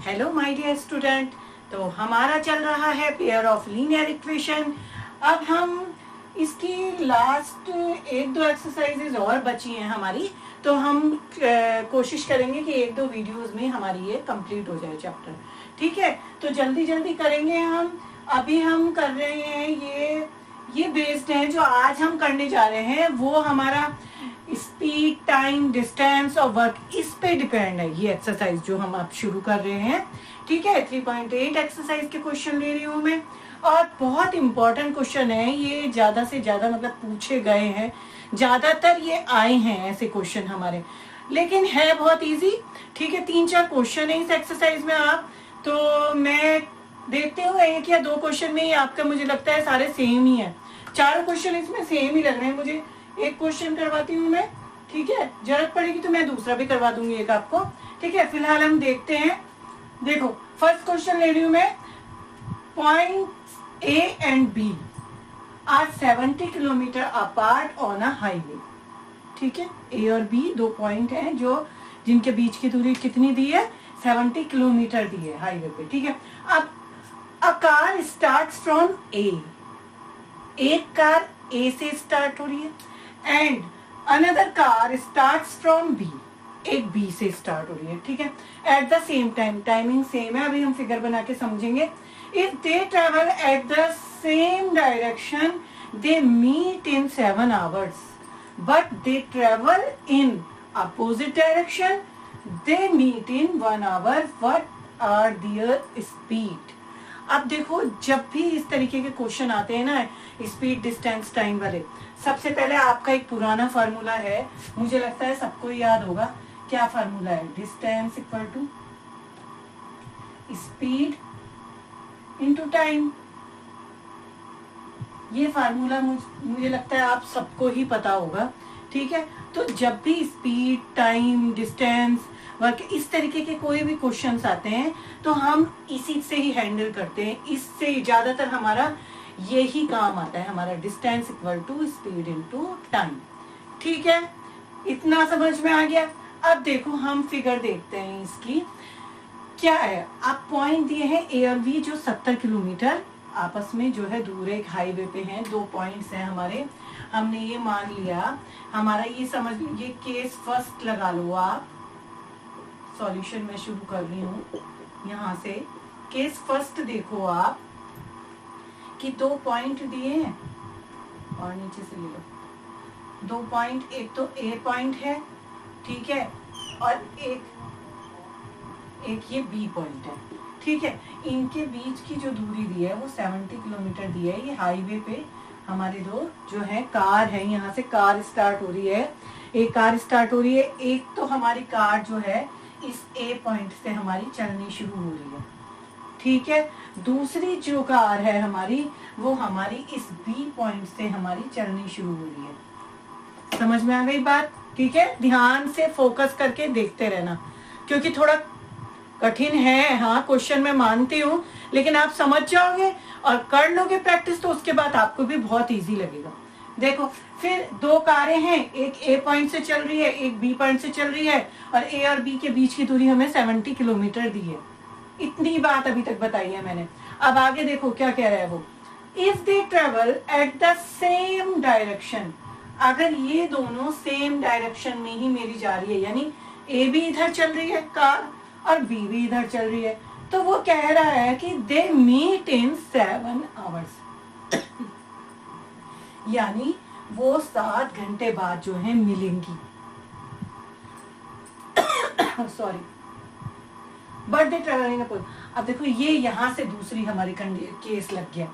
Hello my dear student. तो हमारा चल रहा है पेयर ऑफ लीनियर इक्वेशन। अब हम इसकी लास्ट एक दो एक्सरसाइजेज और बची हैं हमारी, तो हम कोशिश करेंगे कि एक दो वीडियोस में हमारी ये कंप्लीट हो जाए चैप्टर। ठीक है, तो जल्दी जल्दी करेंगे हम। अभी हम कर रहे हैं ये बेस्ड है, जो आज हम करने जा रहे हैं वो हमारा स्पीड, टाइम, डिस्टेंस और वर्क, इस पे डिपेंड है ये एक्सरसाइज जो हम अब शुरू कर रहे हैं। ठीक है, 3.8 एक्सरसाइज के क्वेश्चन ले रही हूँ मैं, और बहुत इंपॉर्टेंट क्वेश्चन है ये, ज्यादा से ज्यादा मतलब पूछे गए हैं, ज्यादातर ये आए हैं ऐसे क्वेश्चन हमारे, लेकिन है बहुत इजी। ठीक है, 3-4 क्वेश्चन है इस एक्सरसाइज में। आप तो मैं देखते हो एक या दो क्वेश्चन में ही आपका, मुझे लगता है सारे सेम ही है, चारों क्वेश्चन इसमें सेम ही लग रहे हैं मुझे। एक क्वेश्चन करवाती हूँ मैं, ठीक है, जरूरत पड़ेगी तो मैं दूसरा भी करवा दूंगी एक आपको। ठीक है, फिलहाल हम देखते हैं। देखो, फर्स्ट क्वेश्चन ले रही हूं मैं। Point A and B are 70 kilometre apart on a highway. ठीक है, ए और बी दो पॉइंट हैं जो जिनके बीच की दूरी कितनी दी है, 70 किलोमीटर दी है हाईवे पे। ठीक है, अब a car starts from A, एक कार ए से स्टार्ट हो रही है, and another car starts from B, एक बी से स्टार्ट हो रही है। ठीक है, at the same time, timing same है, अभी हम फिगर बना के समझेंगे। If they travel at the same direction they meet in 7 hours, but they travel in opposite direction they meet in 1 hour, what are there speed. अब देखो, जब भी इस तरीके के क्वेश्चन आते हैं ना, स्पीड, डिस्टेंस, टाइम वाले, सबसे पहले आपका एक पुराना फार्मूला है, मुझे लगता है सबको याद होगा। क्या फार्मूला है? Distance equal to speed into time. ये फार्मूला मुझे लगता है आप सबको ही पता होगा। ठीक है, तो जब भी स्पीड, टाइम, डिस्टेंस, वर्क, इस तरीके के कोई भी क्वेश्चंस आते हैं तो हम इसी से ही हैंडल करते हैं। इससे ज्यादातर हमारा यही काम आता है, हमारा distance equal to speed into time. ठीक है, इतना समझ में आ गया। अब देखो, हम फिगर देखते हैं इसकी क्या है। आप पॉइंट दिए हैं ए और बी जो 70 किलोमीटर आपस में जो है दूर है, एक हाईवे पे हैं, दो पॉइंट्स हैं हमारे। हमने ये मान लिया, हमारा ये समझ, ये केस फर्स्ट लगा लो आप। सॉल्यूशन मैं शुरू कर रही हूँ यहाँ से। केस फर्स्ट देखो आप कि दो पॉइंट दिए हैं, और नीचे से ले लो दो पॉइंट, एक तो ए पॉइंट है, ठीक है, और एक ये बी पॉइंट है। ठीक है, इनके बीच की जो दूरी दी है वो 70 किलोमीटर दी है। ये हाईवे पे हमारे दो जो है कार है, यहाँ से कार स्टार्ट हो रही है, एक कार स्टार्ट हो रही है, एक तो हमारी कार जो है इस ए पॉइंट से हमारी चलनी शुरू हो रही है। ठीक है, दूसरी जो कार है हमारी, वो हमारी इस बी पॉइंट से हमारी चलनी शुरू हो रही है। समझ में आ गई बात? ठीक है, ध्यान से फोकस करके देखते रहना, क्योंकि थोड़ा कठिन है, हाँ क्वेश्चन मैं मानती हूँ, लेकिन आप समझ जाओगे और कर लोगे प्रैक्टिस तो उसके बाद आपको भी बहुत इजी लगेगा। देखो, फिर दो कारें हैं, एक ए पॉइंट से चल रही है, एक बी पॉइंट से चल रही है, और ए और बी के बीच की दूरी हमें 70 किलोमीटर दी है। इतनी बात अभी तक बताई है मैंने। अब आगे देखो क्या कह रहा है वो। If they travel at the same direction, अगर ये दोनों सेम डायरेक्शन में ही मेरी जा रही है, यानी ए भी इधर चल रही है कार और बी भी इधर चल रही है, तो वो कह रहा है कि दे मीट इन 7 hours यानी वो 7 घंटे बाद जो है मिलेंगी। Sorry, but they travelling oppose. अब देखो, ये यहां से दूसरी हमारी केस लग गया,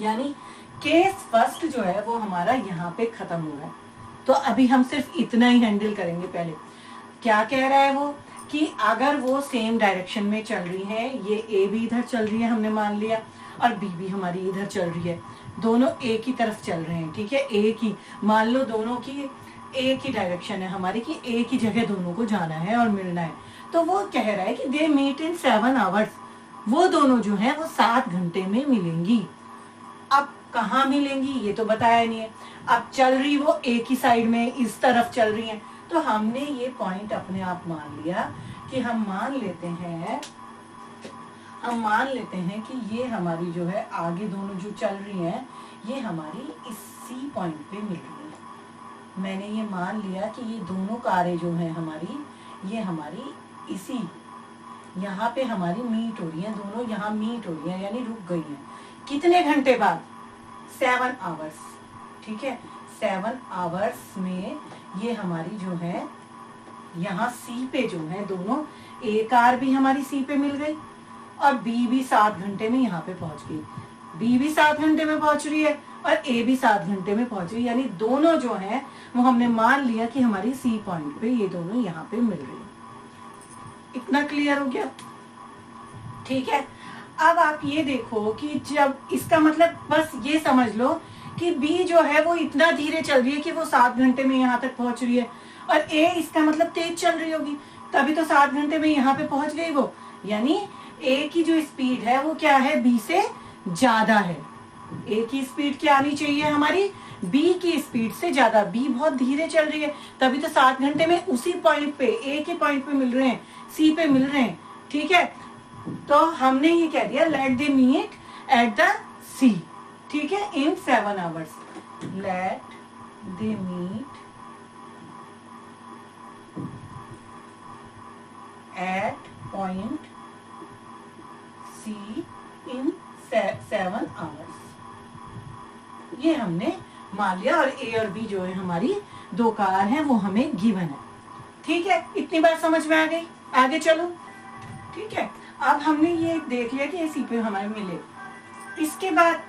यानी केस फर्स्ट जो है वो हमारा यहाँ पे खत्म हो रहा है। तो अभी हम सिर्फ इतना ही हैंडल करेंगे। पहले क्या कह रहा है वो कि अगर वो सेम डायरेक्शन में चल रही है, ये ए भी इधर चल रही है हमने मान लिया, और बी भी हमारी इधर चल रही है, दोनों एक ही तरफ चल रहे हैं। ठीक है, एक ही मान लो, दोनों की एक ही डायरेक्शन है हमारी, कि एक ही जगह दोनों को जाना है और मिलना है। तो वो कह रहा है कि दे मीट इन 7 hours, वो दोनों जो है वो 7 घंटे में मिलेंगी। अब कहाँ मिलेंगी ये तो बताया नहीं है। अब चल रही वो एक ही साइड में, इस तरफ चल रही है, तो हमने ये पॉइंट अपने आप मान लिया कि हम मान लेते हैं हम मान लेते हैं कि ये हमारी जो है आगे दोनों जो चल रही हैं ये हमारी इस सी पॉइंट पे मिल रही है। मैंने ये मान लिया कि ये दोनों कारें जो हैं हमारी, ये हमारी इसी यहाँ पे हमारी मीट हो रही है, दोनों यहाँ मीट हो रही है, यानी रुक गई हैं। कितने घंटे बाद? 7 आवर्स। ठीक है, 7 आवर्स में ये हमारी जो है यहाँ सी पे जो है दोनों, ए कार भी हमारी सी पे मिल गई और बी भी 7 घंटे में यहाँ पे पहुंच गई। बी भी 7 घंटे में पहुंच रही है और ए भी 7 घंटे में पहुंच रही है, यानी दोनों जो है वो हमने मान लिया कि हमारी सी पॉइंट पे ये दोनों यहाँ पे मिल रही है। इतना क्लियर हो गया? ठीक है, अब आप ये देखो कि जब इसका मतलब बस ये समझ लो कि बी जो है वो इतना धीरे चल रही है कि वो 7 घंटे में यहाँ तक पहुंच रही है और ए इसका मतलब तेज चल रही होगी, तभी तो 7 घंटे में यहाँ पे पहुंच गई वो। यानी ए की जो स्पीड है वो क्या है? बी से ज्यादा है। ए की स्पीड क्या आनी चाहिए हमारी? बी की स्पीड से ज्यादा। बी बहुत धीरे चल रही है, तभी तो 7 घंटे में उसी पॉइंट पे, ए के पॉइंट पे मिल रहे हैं, सी पे मिल रहे हैं। ठीक है, तो हमने ये कह दिया let they meet at the C. ठीक है, in 7 hours. Let they meet at point C in 7 hours. ये हमने मान लिया और ए और बी जो है हमारी दो कार हैं वो हमें गिवन है। ठीक है, इतनी बात समझ में आ गई? आगे चलो। ठीक है, अब हमने ये देख लिया कि ये सी पे हमारे मिले। इसके बाद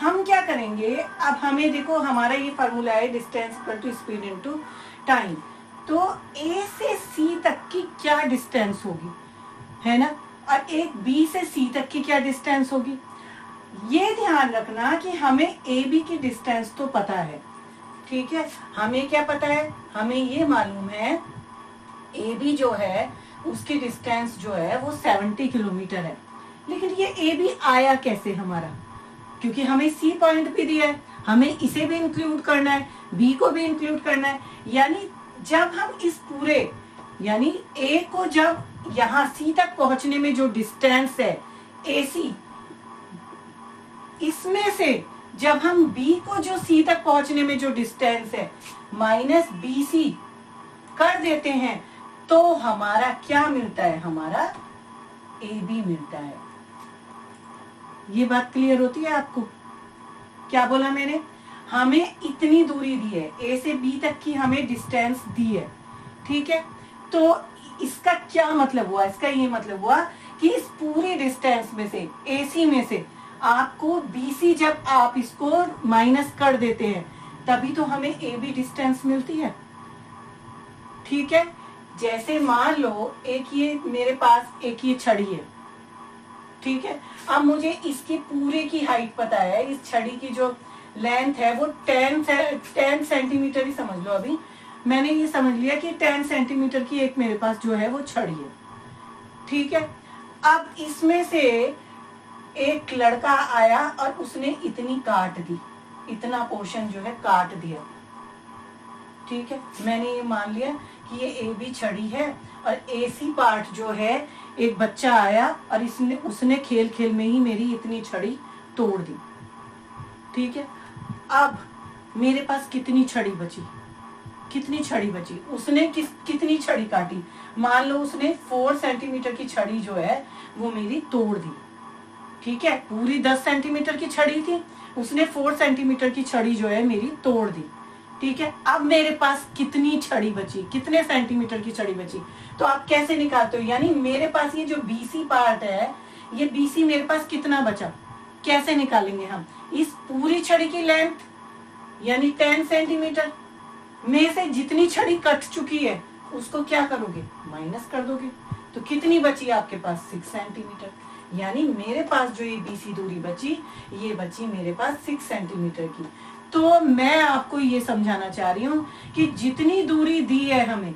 हम क्या करेंगे? अब हमें देखो हमारा ये फॉर्मूला है distance equal to speed into time. तो ए से सी तक की क्या डिस्टेंस होगी, है ना, और एक बी से सी तक की क्या डिस्टेंस होगी। ये ध्यान रखना कि हमें ए बी की डिस्टेंस तो पता है। ठीक है, हमें क्या पता है? हमें ये मालूम है ए बी जो है उसकी डिस्टेंस जो है वो 70 किलोमीटर है। लेकिन ये ए बी आया कैसे हमारा? क्योंकि हमें सी पॉइंट भी दिया है, हमें इसे भी इंक्लूड करना है, बी को भी इंक्लूड करना है। यानी जब हम इस पूरे, यानी ए को जब यहाँ सी तक पहुंचने में जो डिस्टेंस है ए सी, इसमें से जब हम बी को जो सी तक पहुंचने में जो डिस्टेंस है माइनस बी सी कर देते हैं तो हमारा क्या मिलता है? हमारा ए बी मिलता है। ये बात क्लियर होती है आपको? क्या बोला मैंने? हमें इतनी दूरी दी है, ए से बी तक की हमें डिस्टेंस दी है। ठीक है, तो इसका क्या मतलब हुआ? इसका ये मतलब हुआ कि इस पूरी डिस्टेंस में से, ए सी में से आपको बी सी जब आप इसको माइनस कर देते हैं तभी तो हमें ए बी डिस्टेंस मिलती है। ठीक है, जैसे मान लो एक ये मेरे पास एक ये छड़ी है। ठीक है, अब मुझे इसकी पूरे की हाइट पता है, इस छड़ी की जो लेंथ है वो 10 सेंटीमीटर ही समझ लो। अभी मैंने ये समझ लिया कि 10 सेंटीमीटर की एक मेरे पास जो है वो छड़ी है। ठीक है, अब इसमें से एक लड़का आया और उसने इतनी काट दी, इतना पोर्शन जो है काट दिया। ठीक है, मैंने ये मान लिया कि ये ए बी छड़ी है और ए सी पार्ट जो है एक बच्चा आया और उसने खेल खेल में ही मेरी इतनी छड़ी तोड़ दी। ठीक है, अब मेरे पास कितनी छड़ी बची? कितनी छड़ी बची? उसने कितनी छड़ी काटी? मान लो उसने 4 सेंटीमीटर की छड़ी जो है वो मेरी तोड़ दी। ठीक है, पूरी 10 सेंटीमीटर की छड़ी थी, उसने 4 सेंटीमीटर की छड़ी जो है मेरी तोड़ दी। ठीक है, अब मेरे पास कितनी छड़ी बची? कितने सेंटीमीटर की छड़ी बची? तो आप कैसे निकालते हो? यानी मेरे पास ये जो बीसी पार्ट है, ये बीसी मेरे पास कितना बचा? कैसे निकालेंगे हम? इस पूरी छड़ी की लेंथ यानी 10 सेंटीमीटर में से जितनी छड़ी कट चुकी है उसको क्या करोगे? माइनस कर दोगे। तो कितनी बची आपके पास? 6 सेंटीमीटर। यानी मेरे पास जो ये बीसी दूरी बची, ये बची मेरे पास 6 सेंटीमीटर की। तो मैं आपको ये समझाना चाह रही हूँ कि जितनी दूरी दी है हमें,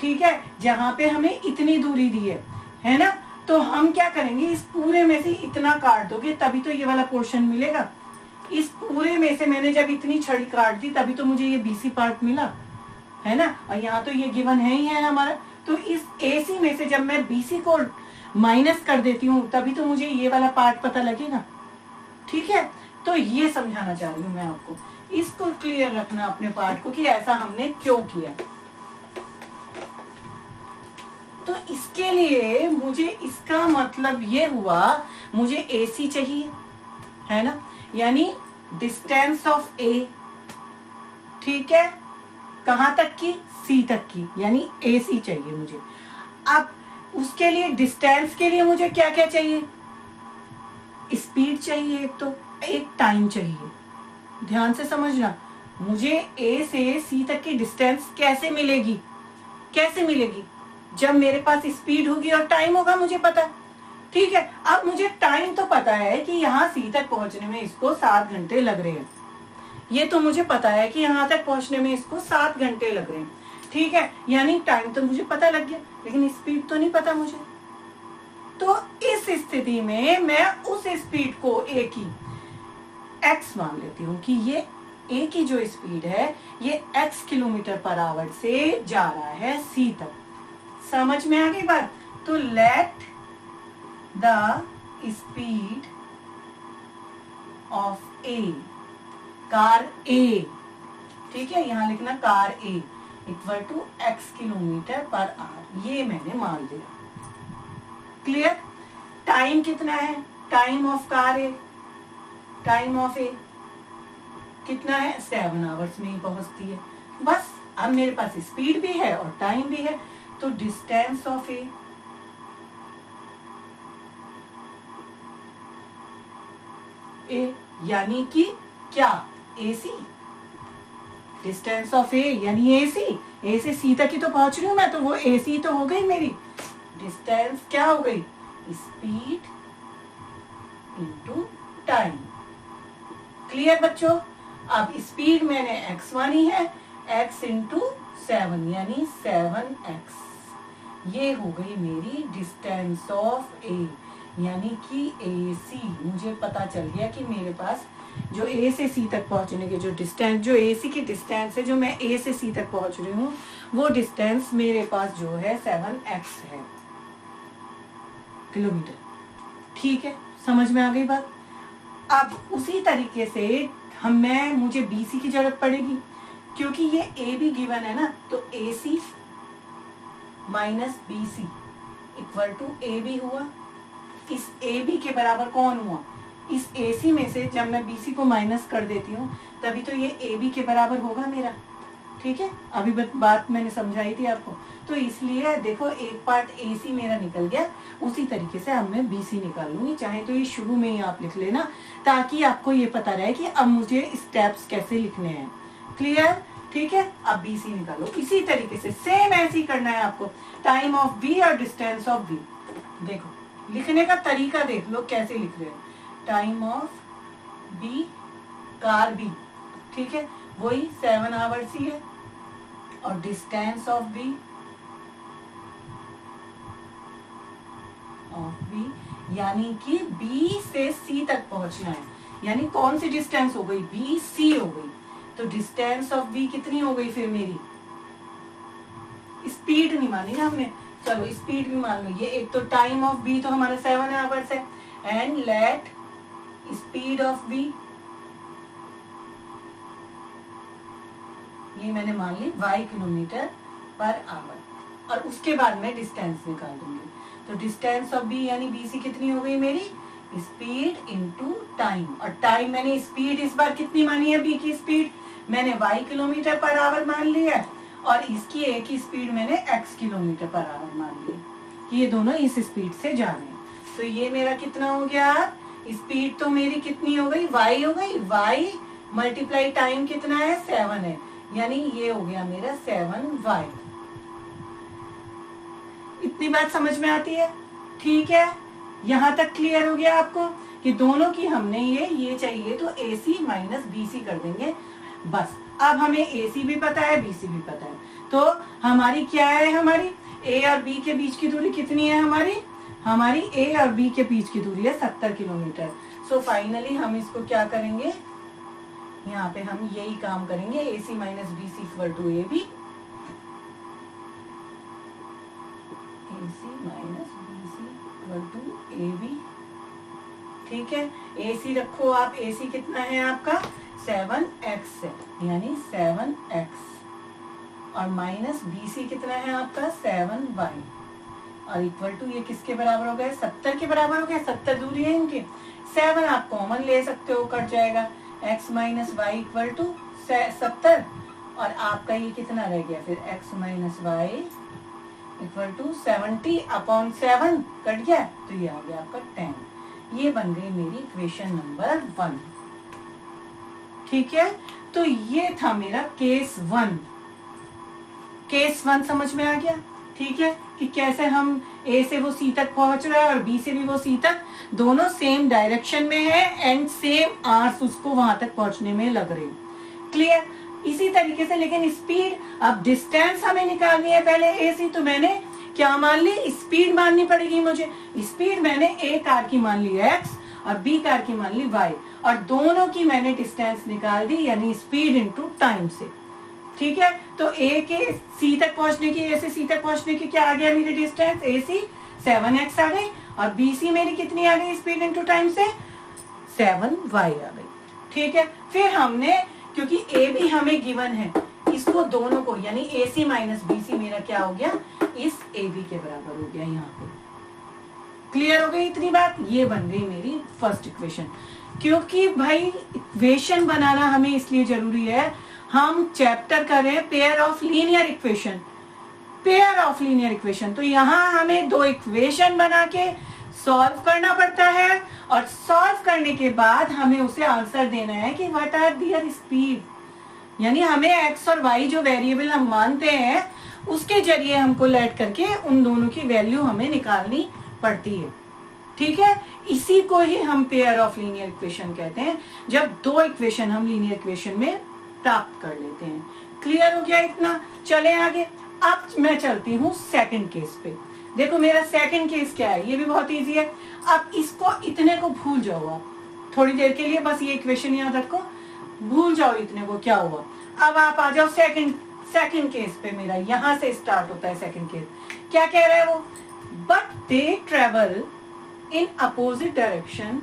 ठीक है, जहां पे हमें इतनी दूरी दी है ना, तो हम क्या करेंगे? इस पूरे में से इतना काट दोगे तभी तो ये वाला पोर्शन मिलेगा। इस पूरे में से मैंने जब इतनी छड़ी काट दी तभी तो मुझे ये बीसी पार्ट मिला, है ना, और यहाँ तो ये गिवन है ही है हमारा। तो इस एसी में से जब मैं बीसी को माइनस कर देती हूँ तभी तो मुझे ये वाला पार्ट पता लगेगा। ठीक है, तो ये समझाना चाह रही हूँ मैं आपको, इसको क्लियर रखना अपने पार्ट को कि ऐसा हमने क्यों किया। तो इसके लिए मुझे, इसका मतलब ये हुआ मुझे AC चाहिए, है ना, यानी डिस्टेंस ऑफ A, ठीक है, कहां तक की, C तक की, यानी AC चाहिए मुझे। अब उसके लिए, डिस्टेंस के लिए मुझे क्या क्या चाहिए, स्पीड चाहिए एक, तो एक टाइम चाहिए। ध्यान से समझना, मुझे A से C तक की डिस्टेंस कैसे मिलेगी, कैसे मिलेगी, जब मेरे पास स्पीड होगी और टाइम होगा, मुझे पता है। ठीक है, अब मुझे टाइम तो पता है कि यहाँ C तक पहुंचने में इसको 7 घंटे लग रहे हैं, ये तो मुझे पता है कि यहाँ तक पहुंचने में इसको 7 घंटे लग रहे हैं। ठीक है, यानी टाइम तो मुझे पता लग गया, लेकिन स्पीड तो नहीं पता मुझे। तो इस स्थिति में मैं उस स्पीड को A की x मान लेती हूँ कि ये A की जो स्पीड है ये x किलोमीटर पर आवर से जा रहा है C तक। समझ में आ गई बात? तो let the speed of A, car A, ठीक है, यहां लिखना car A equal to x kilometre per hour, ये मैंने मान लिया। क्लियर? टाइम कितना है, time of car A, time of A कितना है, 7 आवर्स में ही पहुंचती है। बस अब मेरे पास स्पीड भी है और टाइम भी है, तो डिस्टेंस ऑफ A यानी कि क्या, AC, डिस्टेंस ऑफ A यानी AC, A से C तक ही तो पहुंच रही हूं मैं, तो वो AC तो हो गई मेरी। डिस्टेंस क्या हो गई, स्पीड इनटू टाइम। क्लियर बच्चों? अब स्पीड मैंने x मानी है, x इंटू 7 यानी 7x, ये हो गई मेरी डिस्टेंस ऑफ A, यानी कि AC। मुझे पता चल गया कि मेरे पास जो A से C तक पहुंचने के जो डिस्टेंस, जो AC की डिस्टेंस है, जो मैं A से C तक पहुंच रही हूँ, वो डिस्टेंस मेरे पास जो है 7x है किलोमीटर। ठीक है, समझ में आ गई बात? अब उसी तरीके से मुझे BC की जरूरत पड़ेगी, क्योंकि ये A भी गिवन है ना, तो AC minus BC equal to AB हुआ। इस AB के बराबर कौन हुआ, इस AC में से जब मैं BC को माइनस कर देती हूँ तभी तो ये AB के बराबर होगा मेरा। ठीक है, अभी बात मैंने समझाई थी आपको, तो इसलिए देखो एक पार्ट AC मेरा निकल गया, उसी तरीके से अब मैं BC निकाल लूंगी। चाहे तो ये शुरू में ही आप लिख लेना, ताकि आपको ये पता रहे कि अब मुझे स्टेप्स कैसे लिखने हैं। क्लियर? ठीक है, अब BC निकालो। इसी तरीके से सेम ऐसे ही करना है आपको, टाइम ऑफ B और डिस्टेंस ऑफ B। देखो लिखने का तरीका देख लो कैसे लिख रहे हैं, time of B, car B, ठीक है, वही 7 आवर्स ही है, और डिस्टेंस ऑफ B यानी कि B से C तक पहुंचना है, यानी कौन सी डिस्टेंस हो गई, BC हो गई। तो डिस्टेंस ऑफ B कितनी हो गई फिर मेरी, स्पीड नहीं मानी ना हमने, चलो स्पीड भी मान लो। ये एक तो टाइम ऑफ B तो हमारा 7 आवर्स है, and let speed of B, ये मैंने मान ली y किलोमीटर पर आवर, और उसके बाद मैं डिस्टेंस निकाल दूंगी। तो डिस्टेंस ऑफ B यानी BC कितनी हो गई मेरी, स्पीड इनटू टाइम, और टाइम मैंने स्पीड इस बार कितनी मानी है, B की स्पीड मैंने y किलोमीटर पर आवर मान ली है, और इसकी A की स्पीड मैंने x किलोमीटर पर आवर मान ली है। ये दोनों इस स्पीड से जा रहे हैं। तो ये मेरा कितना हो गया, स्पीड तो मेरी कितनी हो गई, y हो गई, y मल्टीप्लाई टाइम कितना है, 7 है, यानी ये हो गया मेरा 7y। इतनी बात समझ में आती है? ठीक है, यहां तक क्लियर हो गया आपको कि दोनों की हमने ये चाहिए तो AC माइनस BC कर देंगे बस। अब हमें AC भी पता है, BC भी पता है, तो हमारी क्या है, हमारी A और B के बीच की दूरी कितनी है, हमारी A और B के बीच की दूरी है 70 किलोमीटर। सो फाइनली हम इसको क्या करेंगे, यहाँ पे हम यही काम करेंगे, AC minus BC equal to AB, AC minus BC equal to A B. ठीक है, ए सी रखो आप, ए सी कितना है आपका 7x है, यानी 7x, और माइनस बी सी कितना है आपका 7y, और इक्वल टू ये किसके बराबर हो गया 70 के बराबर हो गया। 70 दूरी है इनके, 7 आप कॉमन ले सकते हो, कट जाएगा, x minus Y equal to 70, और आपका ये कितना रह गया फिर x minus Y equal to 70/7, कट गया, तो ये आ गया आपका 10। ये बन गई मेरी इक्वेशन नंबर 1। ठीक है, तो ये था मेरा केस 1। केस 1 समझ में आ गया। ठीक है, कि कैसे हम ए से वो सी तक पहुंच रहा है और बी से भी वो सी तक, दोनों सेम डायरेक्शन में है एंड सेम आर्स उसको वहां तक पहुंचने में लग रही। क्लियर। इसी तरीके से लेकिन स्पीड, अब डिस्टेंस हमें निकालनी है पहले ए सी, तो मैंने क्या मान ली, स्पीड माननी पड़ेगी मुझे। स्पीड मैंने ए कार की मान ली x और बी कार की मान ली y, और दोनों की मैंने डिस्टेंस निकाल दी, यानी स्पीड इनटू टाइम से। ठीक है, तो ए के सी तक पहुंचने की, ए से सी तक पहुंचने की क्या आ गया मेरी डिस्टेंस, ए सी 7x आ गई, और बी सी मेरी कितनी आ गई स्पीड इनटू टाइम से 7y आ गई। ठीक है, फिर हमने, क्योंकि ए भी हमें गिवन है, इसको दोनों को, यानी A C minus B C मेरा क्या हो गया, इस ए बी के बराबर हो गया यहाँ पे। क्लियर हो गई इतनी बात। ये बन गई मेरी फर्स्ट इक्वेशन। क्योंकि भाई इक्वेशन बनाना हमें इसलिए जरूरी है, हम चैप्टर कर रहे हैं pair of linear equation, pair of linear equation, तो यहाँ हमें दो इक्वेशन बना के सॉल्व करना पड़ता है, और सॉल्व करने के बाद हमें उसे आंसर देना है कि व्हाट आर देयर स्पीड, यानी हमें x और y जो वेरिएबल हम मानते हैं उसके जरिए हमको लेट करके उन दोनों की वैल्यू हमें निकालनी पड़ती है। ठीक है, इसी को ही हम पेयर ऑफ लीनियर इक्वेशन कहते हैं, जब दो इक्वेशन हम लीनियर इक्वेशन में प्राप्त कर लेते हैं। क्लियर हो गया इतना। चले आगे। अब मैं चलती हूँ सेकंड केस पे। देखो मेरा सेकंड केस क्या है, ये भी बहुत इजी है। अब इसको, इतने को भूल जाओ आप थोड़ी देर के लिए, बस ये इक्वेशन याद रखो, भूल जाओ इतने को क्या हुआ। अब आप आ जाओ सेकंड केस पे। मेरा यहां से स्टार्ट होता है सेकंड केस। क्या कह रहे हैं वो, but they travel in opposite direction,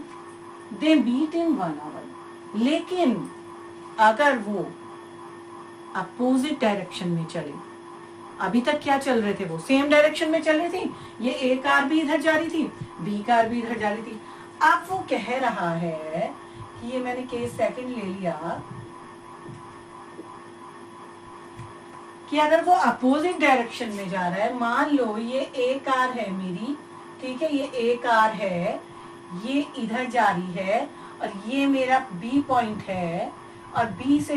they meet in 1 hour. लेकिन अगर वो अपोजिट डायरेक्शन में चले, अभी तक क्या चल रहे थे, वो सेम डायरेक्शन में चल रही थी, ये ए कार भी इधर जा रही थी, बी कार भी इधर जा रही थी। अब वो कह रहा है कि ये मैंने केस सेकंड ले लिया कि अगर वो अपोजिट डायरेक्शन में जा रहा है, मान लो ये ए कार है मेरी, ठीक है, ये ए कार है, ये इधर जा रही है, और ये मेरा बी पॉइंट है, और बी से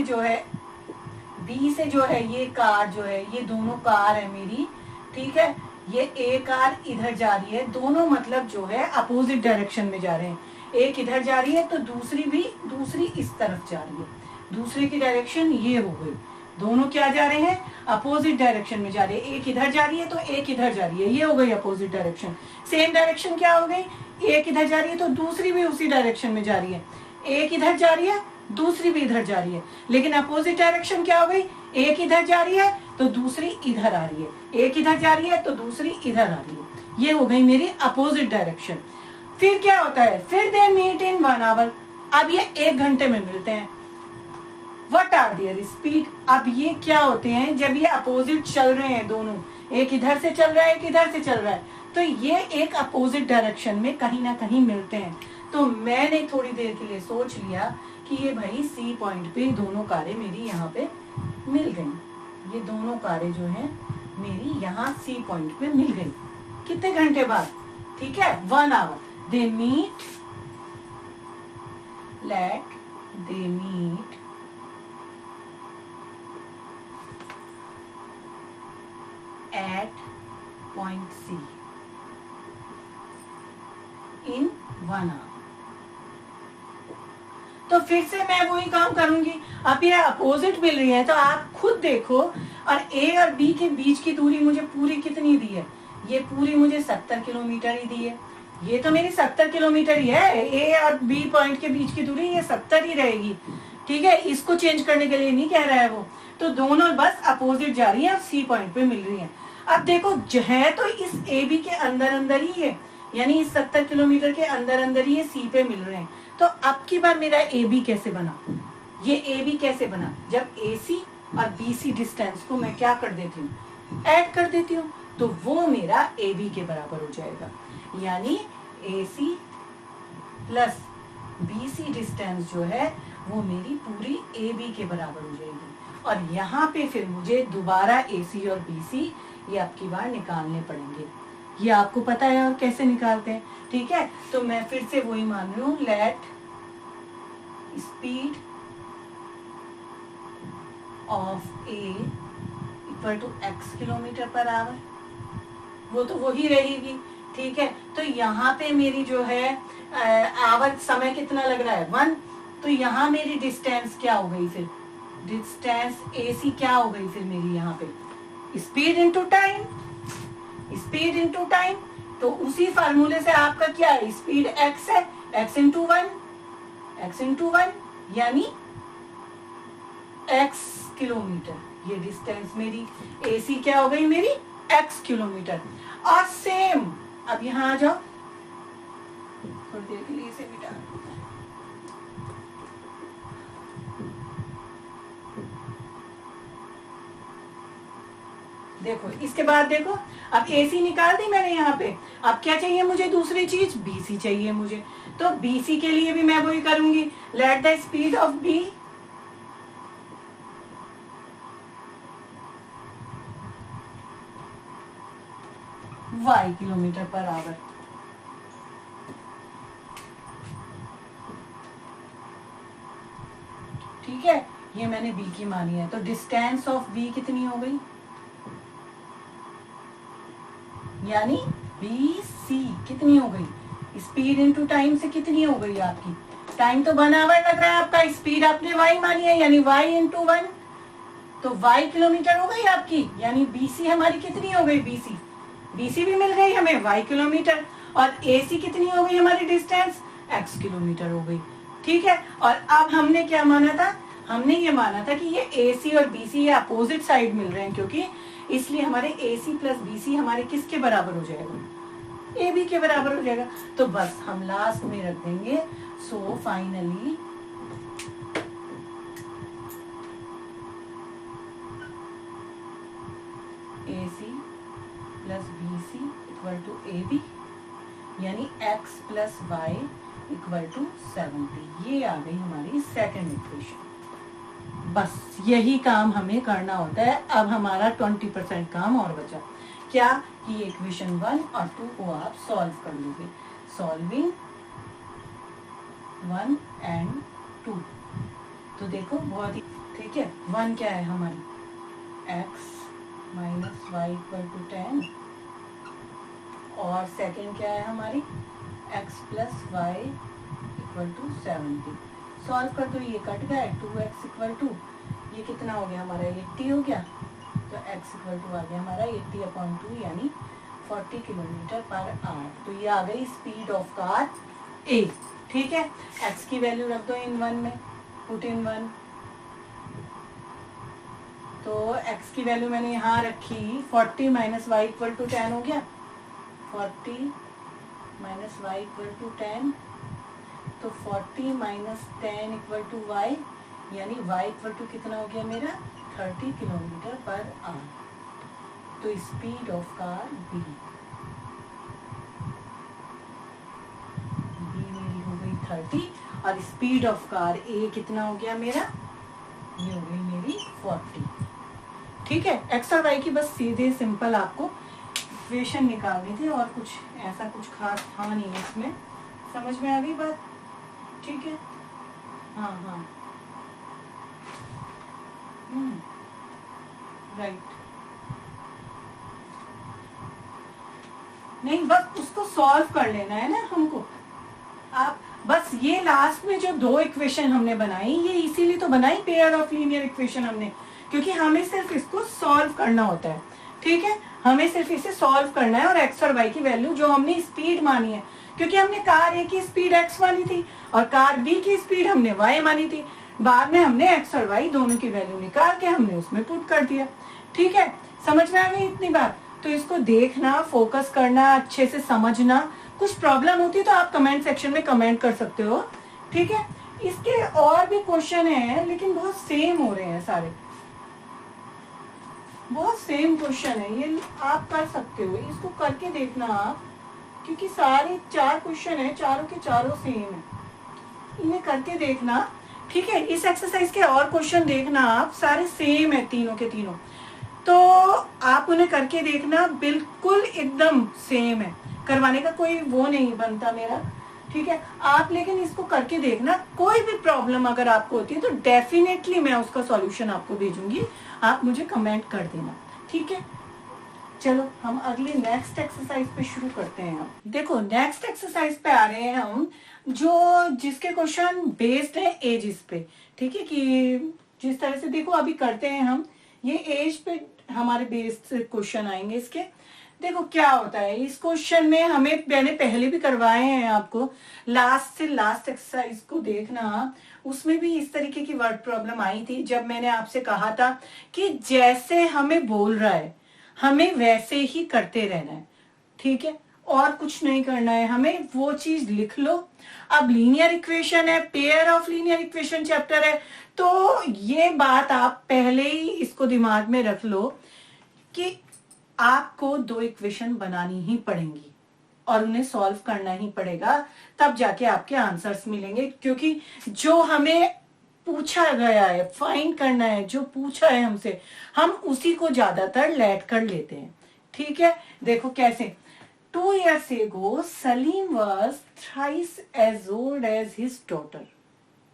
जो है ये कार जो है, ये दोनों कार है मेरी, ठीक है, ये ए कार इधर जा रही है, दोनों मतलब जो है अपोजिट डायरेक्शन में जा रहे हैं। एक इधर जा रही है तो दूसरी इस तरफ जा रही है, दूसरे की डायरेक्शन ये हो गई, दोनों क्या जा रहे हैं अपोजिट डायरेक्शन में जा रहे हैं। एक इधर जा रही है तो एक इधर जा रही है, ये हो गई अपोजिट डायरेक्शन। सेम डायरेक्शन क्या हो गई, एक इधर जा रही है तो दूसरी भी उसी डायरेक्शन में जा रही है, एक इधर जा रही है दूसरी भी इधर जा रही है, लेकिन अपोजिट डायरेक्शन क्या हो गई, एक इधर जा रही है तो दूसरी इधर आ रही है, एक इधर जा रही है तो दूसरी इधर आ रही है, ये हो गई मेरी अपोजिट डायरेक्शन। फिर क्या होता है, फिर दे मीट इन 1 आवर। अब ये 1 घंटे में मिलते हैं। व्हाट आर देयर स्पीड, अब ये क्या होते हैं, जब ये अपोजिट चल रहे हैं दोनों, एक इधर से चल रहा है एक इधर से चल रहा है, तो ये एक अपोजिट डायरेक्शन में कहीं ना कहीं मिलते हैं। तो मैंने थोड़ी देर के लिए सोच लिया कि ये भाई सी पॉइंट पे दोनों कारें मेरी यहाँ पे मिल गई, ये दोनों कारें जो हैं मेरी यहाँ सी पॉइंट पे मिल गई। कितने घंटे बाद, ठीक है 1 hour. They meet at point C in 1 hour। तो फिर से मैं वही काम करूंगी। अब ये अपोजिट मिल रही है तो आप खुद देखो, और ए और बी के बीच की दूरी मुझे पूरी कितनी दी है, ये पूरी मुझे 70 किलोमीटर ही दी है। ये तो मेरी 70 किलोमीटर ही है, ए और बी पॉइंट के बीच की दूरी ये 70 ही रहेगी, ठीक है, इसको चेंज करने के लिए नहीं कह रहा है वो। तो दोनों बस अपोजिट जा रही है और सी पॉइंट पे मिल रही है। अब देखो है तो इस ए बी के अंदर अंदर ही है, यानी इस 70 किलोमीटर के अंदर अंदर ये सी पे मिल रहे हैं। तो अब की बार मेरा ए बी कैसे बना, ये ए बी कैसे बना, जब ए सी और बी सी डिस्टेंस को मैं क्या कर देती हूँ, ऐड कर देती हूँ, तो वो मेरा ए बी के बराबर हो जाएगा। यानी A C plus B C distance जो है वो मेरी पूरी ए बी के बराबर हो जाएगी। और यहाँ पे फिर मुझे दोबारा ए सी और बी सी ये अब की बार निकालने पड़ेंगे। ये आपको पता है और कैसे निकालते हैं, ठीक है। तो मैं फिर से वही मान रही हूँ, let speed of A equal to X kilometre per hour, वो तो वही रहेगी, ठीक है। तो यहाँ पे मेरी जो है आवर समय कितना लग रहा है 1, तो यहाँ मेरी डिस्टेंस क्या हो गई, फिर डिस्टेंस ए सी क्या हो गई फिर मेरी यहाँ पे, speed into time, speed into time. तो उसी फार्मूले से आपका क्या है, स्पीड एक्स है, x into one, x into one यानी एक्स किलोमीटर। ये डिस्टेंस मेरी ए सी क्या हो गई मेरी, एक्स किलोमीटर। और सेम अब यहाँ आ जाओ, थोड़ी देर के लिए इसे मिटा, देखो इसके बाद देखो, अब ए सी निकाल दी मैंने यहाँ पे। अब क्या चाहिए मुझे, दूसरी चीज बी सी चाहिए मुझे। तो बी सी के लिए भी मैं वही करूंगी, let the speed of B y kilometre per hour. ठीक है, ये मैंने b की मानी है। तो डिस्टेंस ऑफ b कितनी हो गई, यानी BC कितनी हो गई, स्पीड इनटू टाइम से कितनी हो गई आपकी, टाइम तो 1 आवर लग रहा है आपका, स्पीड आपने y मानी है यानी y इंटू 1, तो y किलोमीटर हो गई आपकी। यानी BC हमारी कितनी हो गई, BC भी मिल गई हमें y किलोमीटर, और AC कितनी हो गई हमारी डिस्टेंस, x किलोमीटर हो गई। ठीक है, और अब हमने क्या माना था, हमने ये माना था कि ये AC और BC ये अपोजिट साइड मिल रहे हैं, क्योंकि इसलिए हमारे AC प्लस BC हमारे किसके बराबर हो जाएगा, AB के बराबर हो जाएगा। तो बस हम लास्ट में रख देंगे, so finally AC plus BC equal to AB, यानी x plus y equal to 70। ये आ गई हमारी सेकंड इक्वेशन। बस यही काम हमें करना होता है। अब हमारा 20% काम और बचा, क्या कि इक्वेशन 1 और 2 को आप सॉल्व कर लोगे। सॉल्विंग 1 एंड 2, तो देखो बहुत ही ठीक है। 1 क्या है हमारी, x minus Y equal to 10, और सेकेंड क्या है हमारी x plus Y equal to 70। Solve कर दो, ये कट गया, 2x इक्वल टू ये कितना हो गया हमारा 80 हो गया, तो x इक्वल टू आ गया हमारा 80/2 यानी 40 किलोमीटर पर आवर। तो ये आ गई स्पीड ऑफ कार A। ठीक है, x की वैल्यू रख दो इन 1 में, पुट इन 1, तो x की वैल्यू मैंने यहाँ रखी 40 माइनस वाई इक्वल टू 10 हो गया, 40 माइनस वाई इक्वल टू 10, तो 40 माइनस 10 इक्वल टू वाई, यानी y इक्वल टू कितना हो गया मेरा 30 किलोमीटर पर आवर। तो स्पीड ऑफ कार B मेरी हो गई 30, और स्पीड ऑफ कार A कितना हो गया मेरा, ये हो गई मेरी 40। ठीक है, x और y की बस सीधे सिंपल आपको इक्वेशन निकालनी थी, और कुछ ऐसा कुछ खास था नहीं इसमें। समझ में आ गई बात, ठीक है। हाँ हाँ, राइट, नहीं बस उसको सॉल्व कर लेना है ना हमको। आप बस ये लास्ट में जो 2 इक्वेशन हमने बनाई, ये इसीलिए तो बनाई पेयर ऑफ लीनियर इक्वेशन हमने, क्योंकि हमें सिर्फ इसको सॉल्व करना होता है। ठीक है, हमें सिर्फ इसे सॉल्व करना है, और x और y की वैल्यू जो हमने स्पीड मानी है, क्योंकि हमने कार A की स्पीड x मानी थी और कार B की स्पीड हमने y मानी थी, बाद में हमने x और y दोनों की वैल्यू निकाल के हमने उसमें पुट कर दिया। ठीक है, समझ में आ गई इतनी बात। तो इसको देखना, फोकस करना, अच्छे से समझना, कुछ प्रॉब्लम होती है तो आप कमेंट सेक्शन में कमेंट कर सकते हो, ठीक है। इसके और भी क्वेश्चन है लेकिन बहुत सेम हो रहे हैं सारे, बहुत सेम क्वेश्चन है ये, आप कर सकते हो, इसको करके देखना आप, क्योंकि सारे 4 क्वेश्चन है, चारों के चारों सेम है, इन्हें करके देखना, ठीक है। इस एक्सरसाइज के और क्वेश्चन देखना आप, सारे सेम है तीनों के तीनों, तो आप उन्हें करके देखना, बिल्कुल एकदम सेम है, करवाने का कोई वो नहीं बनता मेरा, ठीक है। आप लेकिन इसको करके देखना, कोई भी प्रॉब्लम अगर आपको होती है तो डेफिनेटली मैं उसका सॉल्यूशन आपको भेजूंगी, आप मुझे कमेंट कर देना, ठीक है। चलो हम अगले नेक्स्ट एक्सरसाइज पे शुरू करते हैं। हम देखो नेक्स्ट एक्सरसाइज पे आ रहे हैं हम, जो जिसके क्वेश्चन बेस्ड है एजेस पे, ठीक है, कि जिस तरह से देखो अभी करते हैं हम, ये एज पे हमारे बेस्ड क्वेश्चन आएंगे इसके। देखो क्या होता है इस क्वेश्चन में, हमें मैंने पहले भी करवाए हैं आपको, लास्ट से लास्ट एक्सरसाइज को देखना, उसमें भी इस तरीके की वर्ड प्रॉब्लम आई थी, जब मैंने आपसे कहा था कि जैसे हमें बोल रहा है हमें वैसे ही करते रहना है, ठीक है, और कुछ नहीं करना है, हमें वो चीज लिख लो। अब लीनियर इक्वेशन है, pair of linear equation chapter है, तो ये बात आप पहले ही इसको दिमाग में रख लो कि आपको 2 इक्वेशन बनानी ही पड़ेंगी और उन्हें सॉल्व करना ही पड़ेगा, तब जाके आपके आंसर्स मिलेंगे, क्योंकि जो हमें पूछा गया है, फाइंड करना है, जो पूछा है हमसे, हम उसी को ज्यादातर लेट कर लेते हैं, ठीक है। देखो कैसे, 2 years ago Salim was thrice as old as his daughter,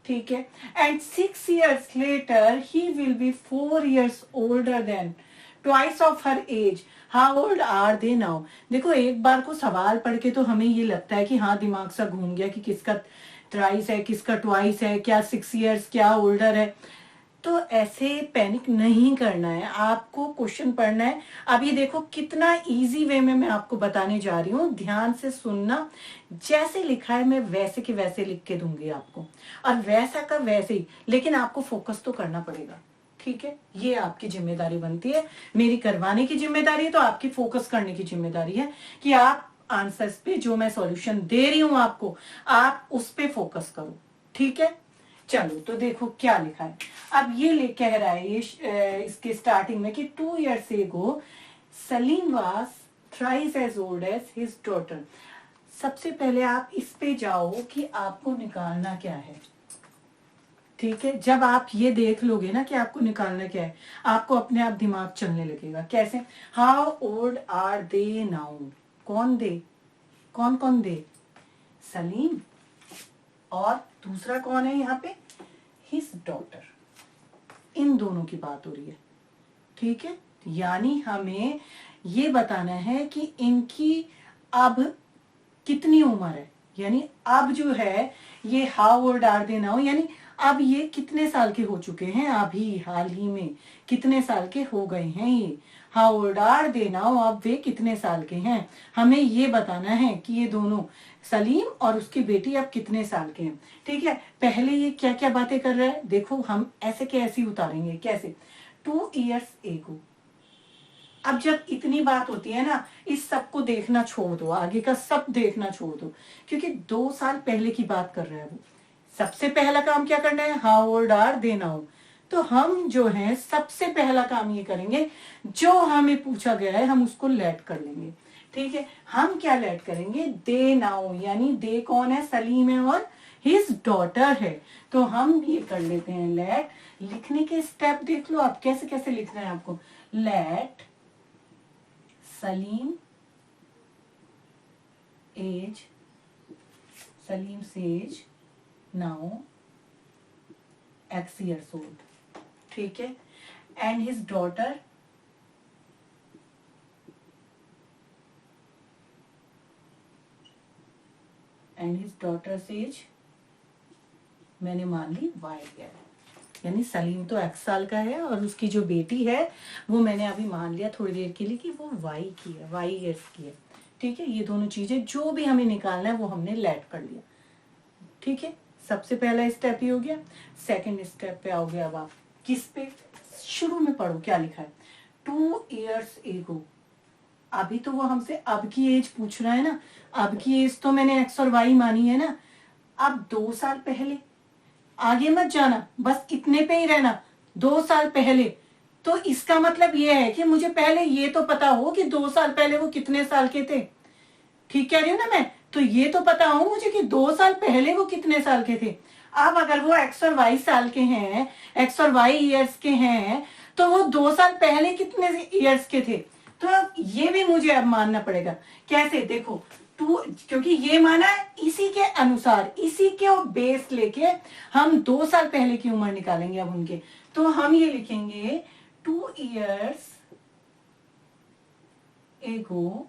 ठीक है, and 6 years later he will be 4 years older than twice of her age. How old are they now? देखो एक बार को सवाल पढ़ के तो हमें ये लगता है कि हाँ दिमाग सा घूम गया कि किसका ट्राइस है किसका ट्वाइस है, क्या 6 years क्या ओल्डर है, तो ऐसे पैनिक नहीं करना है, आपको क्वेश्चन पढ़ना है। अभी देखो कितना इजी वे में मैं आपको बताने जा रही हूँ, ध्यान से सुनना, जैसे लिखा है मैं वैसे के वैसे लिख के दूंगी आपको, और वैसा का वैसे ही, लेकिन आपको फोकस तो करना पड़ेगा, ठीक है। ये आपकी जिम्मेदारी बनती है, मेरी करवाने की जिम्मेदारी है तो आपकी फोकस करने की जिम्मेदारी है कि आप आंसर्स पे जो मैं सॉल्यूशन दे रही हूं आपको, आप उस पे फोकस करो, ठीक है। चलो तो देखो क्या लिखा है, अब ये कह रहा है ये इसके स्टार्टिंग में कि 2 years ago Salim was thrice as old as his daughter. सबसे पहले आप इस पे जाओ कि आपको निकालना क्या है, ठीक है। जब आप ये देख लोगे ना कि आपको निकालना क्या है, आपको अपने आप दिमाग चलने लगेगा। कैसे, how old are they now, कौन दे, कौन कौन दे, सलीम, और दूसरा कौन है यहाँ पे, हिज डॉटर, इन दोनों की बात हो रही है, ठीक है। यानी हमें ये बताना है कि इनकी अब कितनी उम्र है, यानी अब जो है ये how old are they now, यानी अब ये कितने साल के हो चुके हैं, अभी हाल ही में कितने साल के हो गए हैं ये, how old are they now, अब वे कितने साल के हैं, हमें ये बताना है कि ये दोनों सलीम और उसकी बेटी अब कितने साल के हैं, ठीक है। पहले ये क्या क्या बातें कर रहा है, देखो हम ऐसे के ऐसे ही उतारेंगे, कैसे, 2 years ago। अब जब इतनी बात होती है ना, इस सब को देखना छोड़ दो, आगे का सब देखना छोड़ दो, क्योंकि 2 साल पहले की बात कर रहा है वो। सबसे पहला काम क्या करना है, how old are they now, तो हम जो है सबसे पहला काम ये करेंगे, जो हमें पूछा गया है हम उसको लेट कर लेंगे, ठीक है। हम क्या लेट करेंगे, दे नाउ, यानी दे कौन है, सलीम है और हिज डॉटर है, तो हम ये कर लेते हैं लेट। लिखने के स्टेप देख लो आप कैसे कैसे लिखना है आपको, let Salim age, Salim age now X years old, ठीक है, एंड हिज डॉटर एज मैंने मान ली Y है, यानी सलीम तो X साल का है और उसकी जो बेटी है वो मैंने अभी मान लिया थोड़ी देर के लिए कि वो Y की है, Y years की है, ठीक है। ये दोनों चीजें जो भी हमें निकालना है वो हमने लेट कर लिया, ठीक है। सबसे पहला स्टेप ही हो गया। सेकंड स्टेप पे आओगे अब आप किस पे, शुरू में पढ़ो क्या लिखा है, 2 years ago अभी तो वो हमसे अब की एज पूछ रहा है ना, अब की एज तो मैंने एक्स और वाई मानी है ना। अब 2 साल पहले, आगे मत जाना, बस इतने पे ही रहना, 2 साल पहले। तो इसका मतलब ये है कि मुझे पहले ये तो पता हो कि 2 साल पहले वो कितने साल के थे। ठीक कह रही हूँ ना मैं? तो ये तो पता हो मुझे कि 2 साल पहले वो कितने साल के थे। अब अगर वो एक्स और वाई साल के हैं, एक्स और वाई ईयर्स के हैं, तो वो 2 साल पहले कितने ईयर्स के थे। तो अब ये भी मुझे अब मानना पड़ेगा। कैसे? देखो, टू, क्योंकि ये माना है, इसी के अनुसार, इसी के बेस लेके हम 2 साल पहले की उम्र निकालेंगे अब उनके। तो हम ये लिखेंगे 2 years एगो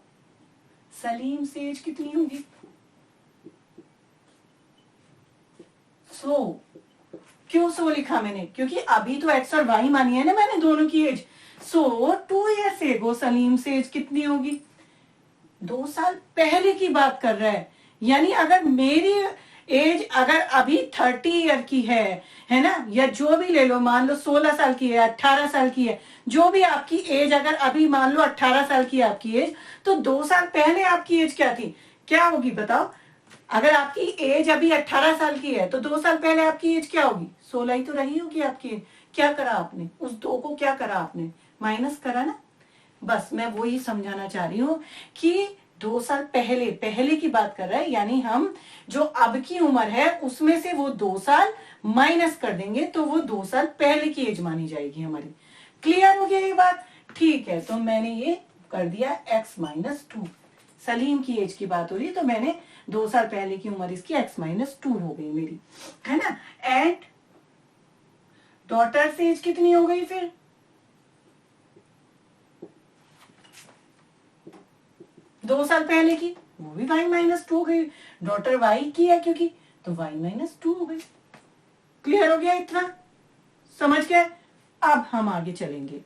सलीम से एज कितनी होगी? क्यों सो लिखा मैंने? क्योंकि अभी तो एक्स और वाई मानी है ना मैंने दोनों की एज। 2 years एगो सलीम से एज कितनी होगी? 2 साल पहले की बात कर रहा है। यानी अगर मेरी एज अगर अभी 30 ईयर की है ना, या जो भी ले लो, मान लो 16 साल की है, 18 साल की है, जो भी आपकी एज, अगर अभी मान लो 18 साल की है आपकी एज, तो 2 साल पहले आपकी एज क्या थी, क्या होगी बताओ? अगर आपकी एज अभी 18 साल की है तो 2 साल पहले आपकी एज क्या होगी? 16 ही तो रही होगी आपकी एज। क्या करा आपने? उस 2 को क्या करा आपने? माइनस करा ना। बस मैं वो ही समझाना चाह रही हूँ कि 2 साल पहले, पहले की बात कर रहा है, यानी हम जो अब की उम्र है उसमें से वो 2 साल माइनस कर देंगे, तो वो 2 साल पहले की एज मानी जाएगी हमारी। क्लियर हो गया ये बात? ठीक है, तो मैंने ये कर दिया x-2। सलीम की एज की बात हो रही है, तो मैंने 2 साल पहले की उम्र इसकी x-2 हो गई मेरी, है ना। एंड डॉटर से एज कितनी हो गई फिर? दो साल पहले की, वो भी y-2 हो गई। डॉटर y की है क्योंकि, तो y-2 हो गई। क्लियर हो गया इतना? समझ गए? अब हम आगे चलेंगे।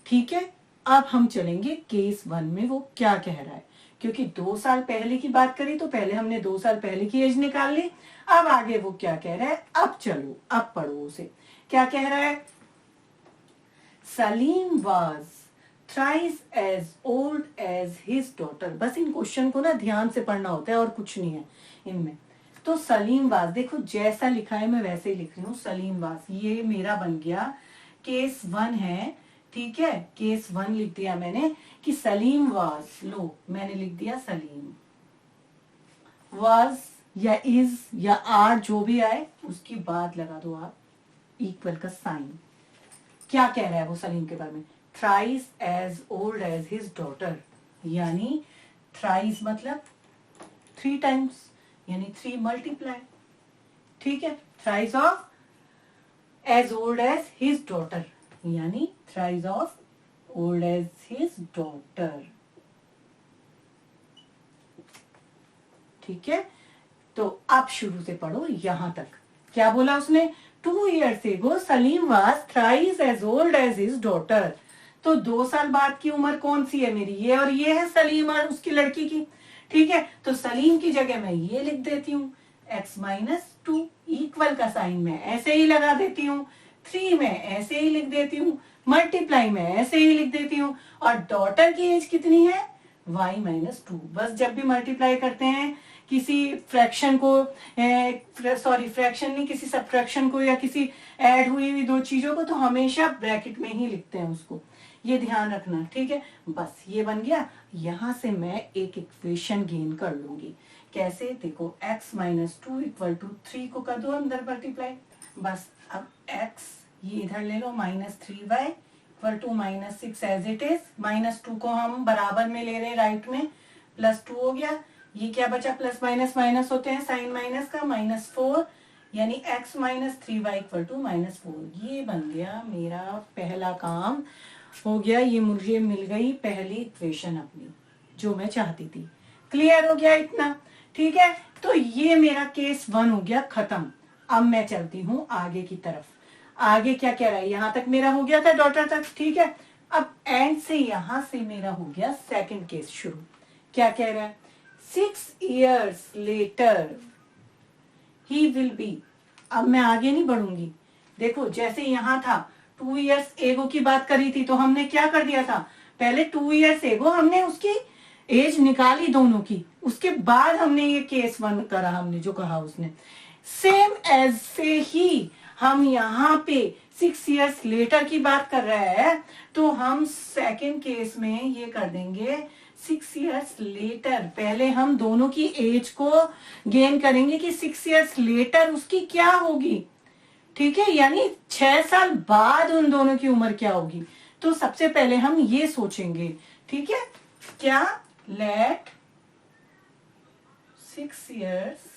ठीक है, अब हम चलेंगे केस 1 में वो क्या कह रहा है। क्योंकि 2 साल पहले की बात करी तो पहले हमने 2 साल पहले की एज निकाल ली। अब आगे वो क्या कह रहा है, अब चलो, अब पढ़ो उसे। क्या कह रहा है? Salim was thrice as old as his daughter. बस इन क्वेश्चन को ना ध्यान से पढ़ना होता है और कुछ नहीं है इनमें। तो सलीम वाज, देखो जैसा लिखा है मैं वैसे ही लिख रही हूँ। सलीम वाज, ये मेरा बन गया केस 1 है। ठीक है, केस 1 लिख दिया मैंने कि सलीम वाज, लो मैंने लिख दिया सलीम वाज, या इज या आर जो भी आए उसकी बाद लगा दो आप इक्वल का साइन। क्या कह रहा है वो सलीम के बारे में? Thrice as old as his daughter, यानी थ्राइस मतलब 3 टाइम्स, यानी 3 मल्टीप्लाई। ठीक है, thrice of as old as his daughter, यानी thrice of old as his daughter. ठीक है, तो अब शुरू से पढ़ो यहां तक। क्या बोला उसने? 2 years ago Salim was thrice as old as his daughter. तो 2 साल बाद की उम्र कौन सी है मेरी? ये और ये है सलीम और उसकी लड़की की। ठीक है, तो सलीम की जगह मैं ये लिख देती हूँ x-2, इक्वल का साइन में ऐसे ही लगा देती हूँ, 3 में ऐसे ही लिख देती हूँ, मल्टीप्लाई में ऐसे ही लिख देती हूँ। और डॉटर की एज कितनी है? y-2। बस जब भी मल्टीप्लाई करते हैं किसी फ्रैक्शन को, सॉरी फ्रैक्शन नहीं, किसी सबट्रैक्शन को या किसी ऐड हुई हुई 2 चीजों को, तो हमेशा ब्रैकेट में ही लिखते हैं उसको, ये ध्यान रखना। ठीक है, बस ये बन गया। यहां से मैं एक इक्वेशन गेन कर लूंगी। कैसे? देखो x-2 इक्वल टू 3 को कर दो अंदर मल्टीप्लाई। बस अब x ये इधर ले लो, -3y equal to -6 as it is. -2 को हम बराबर में ले रहे हैं राइट में, +2 हो गया। ये क्या बचा? प्लस माइनस माइनस होते हैं साइन माइनस का, -4, यानी x-3y इक्वल टू -4। ये बन गया मेरा पहला काम हो गया। ये मुझे मिल गई पहली इक्वेशन अपनी जो मैं चाहती थी। क्लियर हो गया इतना? ठीक है, तो ये मेरा केस 1 हो गया खत्म। अब मैं चलती हूं आगे की तरफ। आगे क्या कह रहा है? यहां तक मेरा हो गया था डॉटर तक। ठीक है, अब एंड से यहां से मेरा हो गया सेकंड केस शुरू। क्या कह रहा है? 6 years later he will be। अब मैं आगे नहीं बढ़ूंगी। देखो जैसे यहां था 2 years एगो की बात करी थी तो हमने क्या कर दिया था? पहले 2 इयर्स एगो हमने उसकी एज निकाली दोनों की, उसके बाद हमने ये केस 1 करा, हमने जो कहा उसने सेम एज से ही हम यहाँ पे 6 इयर्स लेटर की बात कर रहे हैं, तो हम सेकेंड केस में ये कर देंगे 6 इयर्स लेटर। पहले हम दोनों की एज को गेन करेंगे कि 6 इयर्स लेटर उसकी क्या होगी, ठीक है, यानी 6 साल बाद उन दोनों की उम्र क्या होगी। तो सबसे पहले हम ये सोचेंगे, ठीक है, क्या let 6 years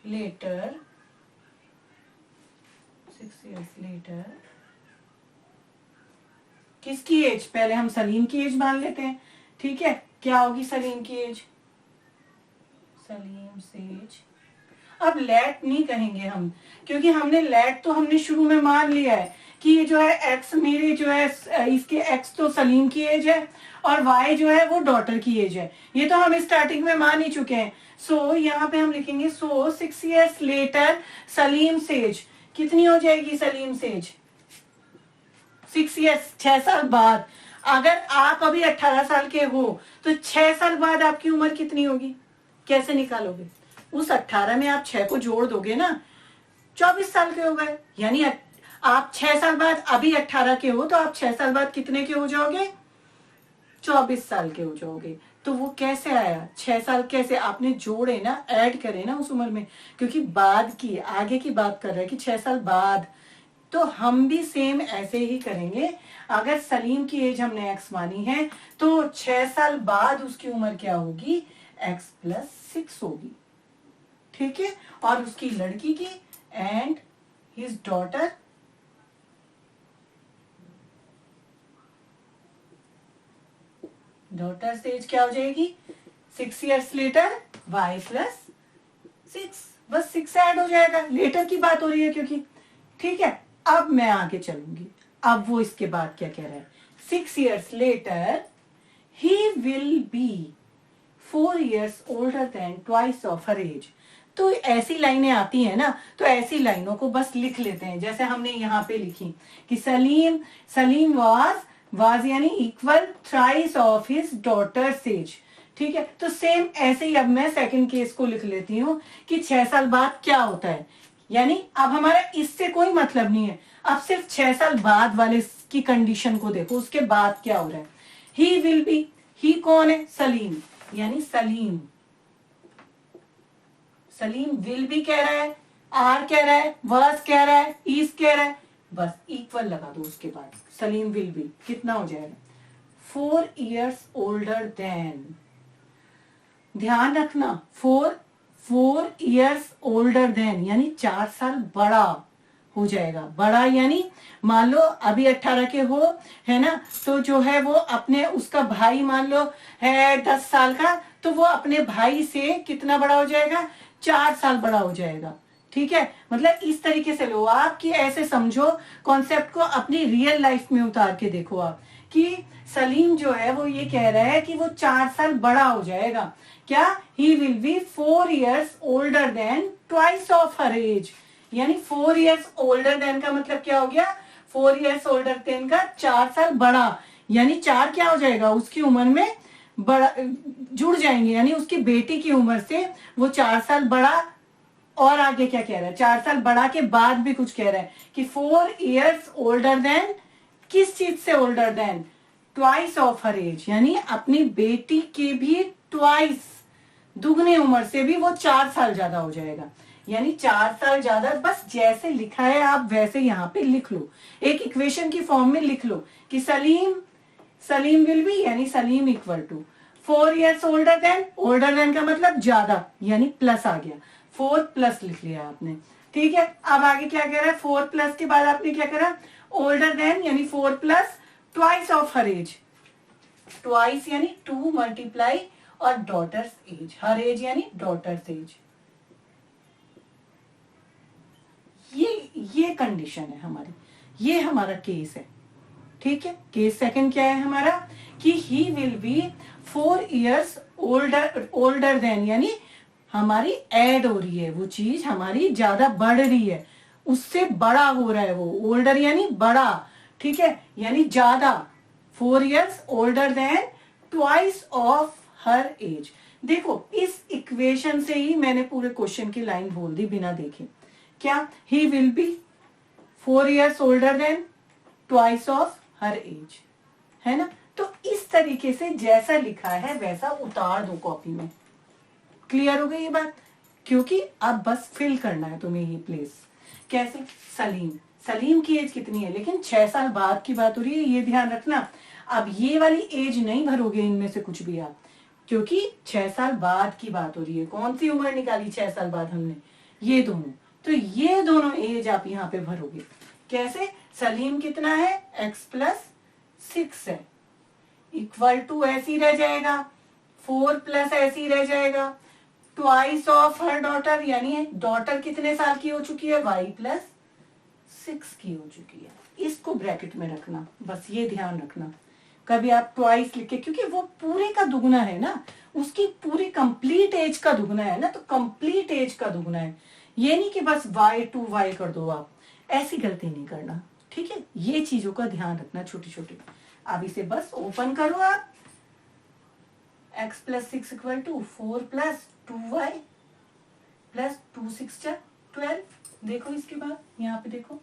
later 6 years later किसकी एज, पहले हम सलीम की एज मान लेते हैं, ठीक है, क्या होगी सलीम की एज, सलीम से एज। अब लेट नहीं कहेंगे हम, क्योंकि हमने लेट तो हमने शुरू में मान लिया है कि ये जो है एक्स मेरे जो है इसके एक्स तो सलीम की एज है और वाई जो है वो डॉटर की एज है, ये तो हम स्टार्टिंग में मान ही चुके हैं। सो यहाँ पे हम लिखेंगे 6 इयर्स लेटर सलीम से एज कितनी हो जाएगी, सलीम से एज 6 इयर्स 6 साल बाद। अगर आप अभी 18 साल के हो तो 6 साल बाद आपकी उम्र कितनी होगी, कैसे निकालोगे, उस 18 में आप 6 को जोड़ दोगे ना, 24 साल के हो गए, यानी आप 6 साल बाद अभी 18 के हो तो आप 6 साल बाद कितने के हो जाओगे, 24 साल के हो जाओगे। तो वो कैसे आया, 6 साल कैसे आपने जोड़े ना, ऐड करे ना उस उम्र में, क्योंकि बाद की आगे की बात कर रहे हैं कि 6 साल बाद। तो हम भी सेम ऐसे ही करेंगे, अगर सलीम की एज हमने एक्स मानी है तो 6 साल बाद उसकी उम्र क्या होगी, एक्स प्लस 6 होगी, ठीक है, और उसकी लड़की की एंड हिज डॉटर डॉटर से एज क्या हो जाएगी, 6 इयर्स लेटर वाई प्लस 6, बस 6 ऐड हो जाएगा, लेटर की बात हो रही है क्योंकि, ठीक है। अब मैं आगे चलूंगी, अब वो इसके बाद क्या कह रहा है, 6 years later he will be 4 years older than twice of her age. तो ऐसी लाइनें आती हैं ना, तो ऐसी लाइनों को बस लिख लेते हैं, जैसे हमने यहाँ पे लिखी कि सलीम वाज यानी equal thrice of his daughters as, ठीक है। तो सेम ऐसे ही अब मैं सेकंड केस को लिख लेती हूँ कि 6 साल बाद क्या होता है, यानी अब हमारा इससे कोई मतलब नहीं है, अब सिर्फ 6 साल बाद वाले की कंडीशन को देखो, उसके बाद क्या हो रहा है, ही विल बी, ही कौन है, सलीम, यानी सलीम विल बी कह रहा है, आर कह रहा है, वर्स कह रहा है, इज कह रहा है, बस इक्वल लगा दो उसके बाद, सलीम विल बी कितना हो जाएगा, 4 इयर्स ओल्डर देन, ध्यान रखना 4 इयर्स ओल्डर देन यानी 4 साल बड़ा हो जाएगा, बड़ा यानी मान लो अभी 18 के हो, है ना, तो जो है वो अपने उसका भाई मान लो है 10 साल का, तो वो अपने भाई से कितना बड़ा हो जाएगा, 4 साल बड़ा हो जाएगा, ठीक है। मतलब इस तरीके से लो आप कि ऐसे समझो कॉन्सेप्ट को, अपनी रियल लाइफ में उतार के देखो आप कि सलीम जो है वो ये कह रहा है कि वो 4 साल बड़ा हो जाएगा, क्या, he will be 4 years older than twice of her age, यानी 4 इयर्स ओल्डर देन का मतलब क्या हो गया, 4 इयर्स ओल्डर देन का 4 साल बड़ा, यानी 4 क्या हो जाएगा, उसकी उम्र में बड़ा जुड़ जाएंगे, यानी उसकी बेटी की उम्र से वो 4 साल बड़ा। और आगे क्या कह रहा है, 4 साल बड़ा के बाद भी कुछ कह रहा है कि 4 इयर्स ओल्डर देन, किस चीज से older than, twice of her age, यानी अपनी बेटी के भी ट्वाइस दुगने उम्र से भी वो 4 साल ज्यादा हो जाएगा, यानी 4 साल ज्यादा। बस जैसे लिखा है आप वैसे यहाँ पे लिख लो, एक इक्वेशन की फॉर्म में लिख लो कि सलीम विल बी यानी Salim equal to 4 years older than का मतलब ज्यादा, यानी प्लस आ गया, 4 प्लस लिख लिया आपने, ठीक है। अब आगे क्या कह रहा है, 4 प्लस के बाद आपने क्या करा, ओल्डर देन यानी 4 plus twice of her age, twice यानी 2 मल्टीप्लाई और डॉटर्स एज, हर एज यानी डॉटर्स एज, ये कंडीशन है हमारी, ये हमारा केस है, ठीक है। केस सेकंड क्या है हमारा कि ही will be 4 years older than, यानी हमारी ऐड हो रही है वो चीज, हमारी ज्यादा बढ़ रही है, उससे बड़ा हो रहा है वो, ओल्डर यानी बड़ा, ठीक है, यानी ज्यादा, 4 years older than twice of her age। देखो इस इक्वेशन से ही मैंने पूरे क्वेश्चन की लाइन बोल दी बिना देखे। क्या? He will be 4 years older than twice of her age, है ना। तो इस तरीके से जैसा लिखा है वैसा उतार दो कॉपी में। क्लियर हो गई ये बात? क्योंकि अब बस फिल करना है तुम्हें ये प्लेस। कैसे? सलीम की एज कितनी है, लेकिन 6 साल बाद की बात हो रही है, ये ध्यान रखना। अब ये वाली एज नहीं भरोगे इनमें से कुछ भी आप, क्योंकि 6 साल बाद की बात हो रही है। कौन सी उम्र निकाली 6 साल बाद हमने? ये दोनों। तो ये दोनों एज आप यहाँ पे भरोगे। कैसे? सलीम कितना है? x प्लस 6 है, इक्वल टू ऐसे ही रह जाएगा, 4 प्लस ऐसे ही रह जाएगा, ट्वाइस ऑफ हर डॉटर, यानी डॉटर कितने साल की हो चुकी है? y प्लस 6 की हो चुकी है। इसको ब्रैकेट में रखना, बस ये ध्यान रखना। कभी आप ट्वाइस लिखे, क्योंकि वो पूरे का दुगना है ना, उसकी पूरी कंप्लीट एज का दुगना है ना, तो कंप्लीट एज का दुगना है। ये नहीं कि बस y टू y कर दो आप, ऐसी गलती नहीं करना, ठीक है। ये चीजों का ध्यान रखना छोटी छोटी। अब इसे बस ओपन करो आप, x plus 6 equal to 4 plus 2y plus 2 6 12। देखो इसके बाद यहाँ पे देखो,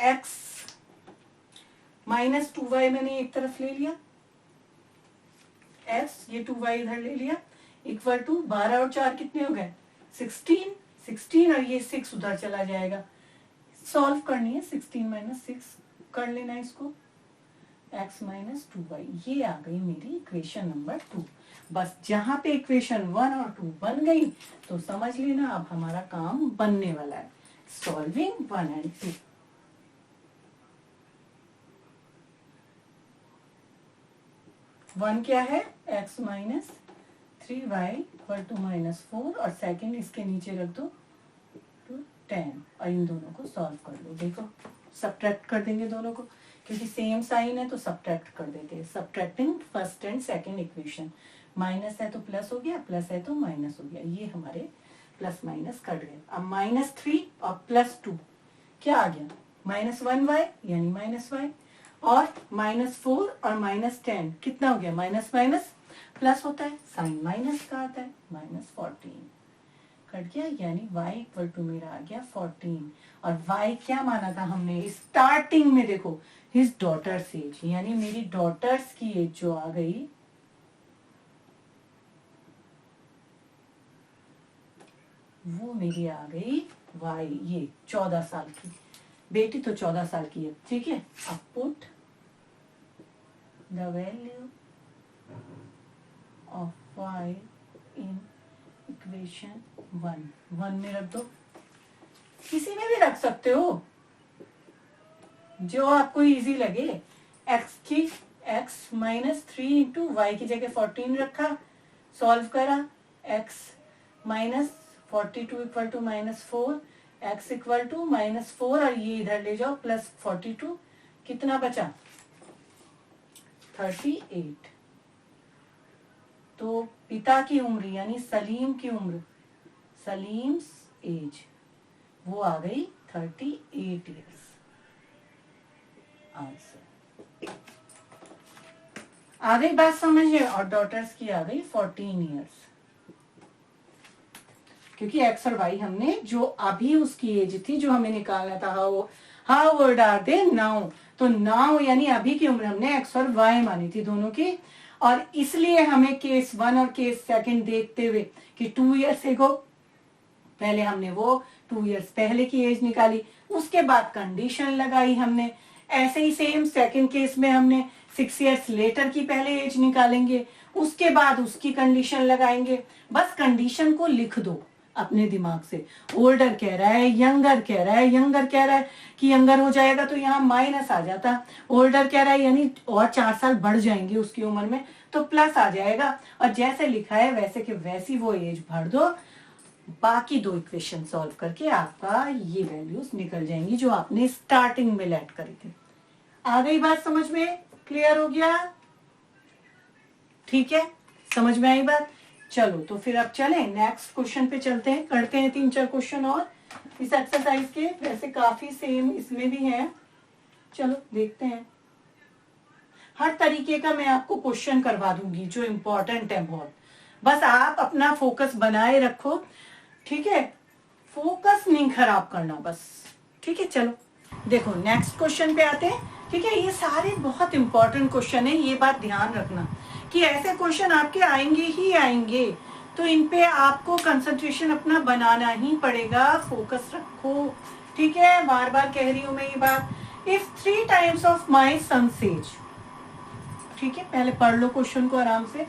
x माइनस 2y मैंने एक तरफ ले लिया, x ये 2y इधर ले लिया, इक्वल टू 12 और 4 कितने हो गए? 16 और ये 6 उधर चला जाएगा। सॉल्व करनी है, 16 माइनस 6 कर लेना इसको, x माइनस 2y। ये आ गई मेरी इक्वेशन नंबर 2। बस जहां पे इक्वेशन 1 और 2 बन गई तो समझ लेना अब हमारा काम बनने वाला है, सॉल्विंग 1 एंड 2। वन क्या है? x minus 3y equal to minus 4, और सेकंड इसके नीचे रख दो टू 10, और इन दोनों को सॉल्व कर लो। देखो सब्ट्रैक्ट कर देंगे दोनों को, क्योंकि सेम साइन है तो सब्ट्रैक्ट कर देते हैं। Subtracting first and second equation, minus है तो प्लस हो गया, प्लस है तो माइनस हो गया, ये हमारे प्लस माइनस कट गए। अब माइनस 3 और प्लस 2 क्या आ गया? माइनस 1y यानी माइनस y, और माइनस 4 और माइनस 10 कितना हो गया? माइनस माइनस प्लस होता है, साइन माइनस का आता है, माइनस 14 कट गया, यानी y इक्वल टू मेरा आ गया 14। और y क्या माना था हमने स्टार्टिंग में? देखो हिज डॉटर्स एज, यानी मेरी डॉटर्स की एज जो आ गई वो मेरी आ गई y, ये 14 साल की, बेटी तो 14 साल की है, ठीक है। अब put the value of y in equation 1 में रख दो, किसी में भी रख सकते हो जो आपको इजी लगे। x माइनस 3 इंटू वाई की जगह 14 रखा, सॉल्व करा, x minus 42 equal to minus 4, x equal to minus 4, और ये इधर ले जाओ प्लस 42, कितना बचा? 38। तो पिता की उम्र यानी सलीम की उम्र, सलीम्स एज, वो आ गई 38 ईयर्स। आंसर आ गई बात समझ में। और डॉटर्स की आ गई 14 ईयर्स, क्योंकि एक्स और वाई हमने जो अभी उसकी एज थी जो हमें निकालना था, how old are they now, तो नाउ यानी अभी की उम्र हमने एक्स और वाई मानी थी दोनों की। और इसलिए हमें केस 1 और केस 2 देखते हुए कि 2 ईयर्स एगो, पहले हमने वो 2 ईयर्स पहले की एज निकाली, उसके बाद कंडीशन लगाई हमने। ऐसे ही सेम सेकंड केस में हमने 6 ईयर्स लेटर की पहले एज निकालेंगे, उसके बाद उसकी कंडीशन लगाएंगे। बस कंडीशन को लिख दो अपने दिमाग से। ओल्डर कह रहा है, यंगर कह रहा है, यंगर कह रहा है कि यंगर हो जाएगा तो यहाँ माइनस आ जाता, ओल्डर कह रहा है यानी और 4 साल बढ़ जाएंगे उसकी उम्र में तो प्लस आ जाएगा, और जैसे लिखा है वैसे के वैसी वो एज भर दो। बाकी 2 इक्वेशन सॉल्व करके आपका ये वैल्यूज निकल जाएंगी जो आपने स्टार्टिंग में लेट करी थी। आ गई बात समझ में? क्लियर हो गया? ठीक है, समझ में आई बात? चलो तो फिर अब चलें नेक्स्ट क्वेश्चन पे चलते हैं, करते हैं 3-4 क्वेश्चन और इस एक्सरसाइज के। वैसे काफी सेम इसमें भी है, चलो देखते हैं, हर तरीके का मैं आपको क्वेश्चन करवा दूंगी जो इम्पोर्टेंट है बहुत, बस आप अपना फोकस बनाए रखो, ठीक है, फोकस नहीं खराब करना बस, ठीक है। चलो देखो नेक्स्ट क्वेश्चन पे आते हैं, ठीक है। ये सारे बहुत इंपॉर्टेंट क्वेश्चन है, ये बात ध्यान रखना कि ऐसे क्वेश्चन आपके आएंगे ही आएंगे, तो इन पे आपको कंसंट्रेशन अपना बनाना ही पड़ेगा, फोकस रखो, ठीक है। बार बार कह रही हूं मैं ये बात। If 3 times of my sun age, ठीक है, पहले पढ़ लो क्वेश्चन को आराम से।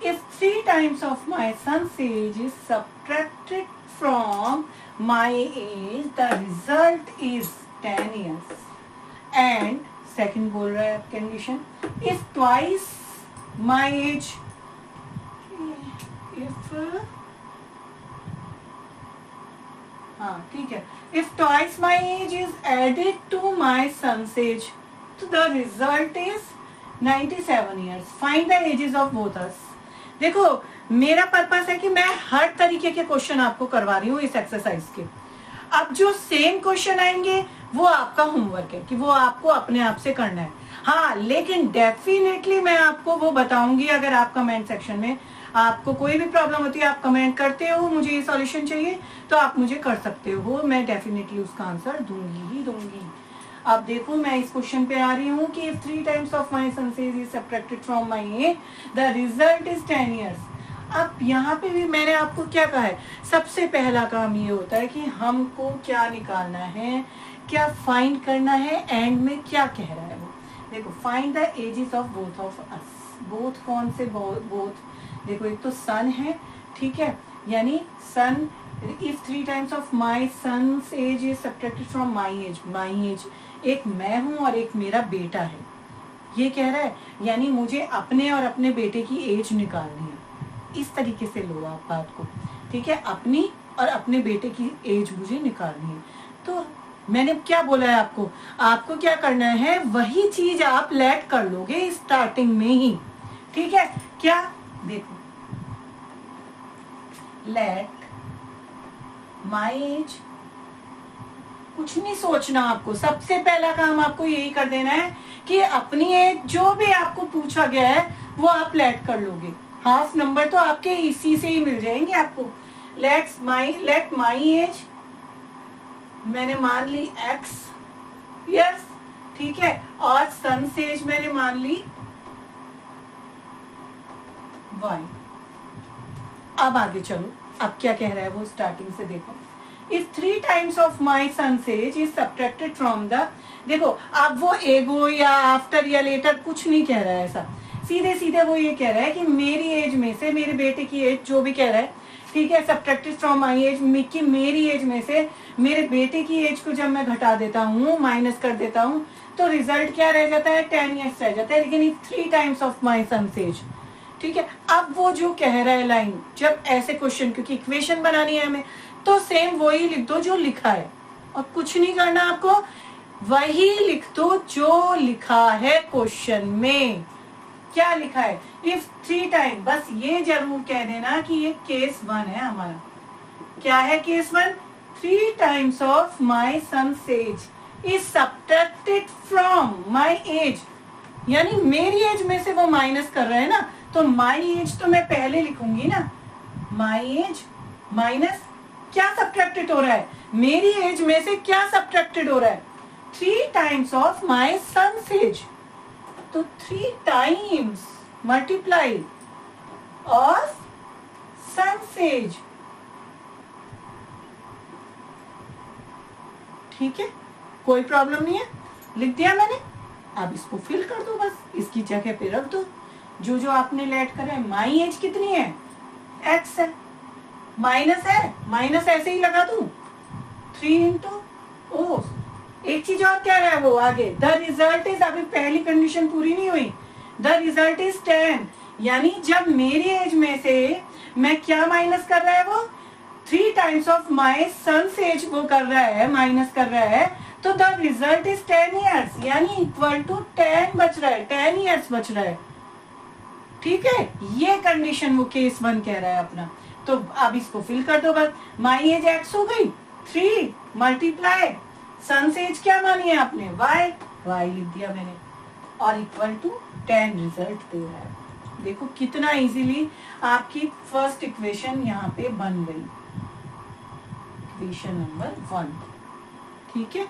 If 3 times of my sun says is subtracted from my age, the result is 10 years, and second बोल रहा है condition, if twice my age, if हाँ ठीक है, if twice my age is added to my son's age, तो the result is 97 years, find the ages of both अस। देखो मेरा purpose है कि मैं हर तरीके के क्वेश्चन आपको करवा रही हूँ इस एक्सरसाइज के। अब जो सेम क्वेश्चन आएंगे वो आपका होमवर्क है कि वो आपको अपने आप से करना है, हाँ, लेकिन डेफिनेटली मैं आपको वो बताऊंगी। अगर आप कमेंट सेक्शन में आपको कोई भी प्रॉब्लम होती है, आप कमेंट करते हो मुझे ये सॉल्यूशन चाहिए, तो आप मुझे कर सकते हो, मैं डेफिनेटली उसका आंसर दूंगी ही दूंगी। अब देखो मैं इस क्वेश्चन पे आ रही हूँ कि if 3 times of my sun says is subtracted from my age, the result is 10 years। अब यहाँ पे भी मैंने आपको क्या कहा है, सबसे पहला काम ये होता है कि हमको क्या निकालना है, क्या फाइंड करना है, एंड में क्या कह रहा है वो। देखो find the ages of both of us, both कौन से बोथ, देखो एक तो सन है, ठीक है, यानी son, if 3 times of my son's age is subtracted from my age, एक मैं हूं और एक मेरा बेटा है, ये कह रहा है, यानी मुझे अपने और अपने बेटे की एज निकालनी है। इस तरीके से लो आप बात को, ठीक है, अपनी और अपने बेटे की एज मुझे निकालनी है। तो मैंने क्या बोला है आपको, आपको क्या करना है, वही चीज आप लेट कर लोगे स्टार्टिंग में ही, ठीक है। क्या, देखो लेट माई एज, कुछ नहीं सोचना आपको, सबसे पहला काम आपको यही कर देना है कि अपनी एज जो भी आपको पूछा गया है वो आप लेट कर लोगे, हाफ नंबर तो आपके इसी से ही मिल जाएंगे आपको। लेट माई एज मैंने मान ली x, यस, ठीक है, और सन एज मैंने मान ली y। अब आगे चलो, अब क्या कह रहा है वो स्टार्टिंग से देखो। If 3 times of my son age is subtracted from the, देखो अब वो एगो या आफ्टर या लेटर कुछ नहीं कह रहा है ऐसा, सीधे सीधे वो ये कह रहा है कि मेरी एज में से, मेरे बेटे की एज जो भी कह रहा है, ठीक है, सब्ट्रैक्टेड फ्रॉम माई एज, कि मेरी एज में से मेरे बेटे की एज को जब मैं घटा देता हूँ, माइनस कर देता हूँ, तो रिजल्ट क्या रह जाता है, 10 years रह जाता है। लेकिन if 3 times of my son age, ठीक है, अब वो जो कह रहा है लाइन, जब ऐसे क्वेश्चन, क्योंकि इक्वेशन बनानी है हमें, तो सेम वही लिख दो जो लिखा है, और कुछ नहीं करना आपको, वही लिख दो जो लिखा है क्वेश्चन में। क्या लिखा है, इफ 3 टाइम, बस ये जरूर कह देना कि ये केस 1 है हमारा। क्या है case 1, 3 times of my son age is subtracted from my age, यानी मेरी एज में से वो माइनस कर रहा है ना, तो माई एज तो मैं पहले लिखूंगी ना, माई एज माइनस क्या सब्ट्रैक्टेड हो रहा है, मेरी एज में से क्या सब्ट्रैक्टेड हो रहा है, 3 times of my son age, तो 3 times multiply of son age, ठीक है, कोई प्रॉब्लम नहीं है, लिख दिया मैंने। अब इसको फिल कर दो, बस इसकी जगह पे रख दो जो जो आपने लेट करा है। माई एज कितनी है, x है, माइनस है, माइनस ऐसे ही लगा दूं, 3 इंटू ओ, एक चीज और कह रहा है वो आगे, द रिजल्ट इज, अभी पहली कंडीशन पूरी नहीं हुई, द रिजल्ट इज 10, यानी जब मेरी एज में से मैं क्या माइनस कर रहा है, वो 3 times of my son age वो कर रहा है, माइनस कर रहा है, तो द रिजल्ट इज 10 years, यानी इक्वल टू 10 बच रहा है, 10 years बच रहा है, ठीक है। ये कंडीशन वो केस 1 कह रहा है अपना। तो अब इसको फिल कर दो बस, माई एज x हो गई 3 मल्टीप्लाई सन से एज क्या मानी है आपने, y लिख दिया मैंने, और इक्वल टू 10 रिजल्ट दे रहा है। देखो कितना इजीली आपकी फर्स्ट इक्वेशन यहाँ पे बन गई, इक्वेशन नंबर 1। ठीक है,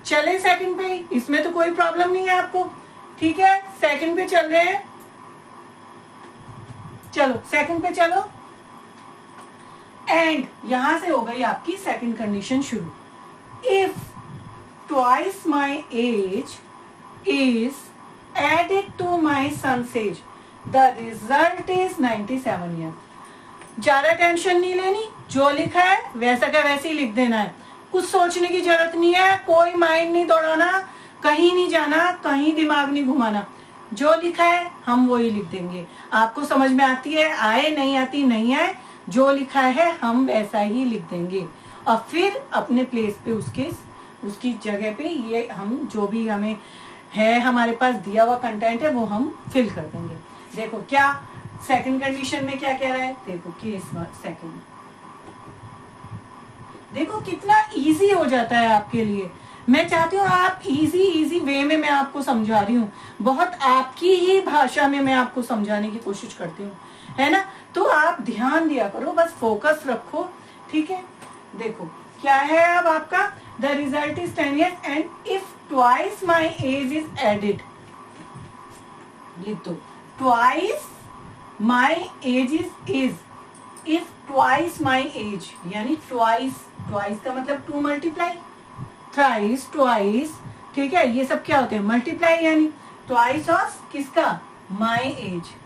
चले सेकंड पे, इसमें तो कोई प्रॉब्लम नहीं है आपको। ठीक है, सेकंड पे चल रहे हैं, चलो सेकंड पे चलो। एंड यहां से हो गई आपकी सेकंड कंडीशन शुरू। If twice my age is added to my son's age the result is 97 year. ज्यादा टेंशन नहीं लेनी, जो लिखा है वैसा का वैसे ही लिख देना है, कुछ सोचने की जरूरत नहीं है, कोई माइंड नहीं दौड़ाना, कहीं नहीं जाना, कहीं दिमाग नहीं घुमाना, जो लिखा है हम वही लिख देंगे। आपको समझ में आती है आए, नहीं आती नहीं आए, जो लिखा है हम वैसा ही लिख देंगे, और फिर अपने प्लेस पे उसकी जगह पे ये हम जो भी हमें है हमारे पास दिया हुआ कंटेंट है वो हम फिल कर देंगे। देखो क्या सेकंड कंडीशन में क्या कह रहा है, देखो केस सेकंड, देखो कितना इजी हो जाता है आपके लिए। मैं चाहती हूँ आप इजी वे में मैं आपको समझा रही हूँ, बहुत आपकी ही भाषा में मैं आपको समझाने की कोशिश करती हूँ, है ना। तो आप ध्यान दिया करो, बस फोकस रखो। ठीक है, देखो क्या है अब आपका, the result is 10 years and if twice my age is added, लिख दो twice my age is if twice my age, यानी ट्वाइस का मतलब 2 मल्टीप्लाई, थ्राइस ट्वाइस, ठीक है, ये सब क्या होते हैं मल्टीप्लाई, यानी ट्वाइस ऑफ किसका, my age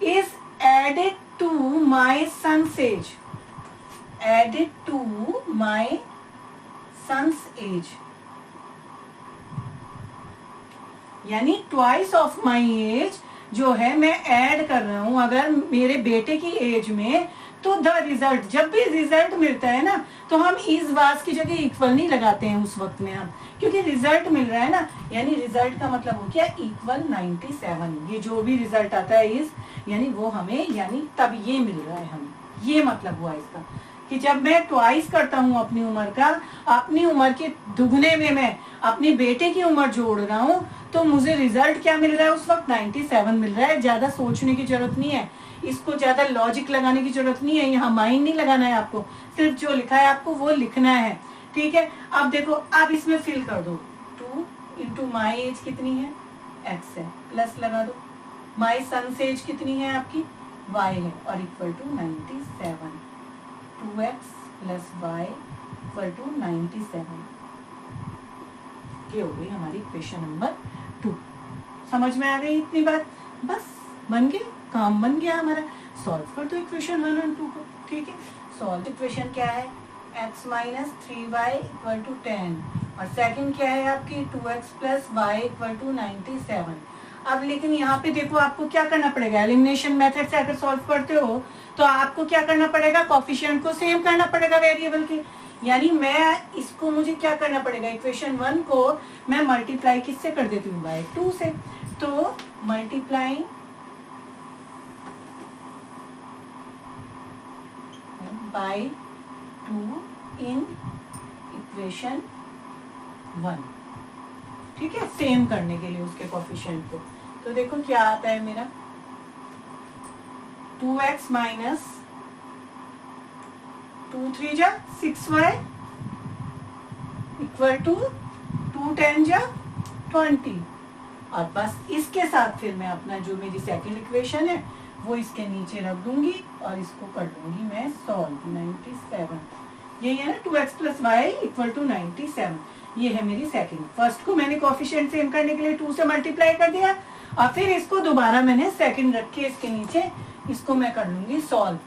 is added to my son's age, added to my son's age, यानी ट्वाइस ऑफ माई एज जो है मैं ऐड कर रहा हूं अगर मेरे बेटे की एज में, तो द रिजल्ट, जब भी रिजल्ट मिलता है ना तो हम इस वास की जगह इक्वल नहीं लगाते हैं उस वक्त में हम, क्योंकि रिजल्ट मिल रहा है ना, यानी रिजल्ट का मतलब हो गया इक्वल 97। ये जो भी रिजल्ट आता है इस, यानी वो हमें, यानी तब ये मिल रहा है हमें, ये मतलब हुआ इसका कि जब मैं ट्वाइस करता हूँ अपनी उम्र का, अपनी उम्र के दुगने में मैं अपने बेटे की उम्र जोड़ रहा हूँ, तो मुझे रिजल्ट क्या मिल रहा है उस वक्त 97 मिल रहा है। ज्यादा सोचने की जरूरत नहीं है, इसको ज्यादा लॉजिक लगाने की जरूरत नहीं है, यहाँ माइंड नहीं लगाना है आपको, सिर्फ जो लिखा है आपको वो लिखना है। ठीक है, अब देखो अब इसमें फिल कर दो, 2 इंटू माई एज कितनी है, x है, प्लस लगा दो, माई सन एज कितनी है आपकी, y है, और equal to 97, 2x plus y equal to 97, ये हो गई हमारी इक्वेशन नंबर 2। समझ में आ गई इतनी बात, बस बन गई, काम बन गया हमारा। सॉल्व कर दो इक्वेशन 1 और 2 को। ठीक है, सॉल्व इक्वेशन क्या है, x minus 3y equal to 10, और सेकंड क्या है आपकी 2x plus Y equal to 97। अब लेकिन यहाँ पे देखो आपको क्या करना पड़ेगा, एलिमिनेशन मेथड से अगर सॉल्व करते हो तो आपको क्या करना पड़ेगा, कोफिशिएंट को सेम करना पड़ेगा वेरिएबल के, यानी मैं इसको, मुझे क्या करना पड़ेगा, इक्वेशन 1 को मैं मल्टीप्लाई किससे कर देती हूँ, बाय 2 से, तो मल्टीप्लाई बाय 2 इन इक्वेशन 1। ठीक है, सेम करने के लिए उसके कोफिशिएंट को, तो देखो क्या आता है मेरा, 2x माइनस 2 3 जा 6y इक्वल टू 2 10 जा 20, और बस इसके साथ फिर मैं अपना जो मेरी सेकंड इक्वेशन है वो इसके नीचे रख दूंगी और इसको कर दूंगी मैं सॉल्व। 97 यही है ना, 2x plus Y equal to 97, ये है मेरी सेकंड। फर्स्ट को मैंने कोफिशिएंट सेम करने के लिए 2 से मल्टीप्लाई कर दिया, और फिर इसको दोबारा मैंने सेकंड रख के इसके नीचे इसको मैं कर लूंगी सॉल्व।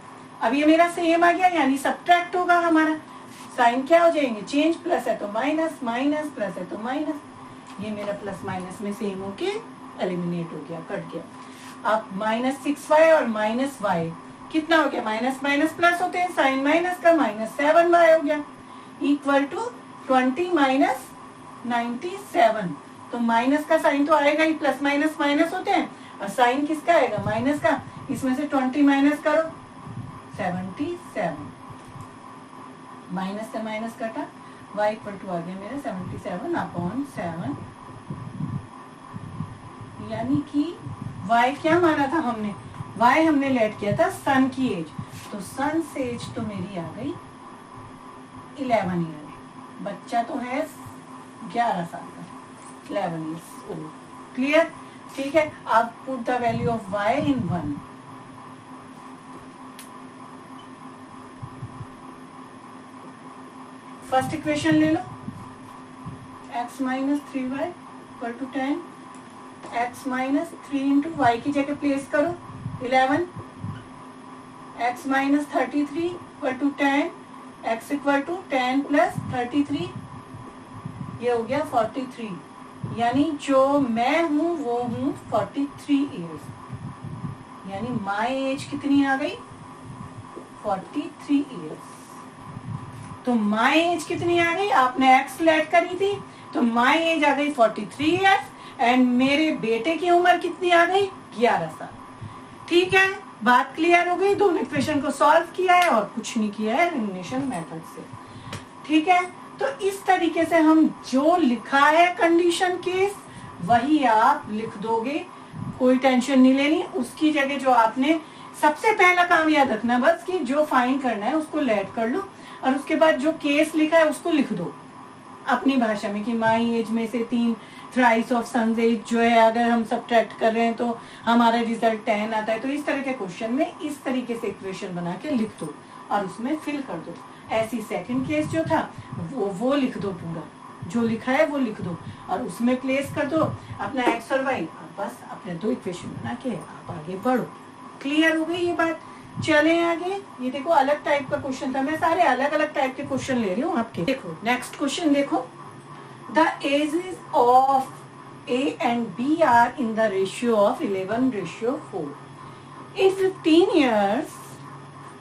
अब ये मेरा सेम आ गया, यानी सब्ट्रैक्ट होगा हमारा, साइन क्या हो जाएंगे चेंज, प्लस है तो माइनस, माइनस प्लस है तो माइनस, ये मेरा प्लस माइनस में सेम होके एलिमिनेट हो गया, कट गया। अब माइनस 6y और माइनस y कितना हो गया, माइनस माइनस प्लस होते हैं, साइन माइनस का माइनस 7y हो गया, इक्वल टू 20 माइनस 97। तो माइनस का साइन तो आएगा ही, प्लस माइनस माइनस होते हैं, और साइन किसका आएगा, माइनस का, इसमें से 20 माइनस करो 77, माइनस से माइनस कटा, y इक्वल टू आ गया मेरा 77/7, यानी कि y क्या माना था हमने, y हमने लेट किया था सन की एज, तो सन से एज तो मेरी आ गई 11 ईयर। बच्चा तो है 11 साल का, 11 ईयर्स ओल्ड। क्लियर? ठीक है, अब put the value of y in 1। First equation ले लो, x minus 3y equal to 10, x minus 3 into Y की जगह प्लेस करो 11, x minus 33 equal to 10, x equal to 10 plus 33, ये हो गया 43, यानी जो मैं हूं वो हूं 43 इयर्स, यानी माई एज कितनी आ गई 43 इयर्स। तो माई एज कितनी आ गई, आपने एक्स लेट करी थी तो माई एज आ गई 43 इयर्स एंड मेरे बेटे की उम्र कितनी आ गई 11 साल। ठीक है, बात क्लियर हो गई। दोनों इक्वेशन को सॉल्व किया है और कुछ नहीं किया है एलिमिनेशन मेथड से। ठीक है, तो इस तरीके से हम जो लिखा है कंडीशन केस वही आप लिख दोगे, कोई टेंशन नहीं लेनी। उसकी जगह जो आपने सबसे पहला काम याद रखना बस कि जो फाइंड करना है उसको लेट कर लो और उसके बाद जो केस लिखा है उसको लिख दो अपनी भाषा में कि माई एज में से 3 थ्राइस ऑफ सन्स एज जो है अगर हम सब्ट्रैक्ट कर रहे हैं तो हमारा रिजल्ट 10 आता है। तो इस तरह के क्वेश्चन में इस तरीके से इक्वेशन बना के लिख दो और उसमें फिल कर दो। ऐसी सेकंड केस जो था वो लिख दो, पूरा जो लिखा है वो लिख दो और उसमें प्लेस कर दो अपना एक्स और वाई, बस अपने 2 इक्वेशन बना के आप आगे बढ़ो। क्लियर हो गई ये बात? चले आगे। ये देखो अलग टाइप का क्वेश्चन था, मैं सारे अलग अलग टाइप के क्वेश्चन ले रही हूँ आपके। देखो नेक्स्ट क्वेश्चन देखो, the ages of A and B are in the ratio of 11:4. In 15 years,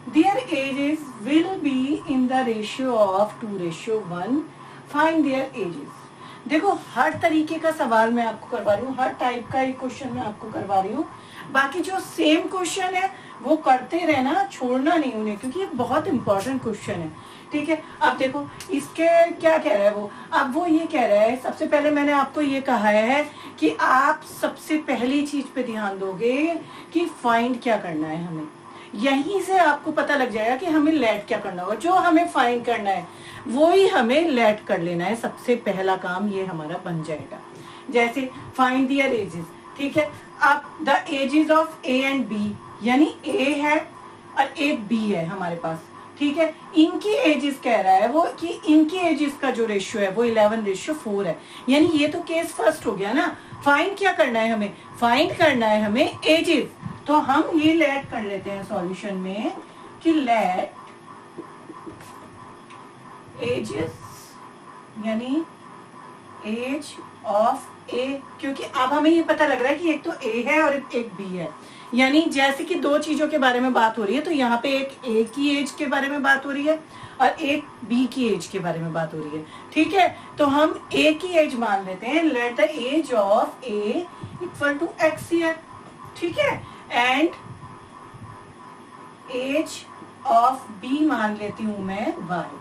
their ages will be in the ratio of 2:1. Find their ages. देखो हर तरीके का सवाल मैं आपको करवा रही हूँ, हर टाइप का एक क्वेश्चन मैं आपको करवा रही हूँ। बाकी जो सेम क्वेश्चन है वो करते रहना, छोड़ना नहीं उन्हें, क्योंकि ये बहुत इंपॉर्टेंट क्वेश्चन है। ठीक है, अब देखो इसके क्या कह रहा है वो, अब वो ये कह रहा है, सबसे पहले मैंने आपको ये कहा है कि आप सबसे पहली चीज पे ध्यान दोगे कि फाइंड क्या करना है हमें। यहीं से आपको पता लग जाएगा कि हमें लेट क्या करना होगा। जो हमें फाइंड करना है वो ही हमें लेट कर लेना है, सबसे पहला काम ये हमारा बन जाएगा। जैसे फाइंड दियर एजेस, ठीक है, अब the ages of A and B, यानी ए है और एक बी है हमारे पास। ठीक है, इनकी एजेस कह रहा है वो कि इनकी एजेस का जो रेशियो है वो 11:4 है, यानी ये तो केस फर्स्ट हो गया ना। फाइंड क्या करना है हमें, फाइंड करना है हमें एजेस। तो हम ये लेट कर लेते हैं सॉल्यूशन में कि लेट एजेस, यानी एज ऑफ ए, क्योंकि अब हमें ये पता लग रहा है कि एक तो ए है और एक बी है, यानी जैसे कि 2 चीजों के बारे में बात हो रही है, तो यहाँ पे एक ए की एज के बारे में बात हो रही है और एक बी की एज के बारे में बात हो रही है। ठीक है, तो हम ए की एज मान लेते हैं, let the age of A equal to x year. ठीक है, एंड एज ऑफ बी मान लेती हूं मैं वाई।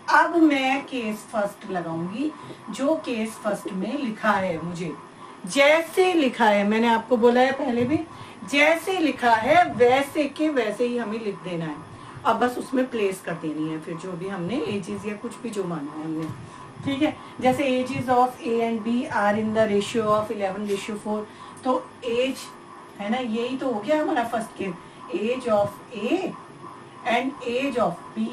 अब मैं केस फर्स्ट लगाऊंगी, जो केस फर्स्ट में लिखा है मुझे, जैसे लिखा है, मैंने आपको बोला है पहले भी, जैसे लिखा है वैसे के वैसे ही हमें लिख देना है। अब बस उसमें प्लेस कर देनी है फिर जो भी हमने एजेस या कुछ भी जो माना है हमने। ठीक है, जैसे ages of A and B are in the ratio of 11:4, तो एज है ना, यही तो हो गया हमारा first case, age of A and age of B,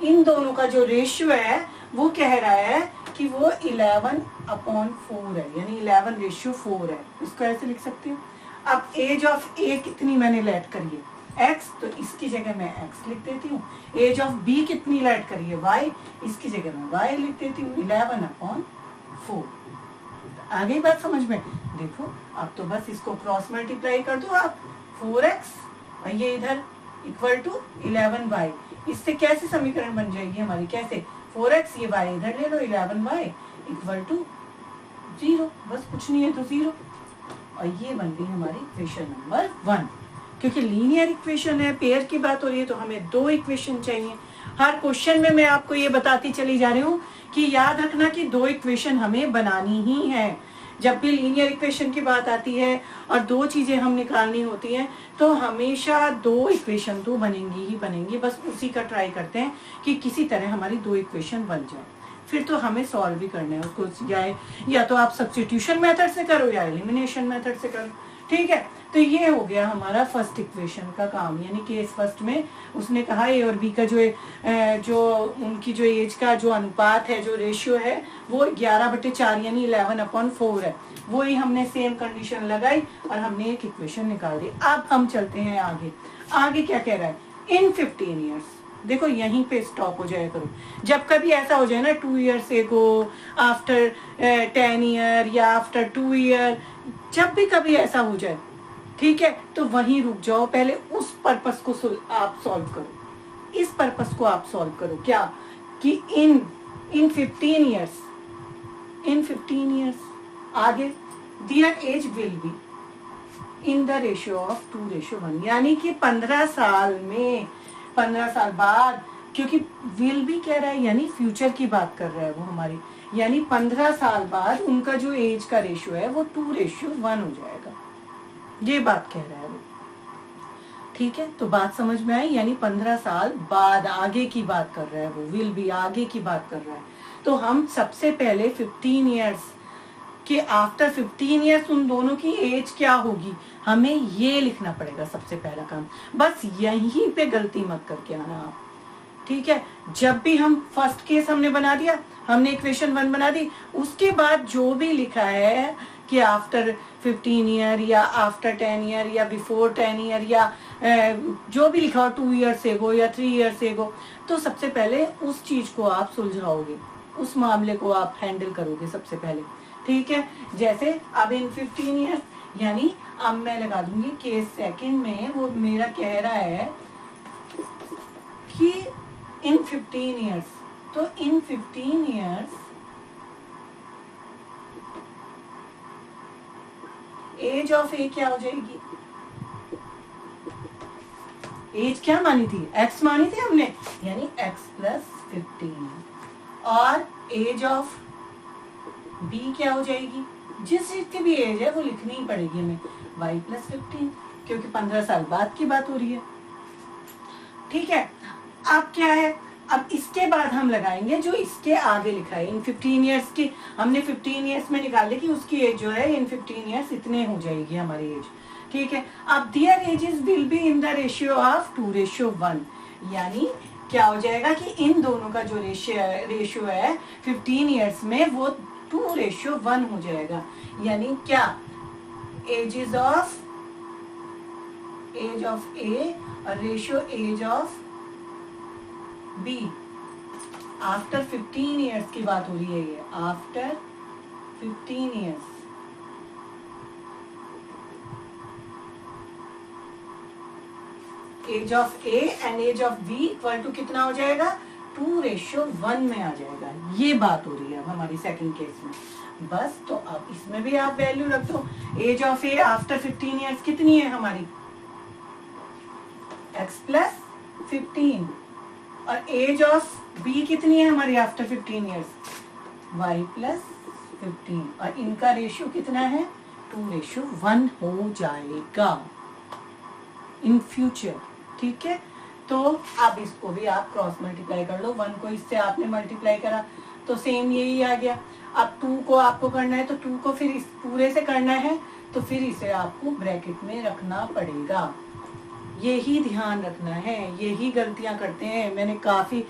इन दोनों का जो रेशियो है वो कह रहा है कि वो 11/4 है, यानी 11:4 है। इसको ऐसे लिख सकती हूँ। अब एज ऑफ ए कितनी मैंने लेट करी है x, तो इसकी जगह मैं x लिख देती हूँ। एज ऑफ b कितनी लेट करी है y, इसकी जगह मैं y लिख देती हूँ 11/4। आगे बात समझ में? देखो अब तो बस इसको क्रॉस मल्टीप्लाई कर दो आप, 4x और ये इधर इक्वल टू 11y। इससे कैसे समीकरण बन जाएगी हमारी, कैसे, 4x, ये y इधर ले लो, 11y इक्वल टू 0, बस कुछ नहीं है तो 0, और ये बन गई हमारी इक्वेशन नंबर 1। क्योंकि लीनियर इक्वेशन है, पेयर की बात हो रही है, तो हमें 2 इक्वेशन चाहिए। हर क्वेश्चन में मैं आपको ये बताती चली जा रही हूँ कि याद रखना कि 2 इक्वेशन हमें बनानी ही है। जब भी लीनियर इक्वेशन की बात आती है और 2 चीजें हम निकालनी होती हैं, तो हमेशा 2 इक्वेशन तो बनेंगी ही बनेंगी। बस उसी का ट्राई करते हैं कि किसी तरह हमारी 2 इक्वेशन बन जाए। फिर तो हमें सॉल्व भी करना है उसको, या तो आप सब्स्टिट्यूशन मेथड से करो या एलिमिनेशन मेथड से करो, ठीक है। तो ये हो गया हमारा फर्स्ट इक्वेशन का काम, यानी केस फर्स्ट में उसने कहा ए और बी का जो उनकी जो एज का जो अनुपात है, जो रेशियो है, वो 11/4 यानी 11/4 है। वो ही हमने सेम कंडीशन लगाई और हमने एक इक्वेशन निकाल दी। अब हम चलते हैं आगे। आगे क्या कह रहा है, इन 15 ईयर्स। देखो यहीं पे स्टॉप हो जाया करो। जब कभी ऐसा हो जाए ना 2 ईयर्स एगो, आफ्टर 10 ईयर या आफ्टर 2 ईयर, जब भी कभी ऐसा हो जाए, ठीक है, तो वहीं रुक जाओ। पहले उस पर्पस को आप सॉल्व करो, इस पर्पस को आप सॉल्व करो। क्या कि इन 15 ईयर्स, इन 15 ईयर्स आगे their age will be in the ratio of 2:1, यानी कि 15 साल में, 15 साल बाद, क्योंकि विल भी कह रहा है यानी फ्यूचर की बात कर रहा है वो हमारी, यानी 15 साल बाद उनका जो एज का रेशियो है वो 2:1 हो जाएगा। ये बात कह रहा है वो, ठीक है। तो बात समझ में आई, यानी 15 साल बाद आगे की बात कर रहा है वो, विल भी आगे की बात कर रहा है। तो हम सबसे पहले 15 ईयर्स के आफ्टर 15 ईयर्स उन दोनों की एज क्या होगी, हमें ये लिखना पड़ेगा सबसे पहला काम। बस यहीं पे गलती मत करके आना आप, ठीक है। जब भी हम फर्स्ट केस हमने बना दिया, हमने इक्वेशन 1 बना दी, उसके बाद जो भी लिखा है कि आफ्टर 15 ईयर या आफ्टर 10 ईयर या बिफोर 10 ईयर या जो भी लिखा हो 2 ईयर से गो या 3 ईयर से गो, तो सबसे पहले उस चीज को आप सुलझाओगे, उस मामले को आप हैंडल करोगे सबसे पहले, ठीक है। जैसे अब इन 15 ईयर्स, यानी अब मैं लगा दूंगी केस सेकंड में, वो मेरा कह रहा है कि इन 15 ईयर्स, तो इन 15 ईयर्स एज ऑफ ए क्या हो जाएगी, एज क्या मानी थी, एक्स मानी थी हमने, यानी एक्स प्लस 15, और एज ऑफ बी क्या हो जाएगी, जिस चीज की भी एज है वो लिखनी ही पड़ेगी हमें, वाई प्लस 15, क्योंकि 15 साल बाद की बात हो रही है, ठीक है। अब क्या है, अब इसके बाद हम लगाएंगे जो इसके आगे लिखा है, इन 15 ईयर्स की हमने 15 ईयर्स में निकाल ली कि उसकी एज जो है इन 15 ईयर्स इतने हो जाएगी हमारी एज, ठीक है। अब there edges will be in the ratio of 2:1, यानी क्या हो जाएगा कि इन दोनों का जो रेशियो है 15 ईयर्स में वो 2:1 हो जाएगा, यानी क्या, एज ऑफ ए और ratio age of B after 15 years की बात हो रही है, ये after 15 years, age of A and age of B equal to कितना हो जाएगा, 2:1 में आ जाएगा। ये बात हो रही है अब हमारी सेकंड केस में। बस तो अब इसमें भी आप वैल्यू रख दो, age of A after 15 years कितनी है हमारी, x प्लस 15, और एज ऑफ बी कितनी है हमारी आफ्टर 15 ईयर्स, y प्लस 15, और इनका रेशियो कितना है, 2:1 हो जाएगा इन फ्यूचर, ठीक है। तो अब इसको भी आप क्रॉस मल्टीप्लाई कर लो, 1 को इससे आपने मल्टीप्लाई करा तो सेम यही आ गया। अब 2 को आपको करना है तो 2 को फिर इस पूरे से करना है, तो फिर इसे आपको ब्रैकेट में रखना पड़ेगा। यही ध्यान रखना है, यही गलतियां करते हैं। मैंने काफी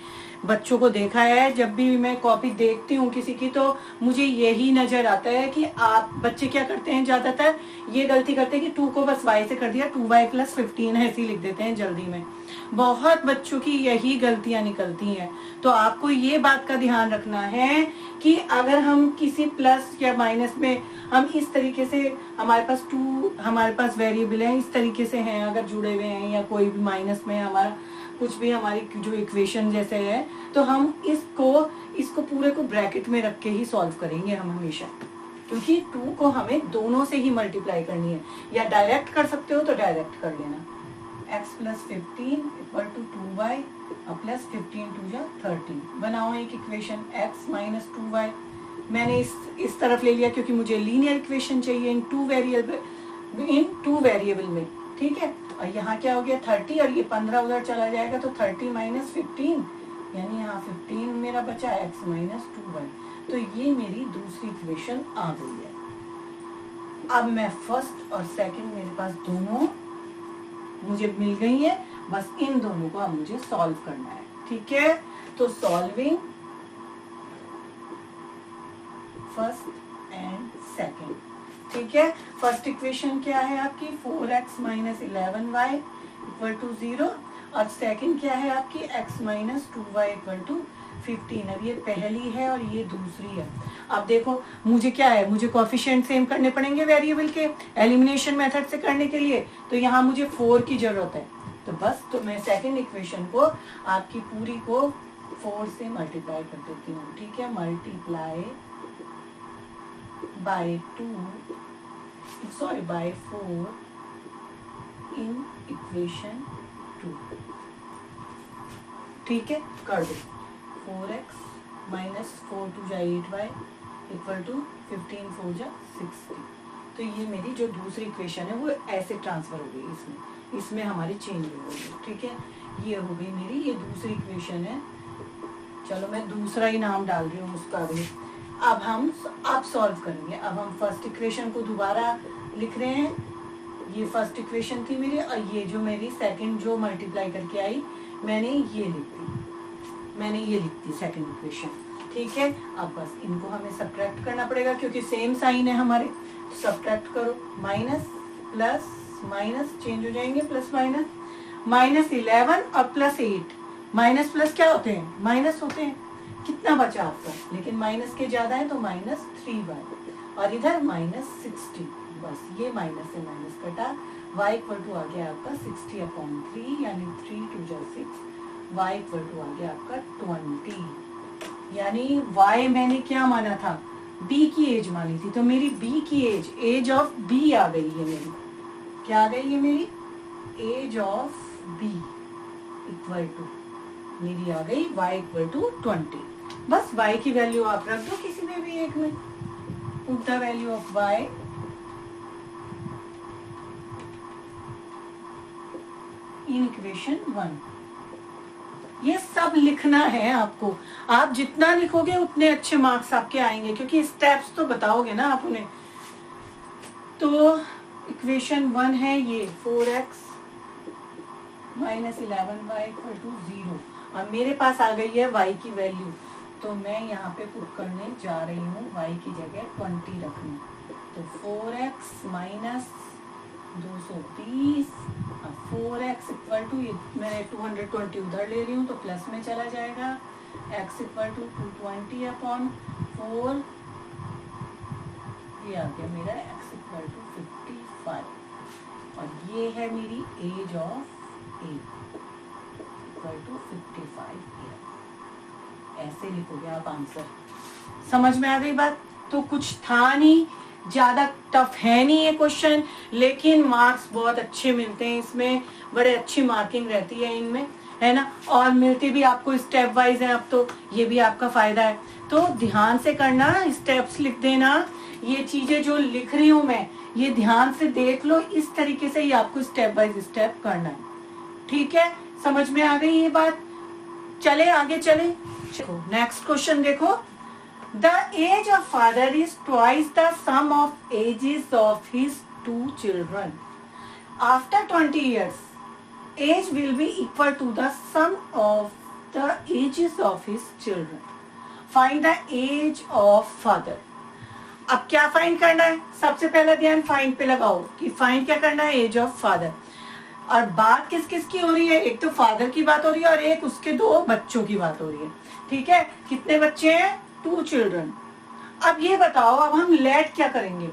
बच्चों को देखा है, जब भी मैं कॉपी देखती हूँ किसी की तो मुझे यही नजर आता है कि आप बच्चे क्या करते हैं, ज्यादातर ये गलती करते हैं कि 2 को बस y से कर दिया, 2y प्लस 15 ऐसे ही लिख देते हैं जल्दी में। बहुत बच्चों की यही गलतियां निकलती हैं। तो आपको ये बात का ध्यान रखना है कि अगर हम किसी प्लस या माइनस में हम इस तरीके से, हमारे पास 2 हमारे पास वेरिएबल है इस तरीके से हैं, अगर जुड़े हुए हैं, या कोई भी माइनस में हमारा कुछ भी हमारी जो इक्वेशन जैसे है, तो हम इसको पूरे को ब्रैकेट में रख के ही सॉल्व करेंगे हम हमेशा, क्योंकि 2 को हमें दोनों से ही मल्टीप्लाई करनी है, या डायरेक्ट कर सकते हो तो डायरेक्ट कर लेना, x plus 15 equal to 2y और प्लस 15 टू जा 30। बनाओ एक इक्वेशन x माइनस 2y। मैंने इस तरफ ले लिया क्योंकि मुझे लीनियर इक्वेशन चाहिए इन टू वेरिएबल में, ठीक है। और यहाँ क्या हो गया 30 और ये 15 उधर चला जाएगा तो 30 माइनस 15 यानी यहाँ 15 मेरा बचा x माइनस 2y। तो ये मेरी दूसरी इक्वेशन आ गई है। अब मैं फर्स्ट और सेकंड मेरे पास दोनों मुझे मिल गई है, बस इन दोनों को अब मुझे सॉल्व करना है, ठीक है। तो सॉल्विंग फर्स्ट एंड सेकंड, ठीक है। फर्स्ट इक्वेशन क्या है आपकी 4x minus 11y equal to 0 और सेकंड क्या है आपकी x minus 2y equal to 15। अब ये पहली है और ये दूसरी है। अब देखो मुझे क्या है, मुझे कोएफिशिएंट सेम करने पड़ेंगे वेरिएबल के एलिमिनेशन मेथड से करने के लिए, तो यहाँ मुझे 4 की जरूरत है। तो बस तो मैं सेकंड इक्वेशन को आपकी पूरी को 4 से मल्टीप्लाई कर देती हूँ, ठीक है। मल्टीप्लाई बाय 4 इन इक्वेशन 2, ठीक है। कर दो 4x माइनस 4 टू जा 8y इक्वल टू 15 4 जा 60। तो ये मेरी जो दूसरी इक्वेशन है वो ऐसे ट्रांसफर हो गई, इसमें हमारी चेंज हो गई, ठीक है। ये हो गई मेरी ये दूसरी इक्वेशन है। चलो मैं दूसरा ही नाम डाल रही हूँ उसका भी। अब हम सॉल्व करेंगे। अब हम फर्स्ट इक्वेशन को दोबारा लिख रहे हैं। ये फर्स्ट इक्वेशन थी मेरी और ये जो मेरी सेकंड जो मल्टीप्लाई करके आई मैंने ये लिख दी सेकंड इक्वेशन, ठीक है। अब बस इनको हमें सब्ट्रैक्ट करना पड़ेगा क्योंकि सेम साइन है हमारे। सब्ट्रैक्ट करो, माइनस प्लस माइनस चेंज हो जाएंगे, प्लस माइनस, माइनस 11 और प्लस 8। माइनस प्लस क्या होते हैं, माइनस होते हैं। कितना बचा आपका, लेकिन माइनस के ज्यादा है तो माइनस 3y और इधर माइनस 60। बस ये माइनस से माइनस कटा, y इक्वल टू आ गया आपका 60/3 यानी 3 2 जा 6। y इक्वल टू आ गया आपका 20 यानी y मैंने क्या माना था, b की एज मानी थी, तो मेरी b की एज ऑफ b आ गई है मेरी। क्या आ गई है मेरी, age of b equal to मेरी आ गई y इक्वल टू 20। बस y की वैल्यू आप रख दो किसी में भी एक में। Put the value of y in equation 1। ये सब लिखना है आपको। आप जितना लिखोगे उतने अच्छे मार्क्स आपके आएंगे क्योंकि स्टेप्स तो बताओगे ना आप उन्हें। तो इक्वेशन 1 है ये 4x minus 11y equal to 0 और मेरे पास आ गई है y की वैल्यू, तो मैं यहाँ पे पुट करने जा रही हूँ y की जगह 20 रखनी। तो 4x माइनस 230 और 4x इक्वल टू, ये मैंने 220 उधर ले रही हूँ तो प्लस में चला जाएगा, x इक्वल टू 220/4, ये आ गया मेरा x इक्वल टू 55 और ये है मेरी age of a equal to 55 year. ऐसे लिखोगे आप आंसर। समझ में आ गई बात। तो कुछ था नहीं, ज्यादा टफ है नहीं ये क्वेश्चन, लेकिन मार्क्स बहुत अच्छे मिलते हैं इसमें, बड़े अच्छी मार्किंग रहती है इनमें, है ना। और मिलती भी आपको स्टेप वाइज है, अब तो ये भी आपका फायदा है। तो ध्यान से करना, स्टेप्स लिख देना। ये चीजें जो लिख रही हूं मैं ये ध्यान से देख लो, इस तरीके से ही आपको स्टेप बाय स्टेप करना है, ठीक है। समझ में आ गई ये बात। चले आगे चले। नेक्स्ट क्वेश्चन देखो। The age of father is twice the sum of ages of his 2 children. After 20 years, age will be equal to the sum of the ages of his children. Find the age of father. अब क्या find करना है, सबसे पहला ध्यान find पे लगाओ कि फाइंड क्या करना है, एज ऑफ फादर। और बात किस किस की हो रही है, एक तो फादर की बात हो रही है और एक उसके 2 बच्चों की बात हो रही है, ठीक है। कितने बच्चे हैं, 2 चिल्ड्रन। अब ये बताओ, अब हम लेट क्या करेंगे।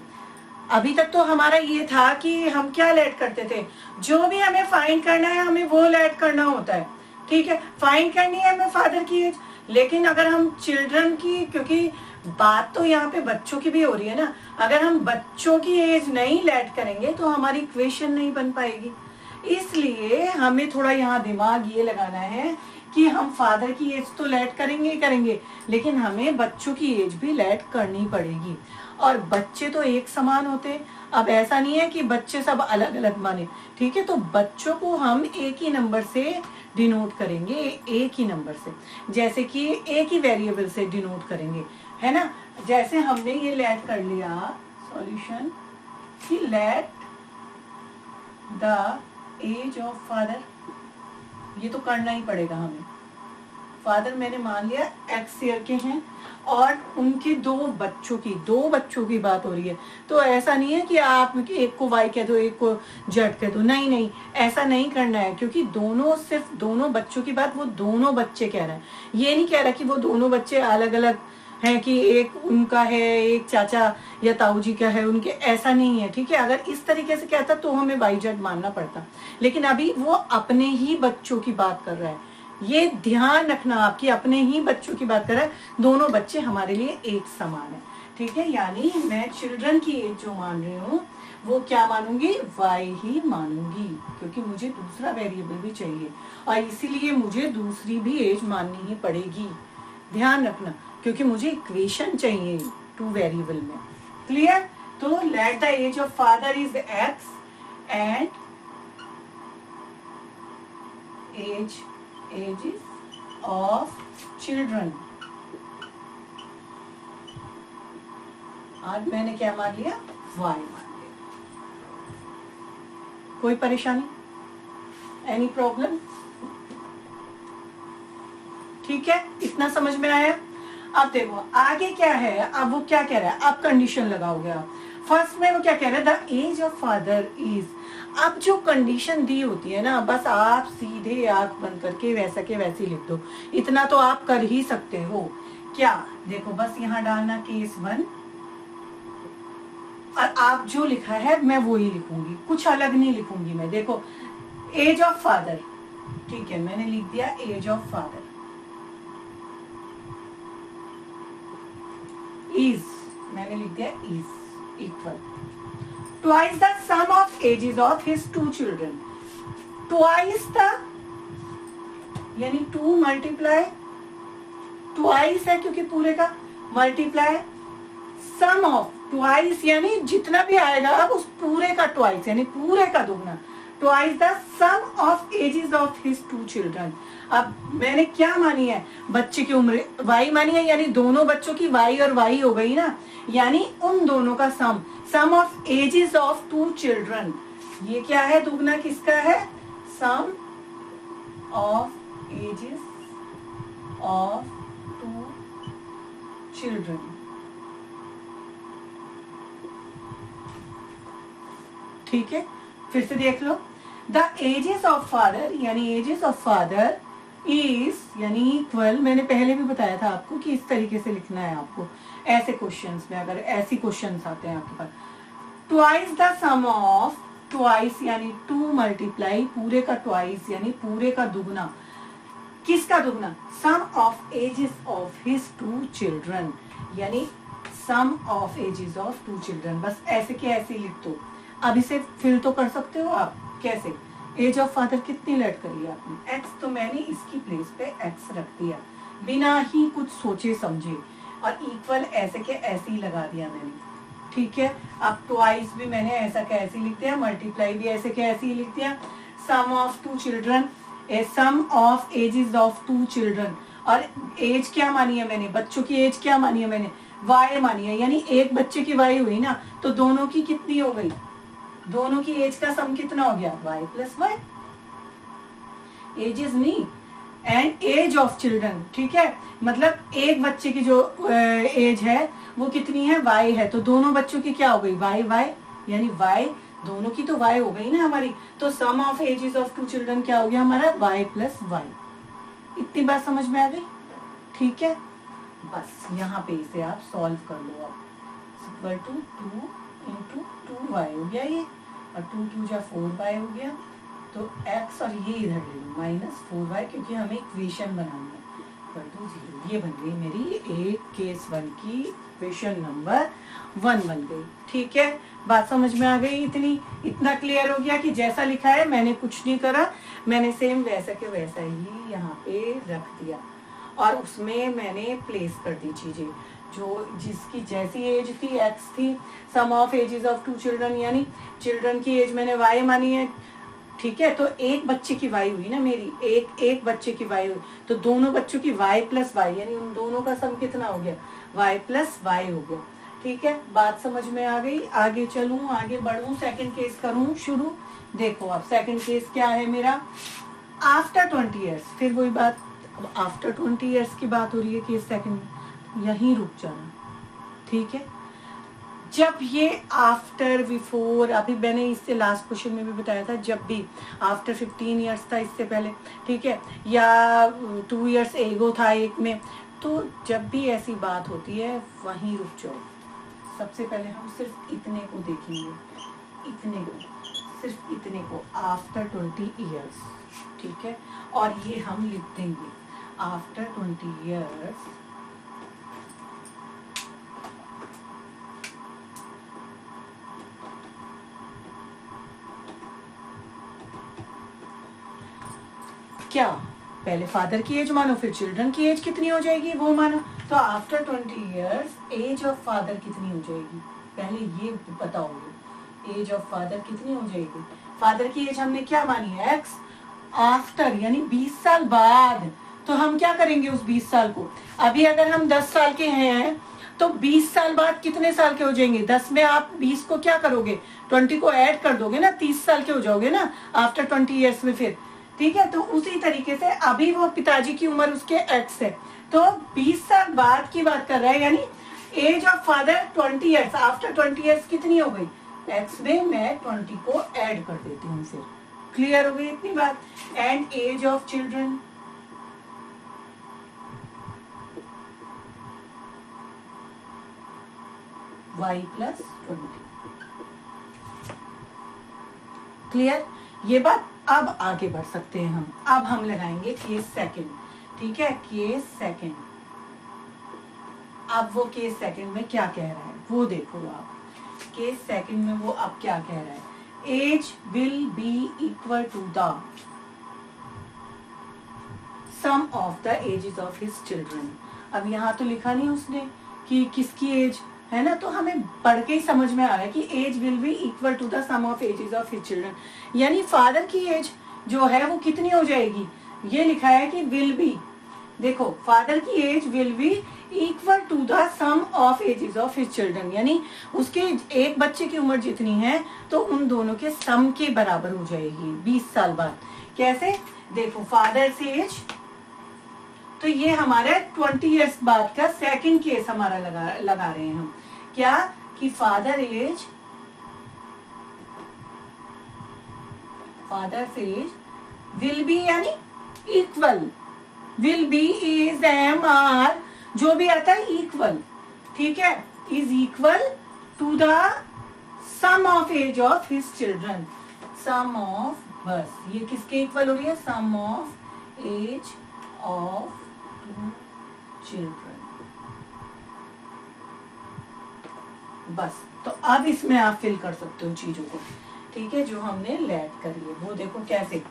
अभी तक तो हमारा ये था कि हम क्या लेट करते थे, जो भी हमें फाइंड करना है हमें वो लेट करना होता है, ठीक है। फाइंड करनी है हमें फादर की एज, लेकिन अगर हम चिल्ड्रन की, क्योंकि बात तो यहाँ पे बच्चों की भी हो रही है ना, अगर हम बच्चों की एज नहीं लेट करेंगे तो हमारी इक्वेशन नहीं बन पाएगी। इसलिए हमें थोड़ा यहाँ दिमाग ये लगाना है कि हम फादर की एज तो लेट करेंगे ही करेंगे, लेकिन हमें बच्चों की एज भी लेट करनी पड़ेगी। और बच्चे तो एक समान होते हैं। अब ऐसा नहीं है कि बच्चे सब अलग अलग माने, ठीक है। तो बच्चों को हम एक ही नंबर से डिनोट करेंगे, एक ही नंबर से, जैसे कि एक ही वेरिएबल से डिनोट करेंगे, है ना। जैसे हमने ये लेट कर लिया सॉल्यूशन कि let the age of father, ये तो करना ही पड़ेगा हमें। फादर मैंने मान लिया एक्स ईयर के हैं और उनके दो बच्चों की बात हो रही है। तो ऐसा नहीं है कि आप एक को वाई कह दो एक को जेड कह दो, नहीं नहीं, ऐसा नहीं करना है, क्योंकि दोनों सिर्फ दोनों बच्चों की बात वो दोनों बच्चे कह रहे हैं। ये नहीं कह रहा कि वो दोनों बच्चे अलग अलग हैं, कि एक उनका है एक चाचा या ताऊ जी का है उनके, ऐसा नहीं है, ठीक है। अगर इस तरीके से कहता तो हमें वाई जेड मानना पड़ता, लेकिन अभी वो अपने ही बच्चों की बात कर रहा है। ये ध्यान रखना आपकी, अपने ही बच्चों की बात कर रहा है, दोनों बच्चे हमारे लिए एक समान है, ठीक है। यानी मैं चिल्ड्रन की एज जो मान रही हूँ वो क्या मानूंगी, वाई ही मानूंगी, क्योंकि मुझे दूसरा वेरिएबल भी चाहिए और इसीलिए मुझे दूसरी भी एज माननी ही पड़ेगी। ध्यान रखना, क्योंकि मुझे इक्वेशन चाहिए टू वेरिएबल में। क्लियर। तो let the age of father is x and ages of children। आज मैंने क्या मान लिया, y मान लिया। कोई परेशानी, एनी प्रॉब्लम, ठीक है, इतना समझ में आया। अब देखो आगे क्या है, अब वो क्या कह रहा है, अब कंडीशन लगाओगे आप। फर्स्ट में वो क्या कह रहा है, the age of father is. अब जो कंडीशन दी होती है ना, बस आप सीधे आंख बंद करके वैसा के वैसे लिख दो, इतना तो आप कर ही सकते हो। क्या, देखो बस यहाँ डालना केस 1 और आप जो लिखा है मैं वो ही लिखूंगी, कुछ अलग नहीं लिखूंगी मैं। देखो एज ऑफ फादर, ठीक है, मैंने लिख दिया एज ऑफ फादर इज, मैंने लिख दिया is equal twice the sum of ages of his two children। twice the यानी 2 मल्टीप्लाई twice है क्योंकि पूरे का, मल्टीप्लाई सम ऑफ twice यानी जितना भी आएगा अब उस पूरे का twice यानी पूरे का दुगना, twice the sum of ages of his two children। अब मैंने क्या मानी है, बच्चे की उम्र y मानी है, यानी दोनों बच्चों की y और y हो गई ना, यानी उन दोनों का सम ऑफ एजेस ऑफ 2 चिल्ड्रन। ये क्या है, दुगना किसका है, sum of ages of 2 children. ठीक है, फिर से देख लो, द एजेस ऑफ फादर यानी एजेस ऑफ फादर इज यानी इक्वल, मैंने पहले भी बताया था आपको कि इस तरीके से लिखना है आपको ऐसे क्वेश्चंस में, अगर ऐसी क्वेश्चंस आते हैं आपके पास, twice the sum of, twice यानी 2 मल्टीप्लाई पूरे का ट्वाइस यानी पूरे का दुगना, किसका दुगना, sum of ages of his 2 children, यानी sum of ages of 2 children. बस ऐसे के ऐसे लिख दो। अब इसे फिल तो कर सकते हो आप, कैसे, एज ऑफ फादर कितनी लेट करी आपने, एक्स, तो मैंने इसकी प्लेस पे एक्स रख दिया बिना ही कुछ सोचे समझे, और इक्वल ऐसे के ऐसे ही लगा दिया मैंने, ठीक है। अब ट्वाइस भी मैंने ऐसा के ऐसे लिख दिया, मल्टीप्लाई भी ऐसे के ऐसे ही लिख दिया, sum of 2 children, sum of ages of 2 children, और एज क्या मानी है मैंने, बच्चों की एज क्या मानी है मैंने, वाई मानी है, यानी एक बच्चे की वाई हुई ना, तो दोनों की कितनी हो गई, दोनों की एज का सम कितना हो गया, y प्लस वाई, एजेस नहीं, एंड एज ऑफ चिल्ड्रन, ठीक है। मतलब एक बच्चे की जो एज है वो कितनी है, y है, तो दोनों बच्चों की क्या हो गई, y यानी y, दोनों की तो y हो गई ना हमारी, तो सम ऑफ एजेस ऑफ 2 चिल्ड्रन क्या हो गया हमारा, y प्लस वाई। इतनी बात समझ में आ गई, ठीक है। बस यहाँ पे इसे आप सॉल्व कर लो, आप इक्वल टू 2 इंटू 2y हो गया ये, और 2 2 जा 4y हो गया, तो x और ये इधर ले लो माइनस 4y, क्योंकि हमें इक्वेशन बनानी है, इक्वल टू 0। ये बन गई मेरी एक केस 1 की इक्वेशन नंबर 1 बन गई। ठीक है, बात समझ में आ गई? इतना क्लियर हो गया कि जैसा लिखा है मैंने कुछ नहीं करा, मैंने सेम वैसा के वैसा ही यहाँ पे रख दिया और उसमें मैंने प्लेस कर दी चीजें जो जिसकी जैसी एज थी x थी, सम ऑफ एजेस ऑफ 2 चिल्ड्रन, यानी चिल्ड्रन की एज मैंने y मानी है। ठीक है, तो एक बच्चे की y हुई ना मेरी, एक बच्चे की y हुई, तो दोनों बच्चों की y प्लस वाई, यानी उन दोनों का सम कितना हो गया, y प्लस वाई हो गया। ठीक है, बात समझ में आ गई? आगे चलूं, आगे बढ़ूं, सेकंड केस करूं शुरू। देखो अब सेकंड केस क्या है मेरा, आफ्टर 20 ईयर्स, फिर वही बात, अब आफ्टर 20 ईयर्स की बात हो रही है केस सेकंड, यहीं रुक जाना। ठीक है, जब ये आफ्टर बिफोर, अभी मैंने इससे लास्ट क्वेश्चन में भी बताया था, जब भी आफ्टर 15 ईयर्स था इससे पहले, ठीक है, या 2 ईयर्स एगो था एक में, तो जब भी ऐसी बात होती है वहीं रुक जाओ। सबसे पहले हम सिर्फ इतने को देखेंगे, इतने को, सिर्फ इतने को, आफ्टर 20 ईयर्स। ठीक है, और ये हम लिख देंगे आफ्टर 20 ईयर्स क्या, पहले फादर की एज मानो, फिर चिल्ड्रन की एज कितनी हो जाएगी वो मानो। तो after 20 years age of father कितनी हो जाएगी, पहले ये बताओगे, एज ऑफ फादर कितनी हो जाएगी। फादर की एज हमने क्या मानी है, एक्स, आफ्टर यानी 20 साल बाद, तो हम क्या करेंगे उस 20 साल को, अभी अगर हम 10 साल के हैं तो 20 साल बाद कितने साल के हो जाएंगे, 10 में आप 20 को क्या करोगे, 20 को ऐड कर दोगे ना, 30 साल के हो जाओगे ना आफ्टर 20 ईयर्स में फिर। ठीक है, तो उसी तरीके से अभी वो पिताजी की उम्र उसके एक्स है, तो 20 साल बाद की बात कर रहा है, यानी age of father 20 years, after 20 years कितनी हो गई, एक्स में मैं 20 को ऐड कर देती हूँ फिर। क्लियर हो गई इतनी बात। And age of children, y plus 20। Clear ये बात। अब आगे बढ़ सकते हैं हम, अब हम लगाएंगे केस सेकंड। ठीक है, केस सेकंड, अब वो केस सेकंड में क्या कह रहा है वो देखो आप। केस सेकंड में वो अब क्या कह रहा है, age will be equal to the sum of the ages of his children. अब यहाँ तो लिखा नहीं उसने कि किसकी एज है ना, तो हमें पढ़ के ही समझ में आ रहा है कि age will be equal to the sum of ages of his children, यानी फादर की एज जो है वो कितनी हो जाएगी, ये लिखा है कि विल बी, देखो फादर की age will be equal to the sum of ages of his children, यानी उसके एक बच्चे की उम्र जितनी है तो उन दोनों के सम के बराबर हो जाएगी 20 साल बाद। कैसे, देखो फादर से एज, तो ये हमारा 20 ईयर्स बाद का सेकंड केस हमारा लगा रहे हैं हम, क्या कि फादर एज विल बी यानी equal, will be is M R जो भी आता है इक्वल, ठीक है, is equal to the sum of age of his children, sum of, बस ये किसके इक्वल हो रही है, sum of age of children. बस, तो अब इसमें आप फिल कर सकते हो चीजों को, ठीक है, जो हमने लेट करी है वो देखो कैसे।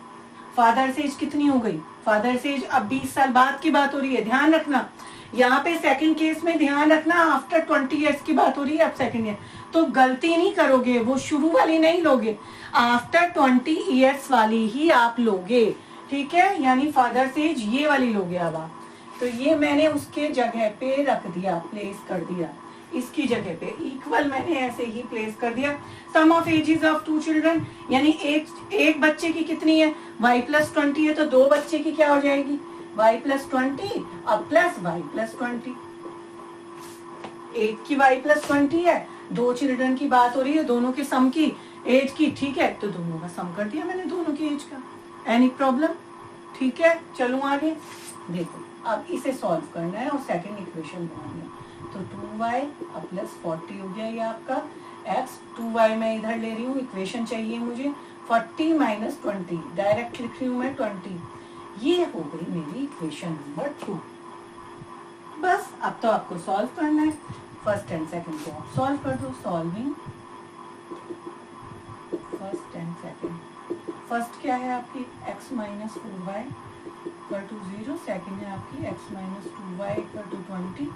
फादर से एज कितनी हो गई, फादर से एज अब 20 साल बाद की बात हो रही है, ध्यान रखना यहाँ पे सेकंड केस में, ध्यान रखना आफ्टर 20 ईयर्स की बात हो रही है अब सेकंड ईयर, तो गलती नहीं करोगे, वो शुरू वाली नहीं लोगे, आफ्टर 20 ईयर्स वाली ही आप लोगे, ठीक है, यानी फादर से एज ये वाली लोगे अब आप। तो ये मैंने उसके जगह पे रख दिया, प्लेस कर दिया, इसकी जगह पे इक्वल मैंने ऐसे ही प्लेस कर दिया। Sum of ages of 2 children, यानी एक बच्चे की कितनी है, y प्लस 20 है, तो 2 बच्चे की क्या हो जाएगी, y प्लस 20 अब प्लस y प्लस 20, एक की y प्लस 20 है, 2 चिल्ड्रन की बात हो रही है, दोनों के सम की एज की, ठीक है, तो दोनों का सम कर दिया मैंने दोनों की एज का, एनी प्रॉब्लम, ठीक है। चलो आगे देखो, अब इसे सॉल्व करना है और सेकंड इक्वेशन बनानी है, तो 2y अब प्लस 40 हो गया ये आपका x, 2y मैं इधर ले रही हूँ, इक्वेशन चाहिए मुझे 40 माइनस 20, डायरेक्ट लिख रही हूँ मैं 20, ये हो गई मेरी इक्वेशन नंबर 2। बस अब तो आपको सॉल्व करना है, फर्स्ट एंड सेकंड को आप सॉल्व कर दो। Solving first and second. First क्या है आपकी x minus 4y equal to 0, second है आपकी x minus 2y equal to 20।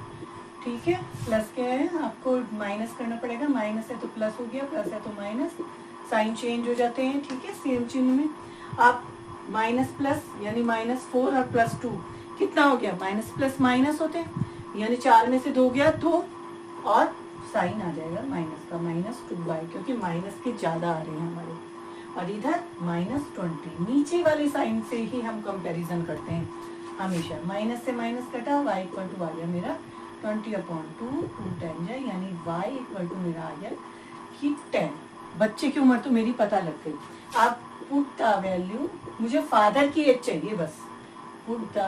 ठीक है, प्लस क्या है, आपको माइनस करना पड़ेगा, माइनस है तो प्लस हो गया, प्लस है तो माइनस, साइन चेंज हो जाते हैं। ठीक है, सेम चिन्ह में आप माइनस प्लस यानी -4 और +2 कितना हो गया, माइनस प्लस माइनस होते हैं, यानी 4 में से 2 गया तो, और साइन आ जाएगा माइनस का, -2y, क्योंकि माइनस के ज्यादा आ रहे हैं हमारे, और इधर -20। नीचे वाले साइन से ही हम कंपैरिजन करते हैं हमेशा। माइनस से माइनस कटा, y इक्वल टू आ गया मेरा 20/2, 2 10 जाए, यानी y इक्वल टू मेरा आ गया कि 10। बच्चे की उम्र तो मेरी पता लग गई। आप पुट द वैल्यू, मुझे फादर की एज चाहिए बस, put the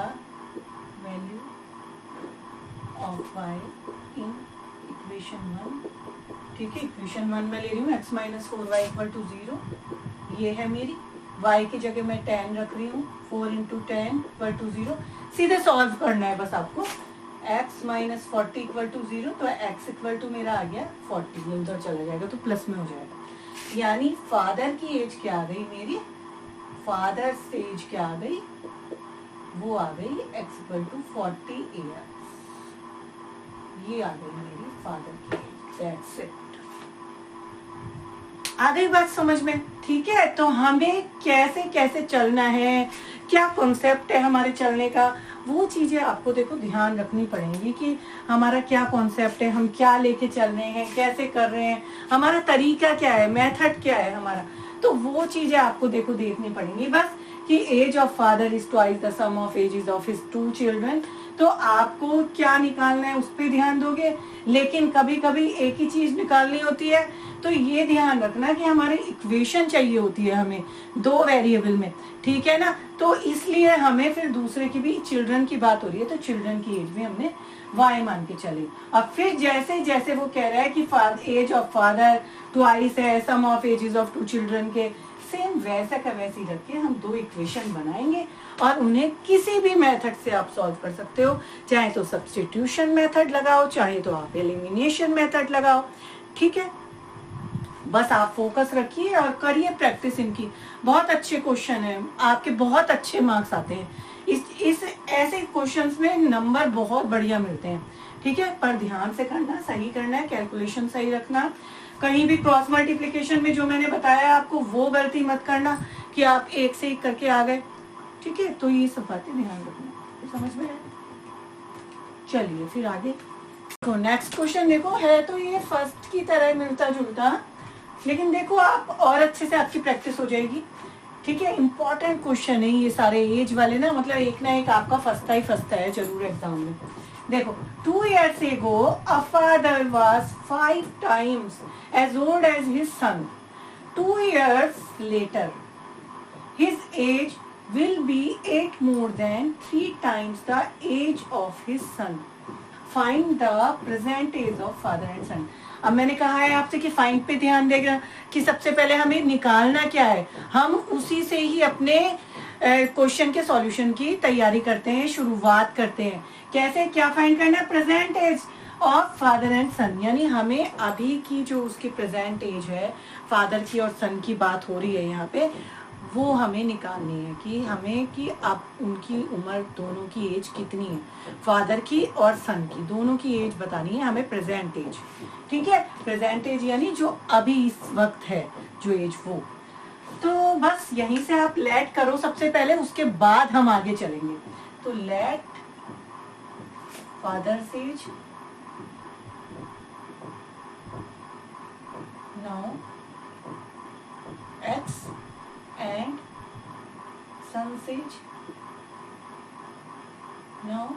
value of y in equation 1। ठीक है, इक्वेशन 1 में ले रही हूँ x minus 4y equal to 0, ये है मेरी। y की जगह मैं 10 रख रही हूँ, 4 इंटू 10 इक्वल टू 0। सीधे सॉल्व करना है बस आपको। x माइनस 40 इक्वल टू 0, तो x इक्वल टू मेरा आ गया 40, ये उधर चला जाएगा तो प्लस में हो जाएगा। यानी फादर की एज क्या आ गई मेरी, फादर एज क्या आ गई, वो आ गई x इक्वल टू 40 ईयर्स, ये आ गई मेरी फादर की एज। That's it. आ गई बात समझ में? ठीक है, तो हमें कैसे कैसे चलना है, क्या कॉन्सेप्ट है हमारे चलने का, वो चीजें आपको देखो ध्यान रखनी पड़ेंगी कि हमारा क्या कॉन्सेप्ट है, हम क्या लेके चल रहे हैं, कैसे कर रहे हैं, हमारा तरीका क्या है, मेथड क्या है हमारा, तो वो चीजें आपको देखो देखनी पड़ेंगी। बस कि age of father is twice the sum of ages of his 2 children, तो आपको क्या निकालना है उस पर ध्यान दोगे। लेकिन कभी कभी एक ही चीज निकालनी होती है, तो ये ध्यान रखना कि हमारे इक्वेशन चाहिए होती है हमें 2 वेरिएबल में। ठीक है ना, तो इसलिए हमें फिर दूसरे की भी, चिल्ड्रन की बात हो रही है तो चिल्ड्रन की एज में हमने y मान के चले। अब फिर जैसे जैसे वो कह रहा है कि एज ऑफ फादर ट्वाइस है sum of ages of 2 children के, सेम वैसा का वैसी रख के हम 2 इक्वेशन बनाएंगे और उन्हें किसी भी मेथड से आप सॉल्व कर सकते हो। चाहे तो सब्स्टिट्यूशन मेथड लगाओ, चाहे तो आप एलिमिनेशन मेथड लगाओ। ठीक है, बस आप फोकस रखिए और करिए प्रैक्टिस इनकी। बहुत अच्छे क्वेश्चन है, आपके बहुत अच्छे मार्क्स आते हैं इस ऐसे क्वेश्चंस में, नंबर बहुत बढ़िया मिलते हैं। ठीक है, पर ध्यान से करना, सही करना है, कैलकुलेशन सही रखना। कहीं भी क्रॉस मल्टीप्लिकेशन में जो मैंने बताया आपको वो गलती मत करना कि आप एक से एक करके आ गए। ठीक है, तो ये सब बातें ध्यान रखना, तो समझ में आए। चलिए फिर आगे तो नेक्स्ट क्वेश्चन देखो, है तो ये फर्स्ट की तरह मिलता जुलता, लेकिन देखो आप और अच्छे से आपकी प्रैक्टिस हो जाएगी। ठीक है, इंपॉर्टेंट क्वेश्चन है ये सारे एज वाले ना, मतलब एक ना एक आपका फंसता है जरूर एग्जाम में। देखो, 2 years ago a father was 5 times as old as his son. 2 years later his age will be 8 more than 3 times the age of his son. Find the present age of father and son. अब मैंने कहा है आपसे कि find पे ध्यान देगा कि सबसे पहले हमें निकालना क्या है, हम उसी से ही अपने क्वेश्चन के सॉल्यूशन की तैयारी करते हैं, शुरुआत करते हैं। कैसे, क्या फाइंड करना है, present age of father and son, यानी हमें अभी की जो उसकी प्रेजेंट एज है, फादर की और सन की बात हो रही है यहाँ पे, वो हमें निकालनी है कि हमें कि अब उनकी उम्र दोनों की एज कितनी है, फादर की और सन की दोनों की एज बतानी है हमें, प्रेजेंट एज। ठीक है, प्रेजेंट एज यानी जो अभी इस वक्त है जो एज, वो तो बस यहीं से आप लेट करो सबसे पहले, उसके बाद हम आगे चलेंगे। तो let father's age now x and son's age now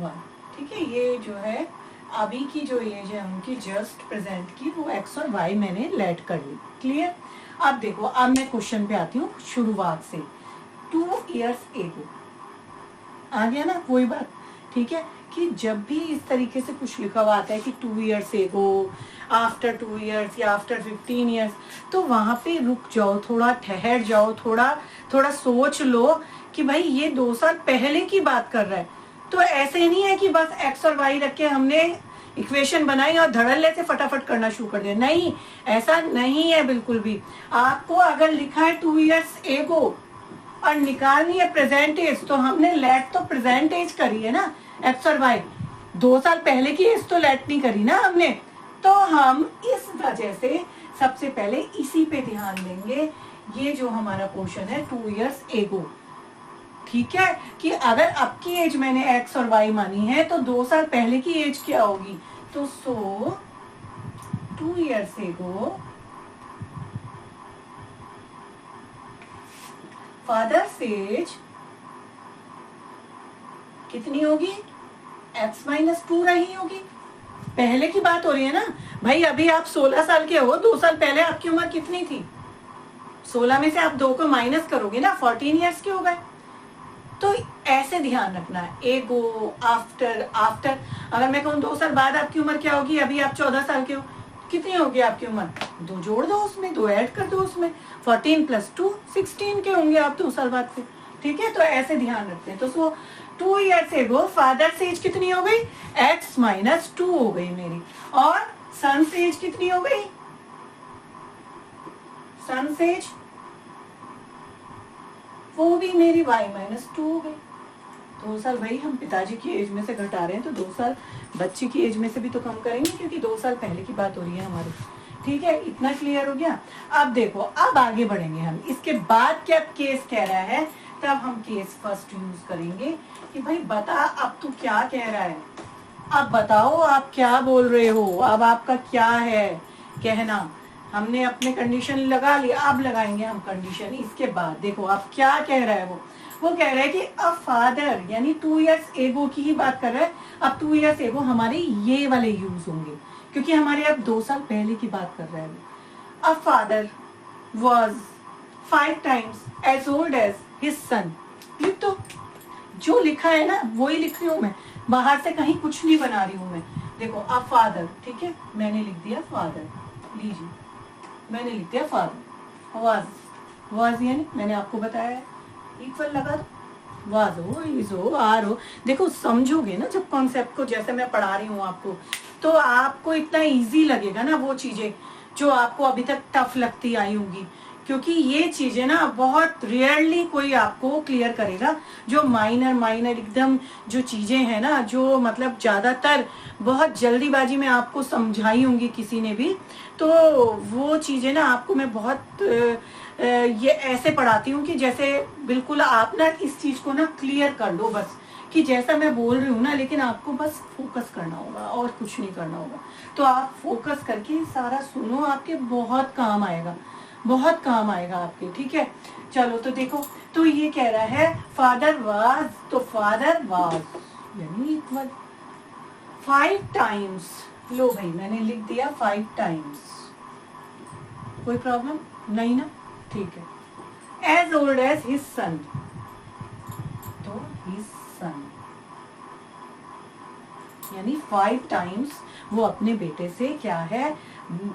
1। ठीक है, ये जो है अभी की जो एज है उनकी जस्ट प्रेजेंट की, वो एक्स और वाई मैंने लेट कर ली। क्लियर? अब देखो, अब मैं क्वेश्चन पे आती हूँ शुरुआत से। 2 years ago आ गया ना, कोई बात। ठीक है, कि जब भी इस तरीके से कुछ लिखा हुआ आता है कि 2 years ago, आफ्टर 2 years या आफ्टर 15 years, तो वहां पे रुक जाओ, थोड़ा ठहर जाओ, थोड़ा सोच लो कि भाई ये 2 साल पहले की बात कर रहा है। तो ऐसे नहीं है कि बस एक्स और वाई रख के हमने इक्वेशन बनाई और धड़ल्ले से फटाफट करना शुरू कर दिया। नहीं, ऐसा नहीं है बिल्कुल भी। आपको अगर लिखा है 2 years ago और निकालनी है प्रेजेंट एज, तो हमने लेट तो प्रेजेंट एज करी है ना, एक्स और वाई। 2 साल पहले की एज तो लेट नहीं करी ना हमने। तो हम इस वजह से सबसे पहले इसी पे ध्यान देंगे। ये जो हमारा पोर्शन है 2 years ago, ठीक है, कि अगर आपकी एज मैंने एक्स और वाई मानी है तो 2 साल पहले की एज क्या होगी। तो 2 years ago फादर्स एज कितनी होगी, x-2 रही होगी। पहले की बात हो रही है ना भाई। अभी आप 16 साल के हो, 2 साल पहले आपकी उम्र कितनी थी। 16 में से आप 2 को माइनस करोगे ना, 14 ईयर्स के हो गए। तो ऐसे ध्यान रखना है, एगो, आफ्टर। अगर मैं कहूँ 2 साल बाद आपकी उम्र क्या होगी, अभी आप 14 साल के हो, कितनी होगी आपकी उम्र, 2 जोड़ दो उसमें, 2 ऐड कर दो उसमें, 14 + 2 16 के होंगे आप 2 साल बाद से। ठीक है, तो ऐसे ध्यान रखते हैं। तो 2 years ago फादर एज कितनी हो गई, x-2 हो गई मेरी। और सन एज कितनी हो गई, सन एज वो भी मेरी y-2 हो गई। 2 साल भाई हम पिताजी की एज में से घटा रहे हैं, तो 2 साल बच्चे की एज में से भी तो कम करेंगे, क्योंकि 2 साल पहले की बात हो रही है हमारी। ठीक है, इतना क्लियर हो गया। अब देखो, अब आगे बढ़ेंगे हम। इसके बाद क्या केस कह रहा है, तब हम केस फर्स्ट यूज करेंगे कि भाई बता अब तू क्या कह रहा है, अब बताओ आप क्या बोल रहे हो, अब आपका क्या है कहना। हमने अपने कंडीशन लगा लिया, अब लगाएंगे हम कंडीशन। इसके बाद देखो अब क्या कह रहा है वो कह रहा है कि अ फादर, यानी 2 years ago की ही बात कर रहा है। अब 2 years ago हमारे ये वाले यूज होंगे, क्योंकि हमारे अब 2 साल पहले की बात कर रहा है वो। A father was 5 times as old as his son। लिख दो, जो लिखा है ना वही लिख रही हूँ मैं, बाहर से कहीं कुछ नहीं बना रही हूँ मैं। देखो अ फादर, ठीक है, मैंने लिख दिया फादर, लीजिए मैंने लिख दिया फादर। वाज यानी मैंने आपको बताया है, इक्वल लगा दो, वाज हो, इज हो, आर हो। देखो समझोगे ना जब कॉन्सेप्ट को, जैसे मैं पढ़ा रही हूँ आपको, तो आपको इतना इजी लगेगा ना वो चीजें जो आपको अभी तक टफ लगती आई होंगी। क्योंकि ये चीजें ना बहुत रेयरली कोई आपको क्लियर करेगा। जो माइनर एकदम जो चीजें हैं ना, जो मतलब ज्यादातर बहुत जल्दीबाजी में आपको समझाई होंगी किसी ने भी, तो वो चीजें ना आपको मैं बहुत ये ऐसे पढ़ाती हूँ कि जैसे बिल्कुल आप ना इस चीज को ना क्लियर कर लो बस, कि जैसा मैं बोल रही हूँ ना, लेकिन आपको बस फोकस करना होगा और कुछ नहीं करना होगा। तो आप फोकस करके सारा सुनो, आपके बहुत काम आएगा, बहुत काम आएगा आपके। ठीक है, चलो तो देखो, तो ये कह रहा है फादर वाज, तो फादर वाज यानी इक्वल 5 times। लो भाई मैंने लिख दिया 5 times, कोई प्रॉब्लम नहीं ना, ठीक है। Age old as his son, तो हिज सन यानी 5 times वो अपने बेटे से क्या है,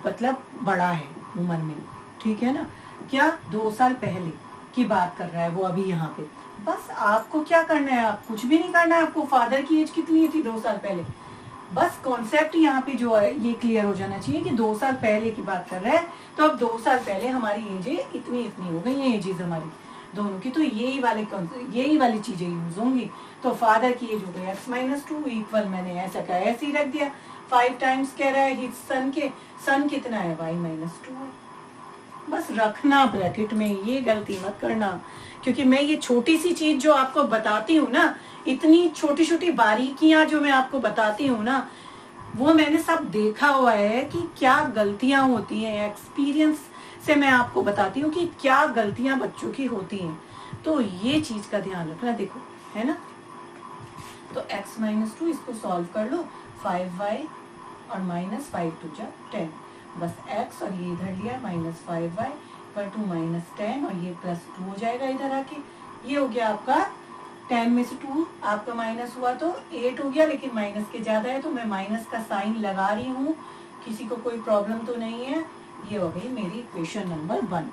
मतलब बड़ा है उम्र में। ठीक है ना, क्या 2 साल पहले की बात कर रहा है वो अभी यहाँ पे। बस आपको क्या करना है, आप कुछ भी नहीं करना है। आपको फादर की एज कितनी थी 2 साल पहले, बस कॉन्सेप्ट यहाँ पे जो है ये क्लियर हो जाना चाहिए कि 2 साल पहले की बात कर रहा है। तो अब 2 साल पहले हमारी एजें इतनी हो गई हैं, एजेस हमारी दोनों की, तो यही वाली चीजें यूज होंगी। तो फादर की एज हो गई x-2 इक्वल, मैंने ऐसा कहा ऐसे ही रख दिया। 5 times कह रहा है हिज सन के, सन कितना है y-2 है, बस रखना ब्रैकेट में, ये गलती मत करना। क्योंकि मैं ये छोटी सी चीज जो आपको बताती हूँ ना, इतनी छोटी छोटी बारीकियां जो मैं आपको बताती हूँ ना, वो मैंने सब देखा हुआ है कि क्या गलतियां होती हैं। एक्सपीरियंस से मैं आपको बताती हूँ कि क्या गलतियां बच्चों की होती हैं। तो ये चीज का ध्यान रखना, देखो है ना। तो x-2 इसको सॉल्व कर लो, 5y और -5 × 10, बस x और ये इधर लिया -5y = -10 और ये +2 हो जाएगा इधर आके। ये हो गया आपका 10 में से 2 आपका माइनस हुआ तो 8 हो गया, लेकिन माइनस के ज्यादा है तो मैं माइनस का साइन लगा रही हूँ, किसी को कोई प्रॉब्लम तो नहीं है। ये हो गई मेरी इक्वेशन नंबर 1।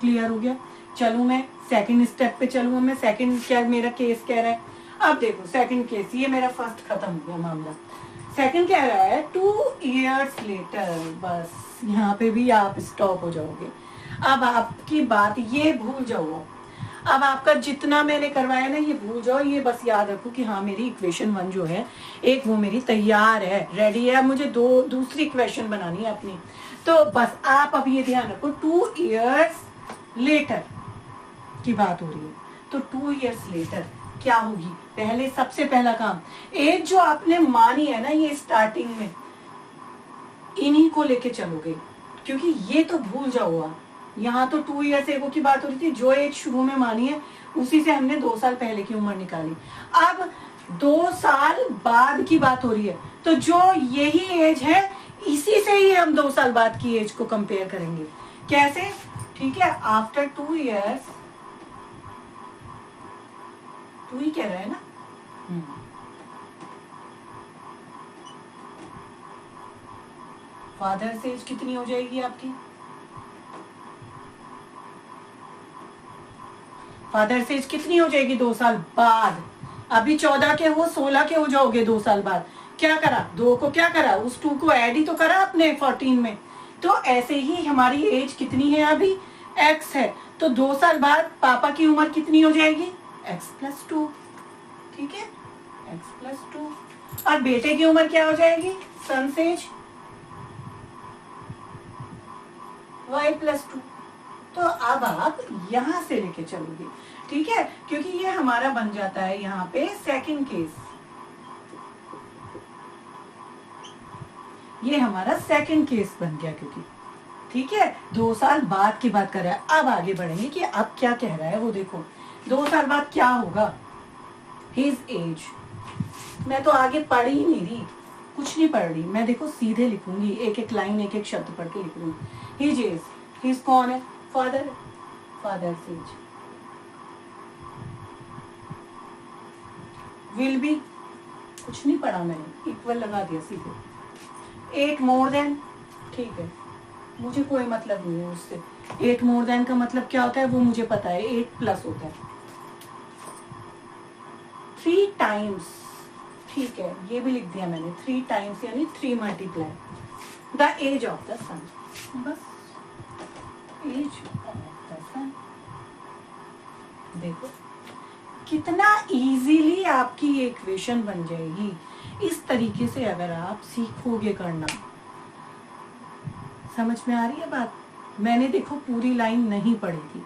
क्लियर हो गया। चलूँ मैं सेकंड स्टेप पे, चलूँ मैं सेकंड क्या मेरा केस कह रहा है। अब देखो सेकंड केस, ये मेरा फर्स्ट खत्म हो गया मामला। सेकंड कह रहा है 2 years लेटर। बस यहाँ पे भी आप स्टॉप हो जाओगे। अब आपकी बात ये भूल जाओ, अब आपका जितना मैंने करवाया ना ये भूल जाओ, ये बस याद रखो कि हाँ मेरी इक्वेशन 1 जो है एक वो मेरी तैयार है, रेडी है, मुझे दूसरी इक्वेशन बनानी है अपनी। तो बस आप अब ये ध्यान रखो 2 years लेटर की बात हो रही है, तो 2 years लेटर क्या होगी? पहले सबसे पहला काम, एज जो आपने मानी है ना ये स्टार्टिंग में, इन्हीं को लेके चलोगे, क्योंकि ये तो भूल जाओ आप। यहाँ तो 2 years एगो की बात हो रही थी, जो एज शुरू में मानी है उसी से हमने 2 साल पहले की उम्र निकाली। अब 2 साल बाद की बात हो रही है, तो जो यही एज है इसी से ही हम 2 साल बाद की एज को कंपेयर करेंगे। कैसे? ठीक है, आफ्टर 2 years, 2 ही कह रहा है ना, फादर से एज कितनी हो जाएगी आपकी? फादर से एज कितनी हो जाएगी 2 साल बाद? अभी 14 के हो, 16 के हो जाओगे 2 साल बाद। क्या करा? 2 को क्या करा? उस 2 को ऐड ही तो करा अपने 14 में। तो ऐसे ही हमारी एज कितनी है अभी? x है, तो 2 साल बाद पापा की उम्र कितनी हो जाएगी? x+2। ठीक है, x+2। और बेटे की उम्र क्या हो जाएगी? सन से एज y+2। तो अब आप यहां से लेके चलोगे, ठीक है, क्योंकि ये हमारा बन जाता है यहाँ पे सेकंड केस, ये हमारा सेकंड केस बन गया, क्योंकि ठीक है 2 साल बाद की बात कर रहा है। अब आगे बढ़ेंगे कि अब क्या कह रहा है वो देखो, 2 साल बाद क्या होगा? हिज एज, मैं तो आगे पढ़ ही नहीं रही, कुछ नहीं पढ़ रही मैं, देखो सीधे लिखूंगी, एक एक लाइन एक एक शब्द पढ़ के लिख लूंगी। हिज एज, हिज कौन है? Father, father's age. Will B, कुछ नहीं पढ़ा मैंने, इक्वल लगा दिया सीधे। 8 मोर देन, ठीक है, मुझे कोई मतलब नहीं है उससे। 8 मोर देन का मतलब क्या होता है वो मुझे पता है, 8 प्लस होता है। 3 टाइम्स, ठीक है, ये भी लिख दिया मैंने, 3 टाइम्स यानी 3 multiply the age of the son. बस एज ऑफ द सन, देखो कितना इजीली आपकी ये इक्वेशन बन जाएगी। इस तरीके से अगर आप सीखोगे करना, समझ में आ रही है बात? मैंने देखो पूरी लाइन नहीं पढ़ी थी,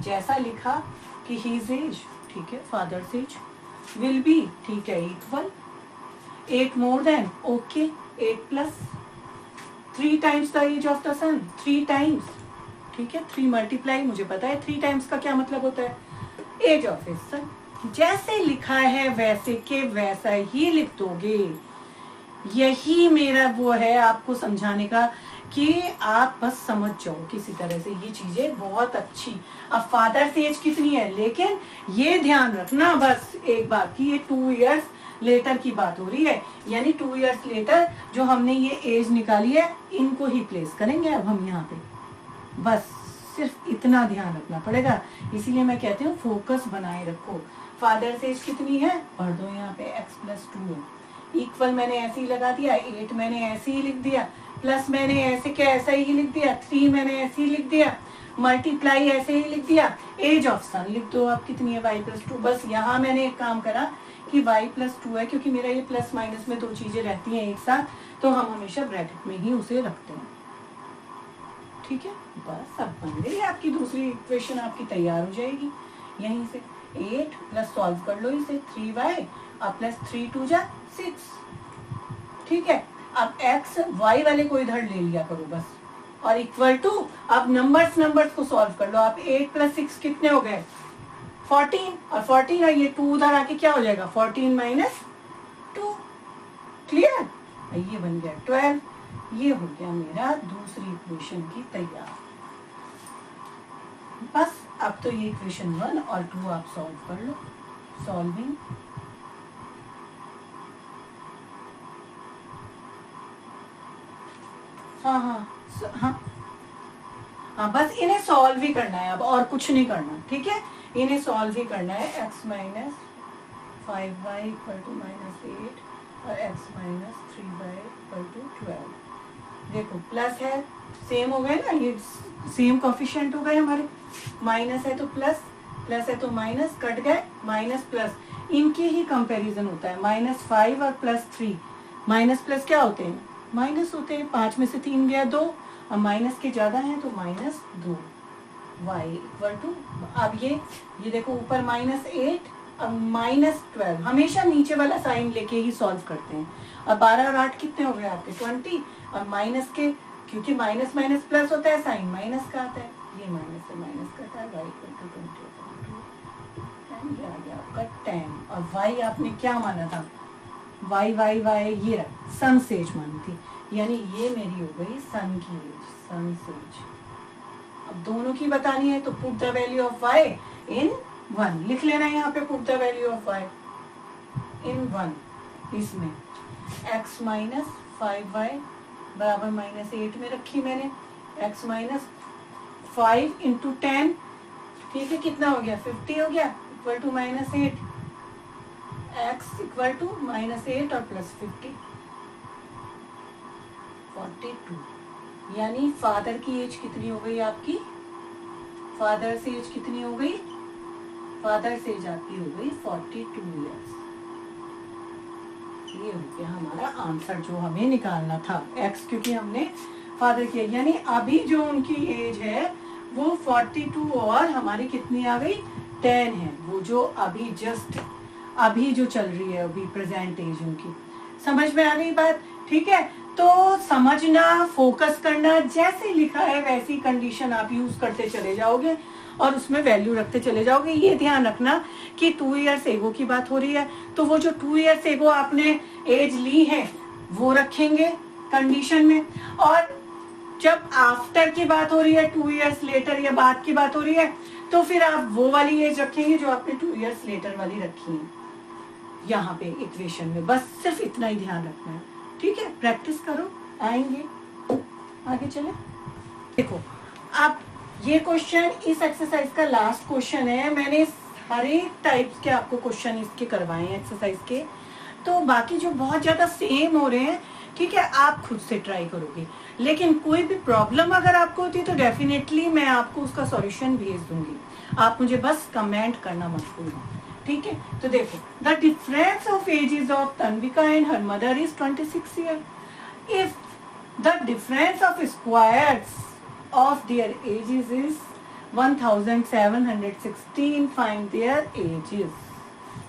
जैसा लिखा कि हिज एज, ठीक है, फादर्स एज, विल बी, ठीक है, equal, 8 more than, okay, 8 plus 3 times the age of the son, 3 times, ठीक है, 3 मल्टीप्लाई, मुझे पता है 3 टाइम्स का क्या मतलब होता है, एज ऑफ हिज सन। जैसे लिखा है वैसे के वैसा ही लिख दोगे। यही मेरा वो है आपको समझाने का कि आप बस समझ जाओ किसी तरह से ये चीजें बहुत अच्छी। अब फादर से एज कितनी है, लेकिन ये ध्यान रखना बस एक बात की, ये 2 years लेटर की बात हो रही है, यानी 2 years लेटर जो हमने ये एज निकाली है इनको ही प्लेस करेंगे अब हम यहाँ पे। बस सिर्फ इतना ध्यान रखना पड़ेगा, इसीलिए मैं कहती हूँ फोकस बनाए रखो। फादर से एज कितनी है पढ़ दो, यहाँ पे x+2 है, इक्वल मैंने ऐसे ही लगा दिया, 8 मैंने ऐसे ही लिख दिया, प्लस मैंने ऐसे क्या ऐसा ही लिख दिया, 3 मैंने ऐसे ही लिख दिया, मल्टीप्लाई ऐसे ही लिख दिया, एज ऑफ सन लिख दो आप कितनी है y+2। बस यहाँ मैंने एक काम करा कि y+2 है, क्योंकि मेरा ये प्लस माइनस में 2 चीजें रहती हैं एक साथ, तो हम हमेशा ब्रैकेट में ही उसे रखते हैं, ठीक है। बस अब बन गई आपकी दूसरी इक्वेशन, आपकी तैयार हो जाएगी। यहीं से 8 प्लस सॉल्व कर लो इसे, 3y और प्लस 3 2 जा 6, ठीक है। अब x y वाले को इधर ले लिया करो बस, और इक्वल टू, अब नंबर्स को सॉल्व कर लो आप। 8 प्लस 6 कितने हो गए 14, और 14 है ये 2 उधर आके क्या हो जाएगा 14 माइनस 2, क्लियर। ये बन गया 12, ये हो गया मेरा दूसरी इक्वेशन की तैयार। बस अब तो ये इक्वेशन 1 और 2 आप सॉल्व कर लो, सॉल्विंग। हाँ, बस इन्हें सॉल्व ही करना है अब, और कुछ नहीं करना, ठीक है, इन्हें सॉल्व ही करना है। x minus 5y equal to -8 और x माइनस 3/12। देखो प्लस है, सेम हो गए ना, ये सेम कोफिशिएंट हो गए हमारे, माइनस है तो प्लस, प्लस है तो माइनस, कट गए, माइनस प्लस, इनके ही कंपैरिजन होता है। -5 और +3, माइनस प्लस क्या होते हैं, माइनस होते हैं। 5 में से 3 गया 2, अब माइनस के ज्यादा हैं तो -2। y इक्वल टू, अब ये देखो ऊपर -8, अब -12, हमेशा नीचे वाला साइन लेके ही सॉल्व करते हैं। अब 12 और 8 कितने हो गए आपके 20, और माइनस के, क्योंकि माइनस माइनस प्लस होता है, साइन माइनस का आता है, ये माइनस से माइनस कटा है, y इक्वल टू 20/2, ये आ गया आपका 10। और y आपने क्या माना था, y y y ये रहा, सन से एज मानी थी, यानी ये मेरी हो गई सन की एज, सन से एज। अब दोनों की बतानी है तो put the value of y in 1, लिख लेना यहाँ पे, put the value of y in 1। इसमें x माइनस 5y बराबर -8 में रखी मैंने, x माइनस 5 इंटू 10, ठीक है, कितना हो गया 50 हो गया, equal to -8, x equal to -8 और +50, 42। यानी फादर की एज कितनी हो गई आपकी, फादर से एज कितनी हो गई, फादर से एज आपकी हो गई 42 ईयर्स। ये हो गया हमारा आंसर जो हमें निकालना था, x क्योंकि हमने फादर किया, यानी अभी जो उनकी एज है वो 42 और हमारी कितनी आ गई 10 है, वो जो अभी जस्ट अभी जो चल रही है अभी प्रेजेंट एज उनकी। समझ में आ गई बात, ठीक है। तो समझना, फोकस करना, जैसे लिखा है वैसी कंडीशन आप यूज करते चले जाओगे और उसमें वैल्यू रखते चले जाओगे। ये ध्यान रखना कि 2 इयर्स एगो की बात हो रही है तो वो जो 2 इयर्स एगो आपने एज ली है वो रखेंगे कंडीशन में, और जब आफ्टर की बात हो रही है 2 इयर्स लेटर या बाद की बात हो रही है तो फिर आप वो वाली एज रखेंगे जो आपने 2 इयर्स लेटर वाली रखी है यहाँ पे इक्वेशन में। बस सिर्फ इतना ही ध्यान रखना है, ठीक है। प्रैक्टिस करो, आएंगे, आगे चले। देखो अब ये क्वेश्चन इस एक्सरसाइज का लास्ट क्वेश्चन है। मैंने हर एक टाइप्स के आपको क्वेश्चन इसके करवाए हैं एक्सरसाइज के, तो बाकी जो बहुत ज्यादा सेम हो रहे हैं, ठीक है, आप खुद से ट्राई करोगे। लेकिन कोई भी प्रॉब्लम अगर आपको होती है तो डेफिनेटली मैं आपको उसका सॉल्यूशन भेज दूंगी, आप मुझे बस कमेंट करना मत भूलना, ठीक है। तो देखो, the difference of ages of Tanvika and her mother is 26 year. If the difference of squares of their ages is 1716, find their ages.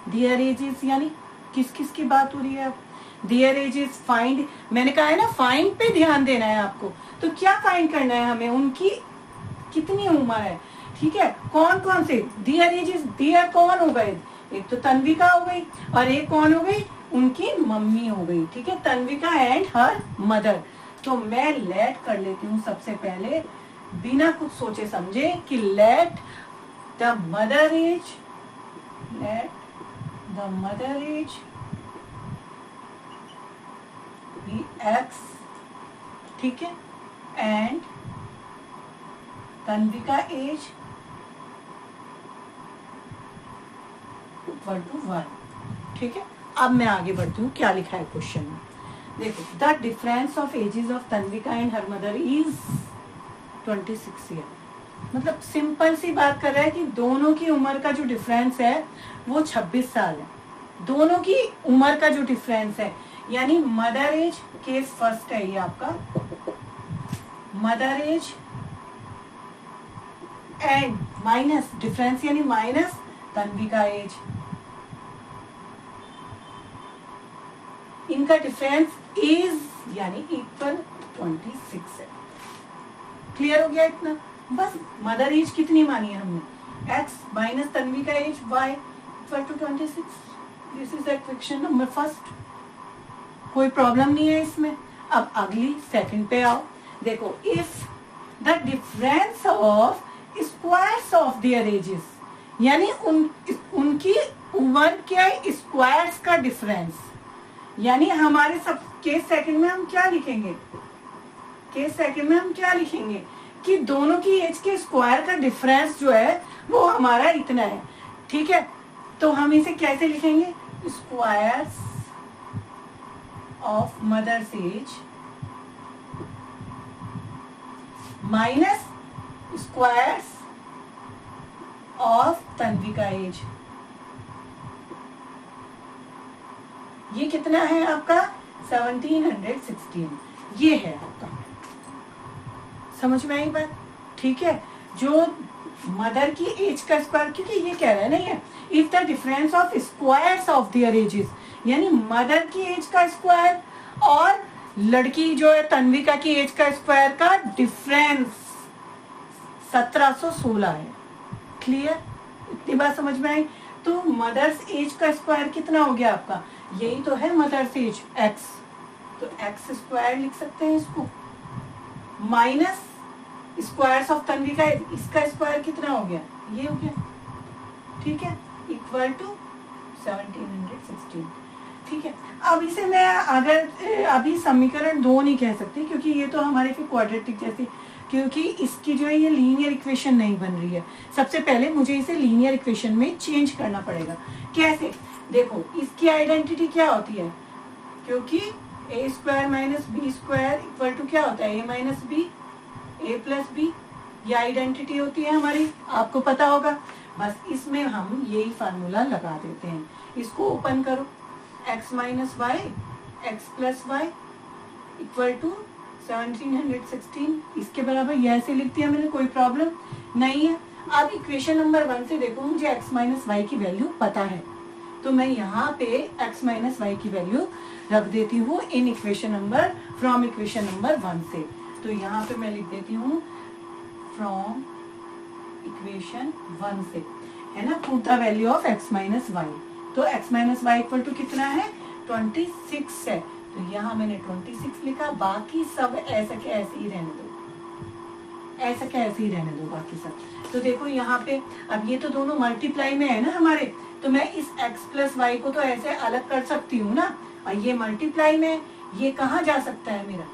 Their ages यानी किस किस की बात हो रही है। देयर एजेस फाइंड, मैंने कहा है ना फाइंड पे ध्यान देना है आपको। तो क्या फाइंड करना है हमें, उनकी कितनी उम्र है, ठीक है, कौन कौन से देयर एजेस। देयर कौन हो गए, एक तो तन्विका हो गई और एक कौन हो गई, उनकी मम्मी हो गई, ठीक है, तन्विका एंड हर मदर। तो मैं लेट कर लेती हूँ सबसे पहले, बिना कुछ सोचे समझे, कि let the mother age, let the mother age be x, ठीक है, and Tanvika age equal to 1, ठीक है। अब मैं आगे बढ़ती हूँ, क्या लिखा है क्वेश्चन में। देखो, the difference of ages of Tanvika and her mother is 26 year. मतलब सिंपल सी बात कर रहा है कि दोनों की उम्र का जो डिफरेंस है वो 26 साल है। दोनों की उम्र का जो डिफरेंस है, यानी मदर एज, केस फर्स्ट है ये आपका, mother age and minus difference यानी माइनस तन्विका एज, इनका डिफरेंस इज यानी इक्वल 26 है। क्लियर हो गया इतना। बस मदर एज कितनी मानी है हमने, x minus Tanvika age y equal to 26। This is equation number first, कोई प्रॉब्लम नहीं है इसमें। अब अगली सेकंड पे आओ। देखो, if the difference of squares of their ages, यानी उनकी उम्र के स्क्वायर्स का डिफरेंस, यानी हमारे सब केस सेकंड में हम क्या लिखेंगे, केस सेकंड में हम क्या लिखेंगे कि दोनों की एज के स्क्वायर का डिफरेंस जो है वो हमारा इतना है, ठीक है। तो हम इसे कैसे लिखेंगे, squares of mother's age minus squares of Tanvika age. ये कितना है आपका 1716, ये है आपका। समझ में आई बात? ठीक है, जो मदर की एज का स्क्वायर, क्योंकि ये कह रहा है नहीं है if the difference of squares of their ages, यानी मदर की एज का स्क्वायर और लड़की जो है तन्विका की एज का स्क्वायर का डिफरेंस 1716 है। क्लियर? इतनी बात समझ में आई? तो मदर्स एज का स्क्वायर कितना हो गया आपका, यही तो है मदर्स एज x, तो x स्क्वायर लिख सकते हैं इसको, माइनस स्क्वायर्स ऑफ तन्विका, इसका स्क्वायर कितना हो गया, ये हो गया। ठीक है, इक्वल टू 1716। ठीक है, अब इसे मैं अगर अभी समीकरण 2 नहीं कह सकती, क्योंकि ये तो हमारे फिर क्वाड्रेटिक जैसे, क्योंकि इसकी जो है ये लीनियर इक्वेशन नहीं बन रही है। सबसे पहले मुझे इसे लीनियर इक्वेशन में चेंज करना पड़ेगा। कैसे? देखो, इसकी आइडेंटिटी क्या होती है, क्योंकि A square minus B square equal to क्या होता है, A minus B, A plus B, ये आइडेंटिटी होती है हमारी, आपको पता होगा। बस इसमें हम यही फार्मूला लगा देते हैं। इसको ओपन करो, x minus y x plus Y equal to 1716, इसके बराबर ये ऐसे लिख दिया मैंने, कोई प्रॉब्लम नहीं है। अब इक्वेशन नंबर 1 से देखो, मुझे x माइनस वाई की वैल्यू पता है, तो मैं यहाँ पे x माइनस वाई की वैल्यू रख देती हूँ in equation number, from equation number 1 से। तो यहाँ पे मैं लिख देती हूँ फ्रॉम इक्वेशन 1 से, है ना, put the value of x minus y. तो x minus Y equal to कितना है, 26 है, तो यहाँ मैंने 26 लिखा, बाकी सब ऐसा के ऐसे ही रहने दो, ऐसा के ऐसे ही रहने दो बाकी सब। तो देखो यहाँ पे अब ये तो दोनों मल्टीप्लाई में है ना हमारे, तो मैं इस x प्लस वाई को तो ऐसे अलग कर सकती हूँ ना, और ये मल्टीप्लाई में, ये कहाँ जा सकता है मेरा,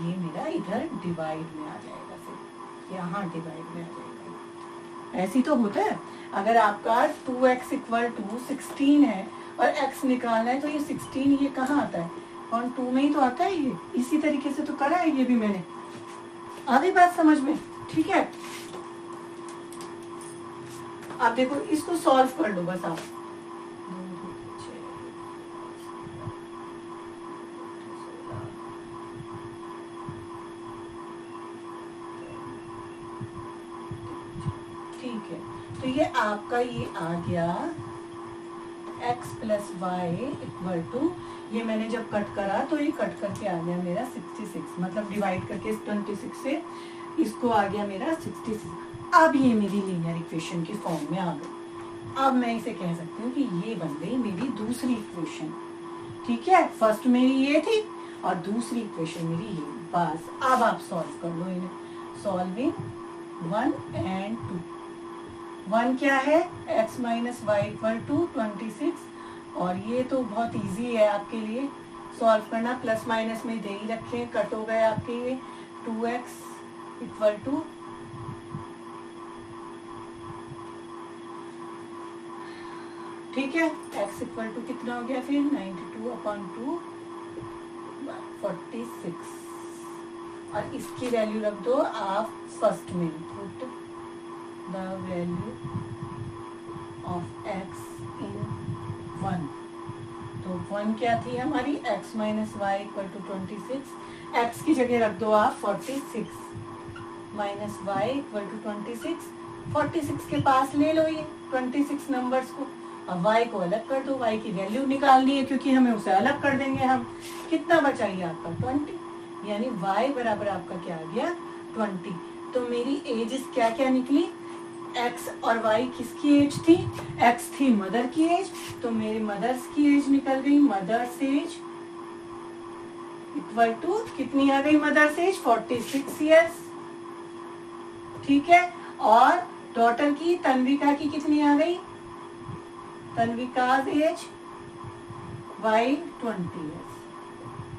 ये मेरा इधर डिवाइड में आ जाएगा, सिर्फ यहाँ डिवाइड में आ जाएगा। ऐसी तो होता है, अगर आपका 2x इक्वल टू 16 है और x निकालना है, तो ये 16 ये कहाँ आता है, और 2 में ही तो आता है, ये इसी तरीके से तो करा है ये भी मैंने। आ गई बात समझ में? ठीक है, आप देखो इसको सॉल्व कर लो बस आप। ठीक है, तो ये आपका ये आ गया x plus Y equal to, ये मैंने जब कट करा तो ये कट करके आ गया मेरा 66, मतलब डिवाइड करके 26 से इसको आ गया मेरा 66। अब ये मेरी लीनियर इक्वेशन की फॉर्म में आ गई। अब मैं इसे कह सकती हूँ कि ये बन गई मेरी दूसरी इक्वेशन। ठीक है, फर्स्ट मेरी ये थी और दूसरी इक्वेशन मेरी ये। बस अब आप सॉल्व कर लो इन्हें। Solving 1 and 2। 1 क्या है, x minus Y equal to 26, और ये तो बहुत इजी है आपके लिए सॉल्व करना, प्लस माइनस में दे ही रखे, कट हो गए आपके ये 2x इक्वल टू, ठीक है, x इक्वल टू कितना हो गया फिर 92/2 46, और इसकी वैल्यू रख दो आप फर्स्ट में, put the value of x in 1। तो 1 क्या थी हमारी, x minus Y equal to 26, x की जगह रख दो आप 46, माइनस वाई इक्वल टू 26, 46 के पास ले लो ये 26 नंबर्स को, अब y को अलग कर दो, y की वैल्यू निकालनी है क्योंकि हमें उसे अलग कर देंगे हम। कितना बचाइए आपका 20, यानी y बराबर आपका क्या आ गया 20। तो मेरी एज क्या क्या निकली, x और y किसकी एज थी, x थी मदर की एज, तो मेरी मदर्स की एज निकल गई, मदर्स एज इक्वल टू कितनी आ गई, मदर्स एज 46 ईयर्स। ठीक है, और डॉटर की तन्विका की कितनी आ गई, तन्विका's एज वाई 20 ईयर्स,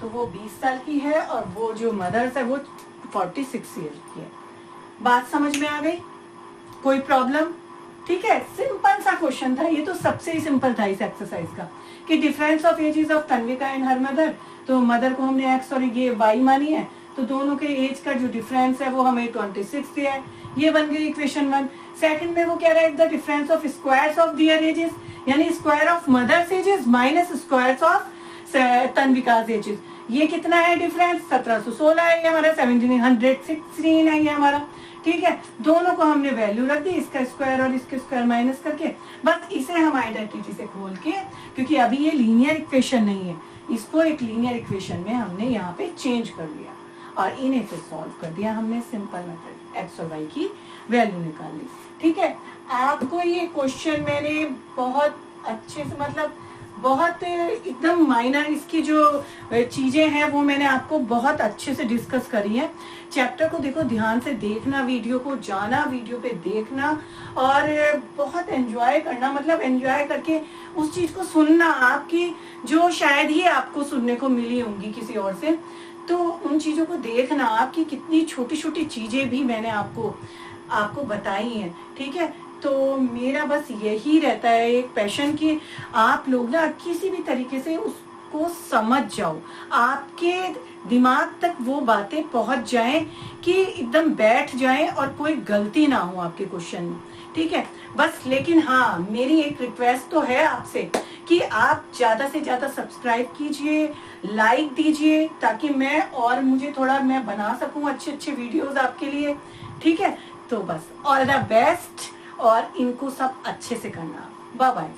तो वो 20 साल की है, और वो जो मदर्स है वो 46 ईयर की है। बात समझ में आ गई, कोई प्रॉब्लम? ठीक है, सिंपल सा क्वेश्चन था, ये तो सबसे ही सिंपल था इस एक्सरसाइज का, कि difference of ages of Tanvika and her mother. तो मदर को हमने एक्स और ये वाई मानी है, तो दोनों के एज का जो डिफरेंस है वो हमें 26 दिया है, ये बन गई इक्वेशन 1। सेकंड में वो कह रहा है the difference of squares of their ages, यानी square of mother's ages minus squares of Tanvika's ages. ये कितना है डिफरेंस, 1716 है ये हमारा, 1716 है ये हमारा। ठीक है, दोनों को हमने वैल्यू रख दी, इसका स्क्वायर और इसके स्क्वायर माइनस करके, बस इसे हम आइडेंटिटी से खोल के, क्योंकि अभी ये लीनियर इक्वेशन नहीं है, इसको एक लीनियर इक्वेशन में हमने यहाँ पे चेंज कर लिया और इन्हें फिर सॉल्व कर दिया हमने सिंपल मेथड, एक्स और वाई की वैल्यू निकाल ली। ठीक है, आपको ये क्वेश्चन मैंने बहुत अच्छे से, मतलब बहुत एकदम माइनर इसकी जो चीजें हैं वो मैंने आपको बहुत अच्छे से डिस्कस करी है। चैप्टर को देखो, ध्यान से देखना, वीडियो को जाना, वीडियो पे देखना और बहुत एंजॉय करना, मतलब एंजॉय करके उस चीज को सुनना आपकी, जो शायद ही आपको सुनने को मिली होंगी किसी और से, तो उन चीजों को देखना, आपकी कितनी छोटी छोटी चीजें भी मैंने आपको बताई हैं। ठीक है, तो मेरा बस यही रहता है एक पैशन कि आप लोग ना किसी भी तरीके से उसको समझ जाओ, आपके दिमाग तक वो बातें पहुंच जाएं कि एकदम बैठ जाएं और कोई गलती ना हो आपके क्वेश्चन में। ठीक है, बस लेकिन हाँ, मेरी एक रिक्वेस्ट तो है आपसे कि आप ज्यादा से ज्यादा सब्सक्राइब कीजिए, लाइक दीजिए, ताकि मुझे थोड़ा मैं बना सकूं अच्छे अच्छे वीडियोस आपके लिए। ठीक है, तो बस ऑल द बेस्ट और इनको सब अच्छे से करना। Bye bye.